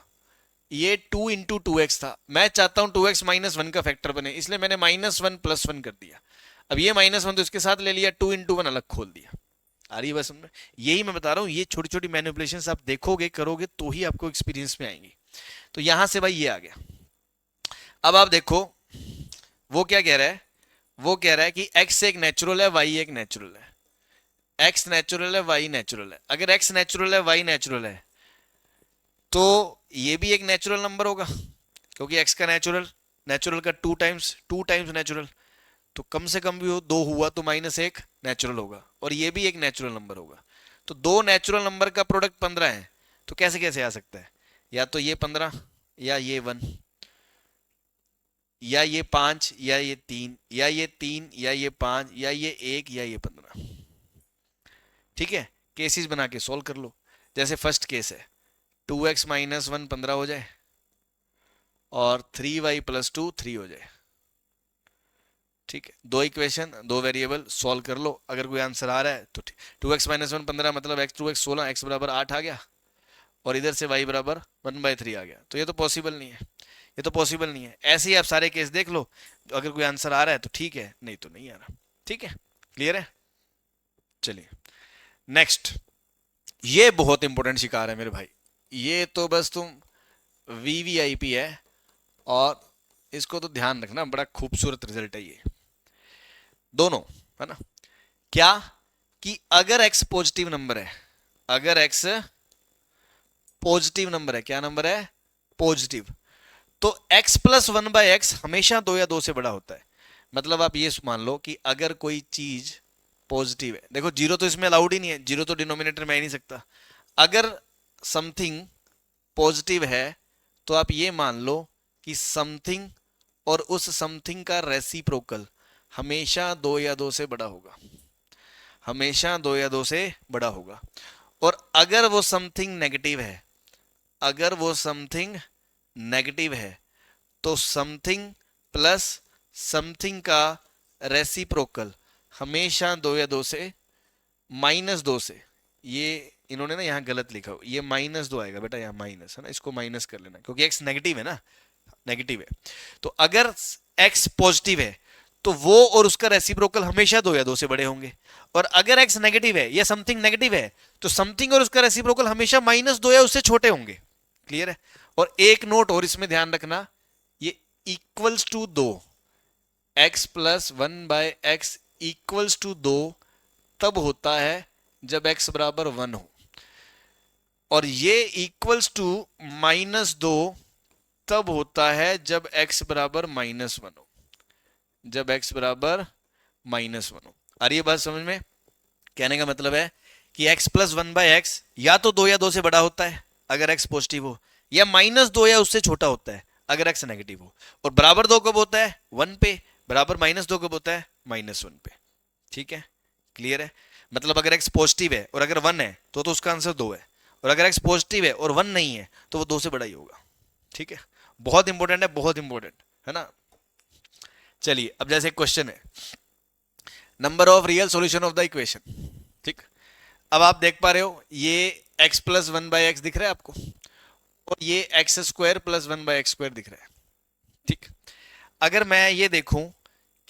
ये 2 इंटू 2x था, मैं चाहता हूं 2x माइनस 1 का फैक्टर बने, इसलिए मैंने -1 प्लस 1 कर दिया। अब ये -1 तो इसके साथ ले लिया, 2 इंटू 1 अलग खोल दिया। आ रही है बस समझ में। यही मैं बता रहा हूं, ये छोटी छोटी मैनिपुलेशंस आप देखोगे करोगे तो ही आपको एक्सपीरियंस में आएंगी। तो यहां से भाई ये आ गया। अब आप देखो वो क्या कह रहा है, वो कह रहा है कि x एक नेचुरल है y एक नेचुरल है, x नेचुरल है y नेचुरल है। अगर x नेचुरल है y नेचुरल है तो ये भी एक नेचुरल नंबर होगा, क्योंकि x का नेचुरल का 2 टाइम्स नेचुरल, तो कम से कम भी हो 2 हुआ तो -1 नेचुरल होगा, और ये भी एक नेचुरल नंबर होगा। तो 2 नेचुरल नंबर का प्रोडक्ट 15 है, तो कैसे कैसे आ सकता है, या तो ये 15 या ये 1, या ये 5 या ये 3 या ये 3 या ये 5 या ये 1 या ये 15। ठीक है, केसेस बना के सॉल्व कर लो। जैसे फर्स्ट केस है 2x माइनस 1 15 हो जाए और 3y प्लस 2 3 हो जाए। ठीक है, दो इक्वेशन दो वेरिएबल सॉल्व कर लो। अगर कोई आंसर आ रहा है तो ठीक। 2x माइनस 1 15 मतलब x 2x 16, x बराबर 8 आ गया और इधर से y बराबर 1/3 आ गया। तो ये तो पॉसिबल नहीं है, ये तो पॉसिबल नहीं है। ऐसे ही आप सारे केस देख लो, अगर कोई आंसर आ रहा है तो ठीक है, नहीं तो नहीं आ रहा। ठीक है, क्लियर है। चलिए नेक्स्ट, ये बहुत इंपॉर्टेंट शिकार है मेरे भाई। ये तो बस तुम वीवीआईपी है और इसको तो ध्यान रखना, बड़ा खूबसूरत रिजल्ट है ये दोनों, है ना। क्या कि अगर x पॉजिटिव नंबर है, अगर x पॉजिटिव नंबर है, क्या नंबर है, पॉजिटिव, तो x प्लस 1/x हमेशा 2 या 2 से बड़ा होता है। मतलब आप ये मान लो कि अगर कोई चीज पॉजिटिव है, देखो जीरो तो इसमें अलाउड ही नहीं है, जीरो तो डिनोमिनेटर में आ ही नहीं सकता। अगर समथिंग पॉजिटिव है तो आप ये मान लो कि समथिंग और उस समथिंग का रेसिप्रोकल हमेशा 2 या 2 से बड़ा होगा, हमेशा 2 या 2 से बड़ा होगा। और अगर वो समथिंग नेगेटिव है, अगर वो समथिंग नेगेटिव है तो समथिंग प्लस समथिंग का रेसिप्रोकल हमेशा 2 या 2 से -2 से, ये इन्होंने ना यहाँ गलत लिखा हो, ये -2 आएगा बेटा, यहाँ माइनस है ना, इसको माइनस कर लेना क्योंकि x नेगेटिव है ना, नेगेटिव है। तो अगर x पॉजिटिव है तो वो और उसका रेसिप्रोकल हमेशा 2 या 2 से बड़े होंगे। और अगर x नेगेटिव है या समथिंग नेगेटिव है तो समथिंग और उसका रेसिप्रोकल हमेशा -2 या उससे छोटे होंगे। क्लियर है। और एक नोट और इसमें ध्यान रखना, ये equals to 2, x plus 1/x equals to 2 तब होता है जब x बराबर 1 हो, और ये इक्वल्स टू -2 तब होता है जब x बराबर -1 हो, जब x बराबर -1 हो। आ रही है बात समझ में। कहने का मतलब है कि x प्लस 1/x या तो 2 या 2 से बड़ा होता है अगर x पॉजिटिव हो, या -2 या उससे छोटा होता है अगर x नेगेटिव हो। और बराबर 2 कब होता है, 1 पे, बराबर -2 कब होता है, -1 पे। ठीक है, क्लियर है। मतलब अगर x पॉजिटिव है और अगर 1 है तो उसका आंसर 2 है, और अगर x पॉजिटिव है और 1 नहीं है तो वो 2 से बड़ा ही होगा। ठीक है, बहुत इंपॉर्टेंट है, बहुत इंपॉर्टेंट है ना। चलिए अब जैसे क्वेश्चन है, number of real solution of the equation. ठीक, अब आप देख पा रहे हो ये x प्लस 1/x दिख रहा है आपको, और ये एक्स स्क्वायर प्लस 1/x² दिख रहा है। ठीक, अगर मैं ये देखूं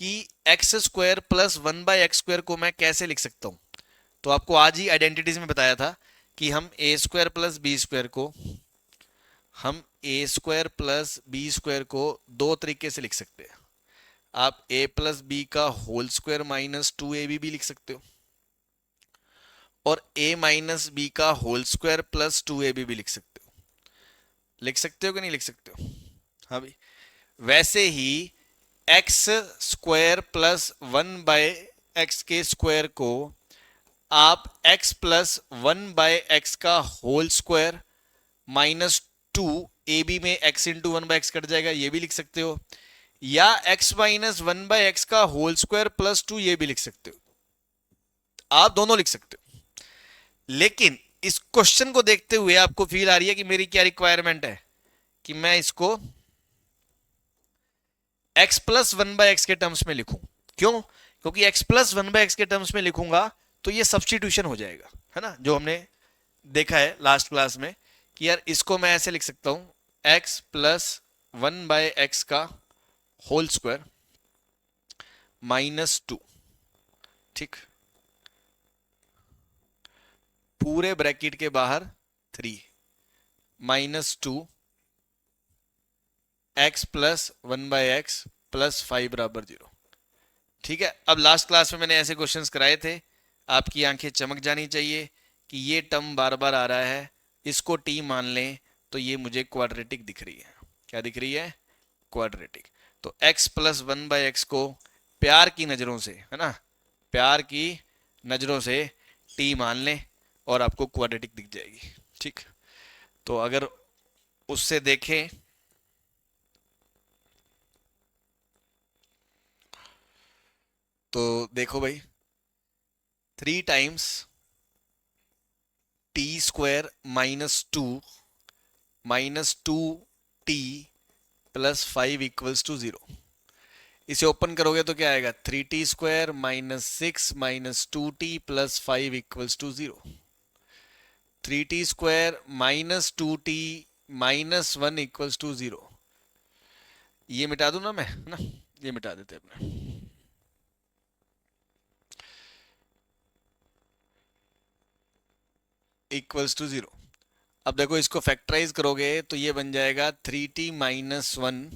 कि एक्स स्क्वायर प्लस 1/x² को मैं कैसे लिख सकता हूं, तो आपको आज ही आइडेंटिटीज में बताया था कि हम ए स्क्वायर प्लस बी स्क्वायर को, हम ए स्क्वायर प्लस बी स्क्वायर को दो तरीके से लिख सकते हैं। आप a प्लस बी का होल स्क्वायर -2ab भी लिख सकते हो, और a माइनस बी का होल स्क्वायर प्लस 2ab भी लिख सकते हो। लिख सकते हो कि नहीं लिख सकते हो, हाँ भाई। वैसे ही एक्स स्क्वायर प्लस 1/x के स्क्वायर को आप x प्लस 1/x का होल स्क्वायर -2ab में x इंटू 1/x कट जाएगा, ये भी लिख सकते हो। या x माइनस 1/x का होल स्क्वायर प्लस 2 ये भी लिख सकते हो, आप दोनों लिख सकते हो। लेकिन इस क्वेश्चन को देखते हुए आपको फील आ रही है कि मेरी क्या रिक्वायरमेंट है, कि मैं इसको x प्लस 1/x के टर्म्स में लिखूं। क्यों, क्योंकि x प्लस 1/x के टर्म्स में लिखूंगा तो ये सब्स्टिट्यूशन हो जाएगा, है ना, जो हमने देखा है लास्ट क्लास में कि यार इसको मैं ऐसे लिख सकता हूं x प्लस 1/x का होल स्क्वायर -2। ठीक, पूरे ब्रैकेट के बाहर 3 -2 x प्लस 1/x प्लस 5 बराबर 0। ठीक है, अब लास्ट क्लास में मैंने ऐसे क्वेश्चंस कराए थे, आपकी आंखें चमक जानी चाहिए कि ये टर्म बार बार आ रहा है, इसको t मान लें तो ये मुझे क्वाड्रेटिक दिख रही है। क्या दिख रही है, क्वाड्रेटिक। तो x प्लस 1/x को प्यार की नजरों से, है ना, प्यार की नजरों से t मान लें और आपको क्वाड्रेटिक दिख जाएगी। ठीक, तो अगर उससे देखें तो देखो भाई, 3 times t square -2 plus 5 equals to 0। इसे ओपन करोगे तो क्या आएगा, 3t² -6 -2t plus 5 equals to 0। 3t² -2t -1 equals to 0। ये मिटा दूं ना मैं, है ना, ये मिटा देते अपने, इक्वल्स टू 0। अब देखो इसको फैक्टराइज करोगे तो ये बन जाएगा 3t - 1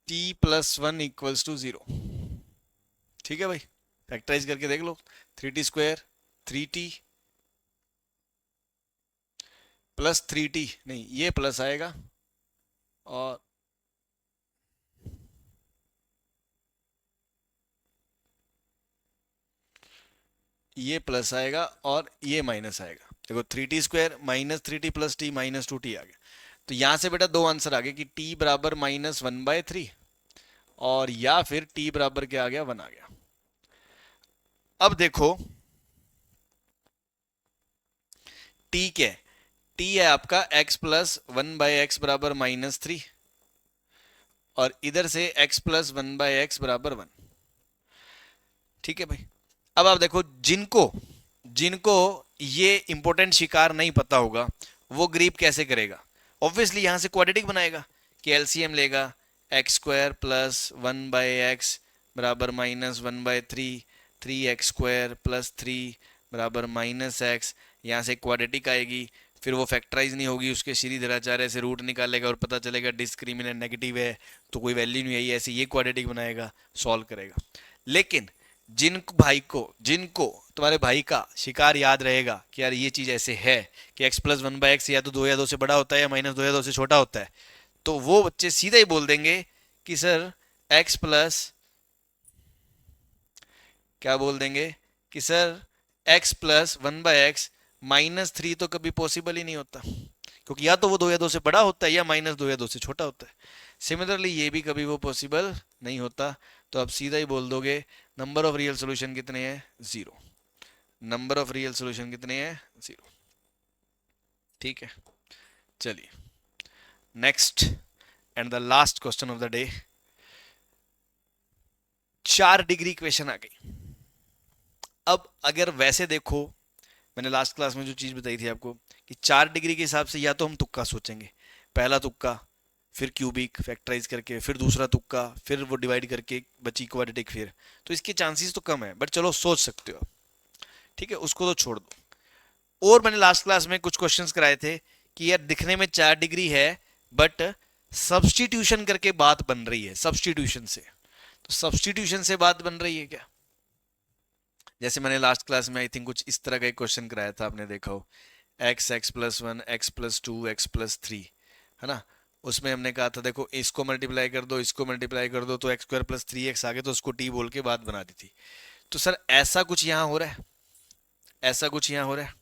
t + 1 इक्वल्स टू 0। ठीक है भाई, फैक्टराइज करके देख लो। 3t² 3t प्लस 3t, नहीं ये प्लस आएगा, और ये प्लस आएगा और ये माइनस आएगा। देखो 3t² -3t plus t -2t आ गया। तो यहां से बेटा दो आंसर आ गए कि t बराबर -1/3, और या फिर t बराबर क्या आ गया, 1 आ गया। अब देखो t क्या है, t है आपका x + 1/x बराबर -3, और इधर से x + 1/x बराबर 1। ठीक है भाई। अब आप देखो, जिनको जिनको ये इंपॉर्टेंट शिकार नहीं पता होगा वो ग्रीप कैसे करेगा। ऑब्वियसली यहां से क्वाड्रेटिक बनाएगा कि एलसीएम लेगा, x² + 1/x बराबर -1/3, 3x² + 3 बराबर -x। यहाँ से क्वाड्रेटिक आएगी, फिर वो फैक्टराइज नहीं होगी, उसके श्रीधराचार्य से रूट निकालेगा और पता चलेगा डिस्क्रिमिनेंट नेगेटिव है तो कोई वैल्यू नहीं आई, ऐसे ये क्वाड्रेटिक बनाएगा, सॉल्व करेगा। लेकिन जिनको तुम्हारे भाई का शिकार याद रहेगा कि यार ये चीज ऐसे है कि x + 1/x या तो 2 या 2 से बड़ा होता है या -2 या 2 से छोटा होता है, तो वो बच्चे सीधा ही बोल देंगे कि सर x प्लस, क्या बोल देंगे कि सर x + 1/x -3 तो कभी पॉसिबल ही नहीं होता, क्योंकि या तो वो 2 या 2 से बड़ा होता है या -2 या 2 से छोटा होता है। सिमिलरली ये भी कभी वो पॉसिबल नहीं होता। तो आप सीधा ही बोल दोगे नंबर ऑफ रियल सोल्यूशन कितने हैं, 0। नंबर ऑफ रियल सोल्यूशन कितने हैं, 0। ठीक है, चलिए next and the last question of the day. 4 degree equation आ गई। अब अगर वैसे देखो, मैंने लास्ट क्लास में जो चीज बताई थी आपको कि 4 डिग्री के हिसाब से या तो हम तुक्का सोचेंगे, पहला तुक्का, फिर क्यूबिक फैक्टराइज करके, फिर दूसरा तुक्का, फिर वो डिवाइड करके बची क्वाड्रेटिक, फिर तो इसके चांसेस तो कम है, बट चलो सोच सकते हो। ठीक है, उसको तो छोड़ दो। और मैंने लास्ट क्लास में कुछ क्वेश्चंस कराए थे कि यार दिखने में 4 डिग्री है, बट सब्सटीट्यूशन करके बात बन रही है, सब्सटीट्यूशन से, तो सब्सटीट्यूशन से बात बन रही है क्या। जैसे मैंने लास्ट क्लास में आई थिंक कुछ इस तरह का एक क्वेश्चन कराया था, आपने देखा हो, x+1 x+2 x+3, है ना। उसमें हमने कहा था देखो इसको मल्टीप्लाई कर दो, इसको मल्टीप्लाई कर दो, तो x² + 3x आ गया, तो उसको t बोल के बात बना दी थी। तो सर ऐसा कुछ यहां हो रहा है, ऐसा कुछ यहां हो रहा है।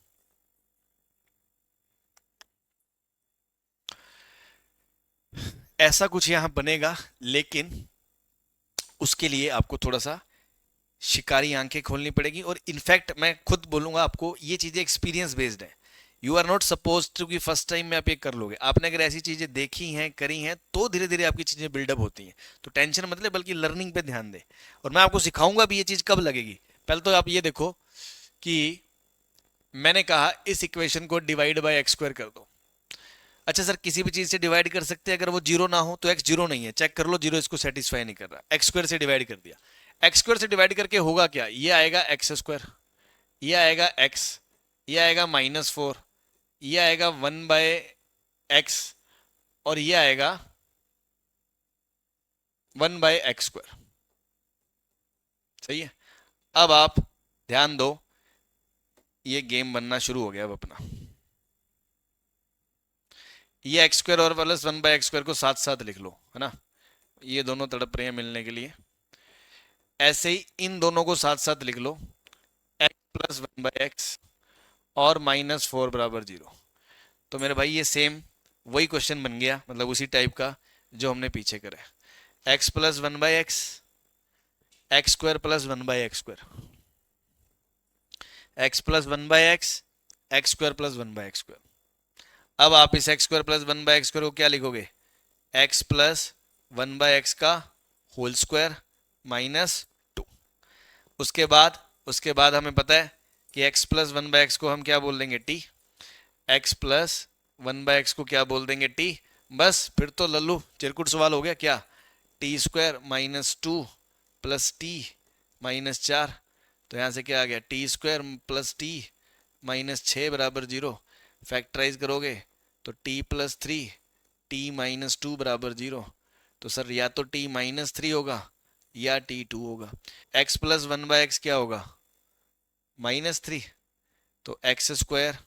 ऐसा कुछ यहां बनेगा, लेकिन उसके लिए आपको थोड़ा सा शिकारी आंखें खोलनी पड़ेगी, और इनफैक्ट मैं खुद बोलूंगा आपको ये चीजें एक्सपीरियंस बेस्ड है। You are not suppose to कि फर्स्ट टाइम में आप ये कर लोगे। आपने अगर ऐसी चीजें देखी हैं, करी हैं, तो धीरे धीरे आपकी चीजें बिल्डअप होती हैं। तो टेंशन मत ले, बल्कि लर्निंग पे ध्यान दे, और मैं आपको सिखाऊंगा भी ये चीज कब लगेगी। पहले तो आप ये देखो कि मैंने कहा इस इक्वेशन को डिवाइड बाय x² कर दो। अच्छा सर, किसी भी चीज से डिवाइड कर सकते हैं, अगर वो जीरो ना हो तो x जीरो नहीं है, चेक कर लो, जीरो इसको सेटिस्फाई नहीं कर रहा, x² से डिवाइड कर दिया। x² से डिवाइड करके होगा क्या, ये आएगा x², ये आएगा x, ये आएगा -4, ये आएगा 1/x, और ये आएगा 1/x²। सही है। अब आप ध्यान दो, ये गेम बनना शुरू हो गया अब अपना। ये x² और प्लस 1/x² को साथ साथ लिख लो, है ना, ये दोनों तड़प रहे हैं मिलने के लिए। ऐसे ही इन दोनों को साथ साथ लिख लो, x + 1/x और -4 = 0। तो मेरे भाई ये सेम वही क्वेश्चन बन गया, मतलब उसी टाइप का, जो हमने पीछे करा है, x plus one by x square plus one by x plus one by x square plus one by x square. अब आप इस x square plus one by x square को क्या लिखोगे, x plus one by x का whole square minus two. उसके बाद हमें पता है कि x plus one by x को हम क्या बोल देंगे, T. X plus one by x को क्या बोल देंगे, टी। बस फिर तो लल्लू चिरकुट सवाल हो गया क्या, T square minus two plus T minus चार। तो यहां से क्या आ गया, T square plus T minus छः बराबर जीरो। फैक्टराइज करोगे तो T plus three T minus two बराबर जीरो। तो सर या तो टी माइनस थ्री होगा या टी टू होगा। X plus one by x क्या होगा, माइनस थ्री। तो एक्स स्क्वायर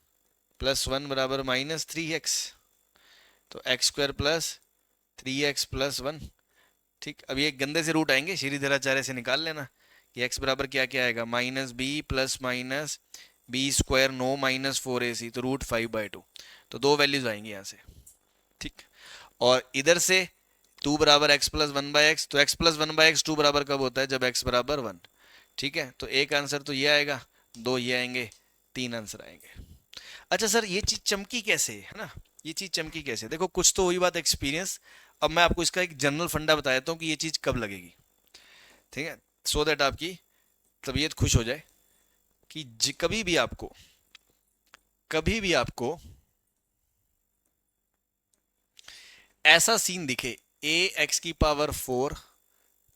प्लस वन बराबर माइनस थ्री एक्स। तो x square plus three x plus one. ठीक, अब ये गंदे से रूट आएंगे, श्रीधराचार्य से निकाल लेना कि x बराबर क्या क्या आएगा, minus b plus minus b square नो माइनस फोर ए सी, तो रूट फाइव बाई टू। तो दो वैल्यूज आएंगी यहाँ से। ठीक, और इधर से टू बराबर x plus one by x, तो x plus one by x two बराबर कब होता है, जब एक्स बराबर वन। ठीक है, तो एक आंसर तो ये आएगा, दो ये आएंगे, तीन आंसर आएंगे। अच्छा सर ये चीज चमकी कैसे है ना, ये चीज चमकी कैसे, देखो कुछ तो हुई बात एक्सपीरियंस। अब मैं आपको इसका एक जनरल फंडा बता देता हूँ कि ये चीज कब लगेगी। ठीक है, सो दैट आपकी तबीयत खुश हो जाए कि कभी भी आपको ऐसा सीन दिखे, ए एक्स की power four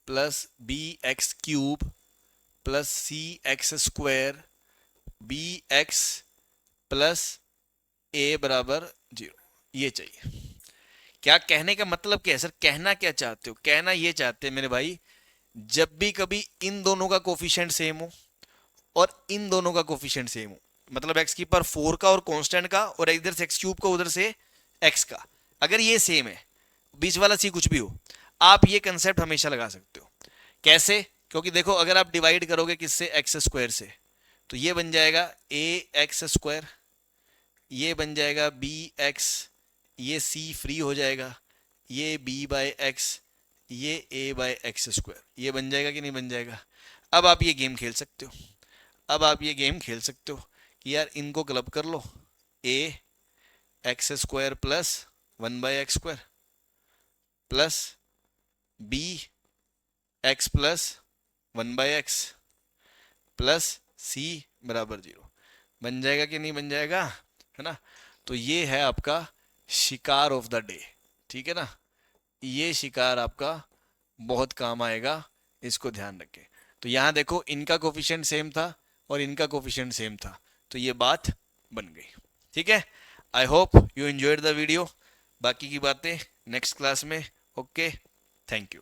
plus b x cube plus c x square b x plus a बराबर जीरो, ये चाहिए। क्या कहने का मतलब क्या है सर, कहना क्या चाहते हो, कहना ये चाहते हैं मेरे भाई, जब भी कभी इन दोनों का कोफिशिएंट सेम हो और इन दोनों का कोफिशिएंट सेम हो, मतलब एक्स की पावर फोर का और कांस्टेंट का, और इधर से एक्स क्यूब का उधर से एक्स का, अगर ये सेम है, बीच वाला सी कुछ भी हो, आप ये कंसेप्ट हमेशा लगा सकते हो। कैसे, क्योंकि देखो अगर आप डिवाइड करोगे किससे, एक्स स्क्वायर से, तो ये बन जाएगा ए एक्स स्क्वायर, ये बन जाएगा बी एक्स, ये सी फ्री हो जाएगा, ये बी बाय एक्स, ये ए बाय एक्स स्क्वायर, ये बन जाएगा कि नहीं बन जाएगा। अब आप ये गेम खेल सकते हो, कि यार इनको क्लब कर लो, a x square plus one by x square plus b x plus one by x plus c बराबर जीरो, बन जाएगा कि नहीं बन जाएगा, है ना। तो ये है आपका शिकार ऑफ द डे। ठीक है ना, ये शिकार आपका बहुत काम आएगा, इसको ध्यान रखें। तो यहां देखो इनका कोफिशिएंट सेम था और इनका कोफिशिएंट सेम था, तो ये बात बन गई। ठीक है, I hope you enjoyed the video, बाकी की बातें नेक्स्ट क्लास में। Okay, thank you.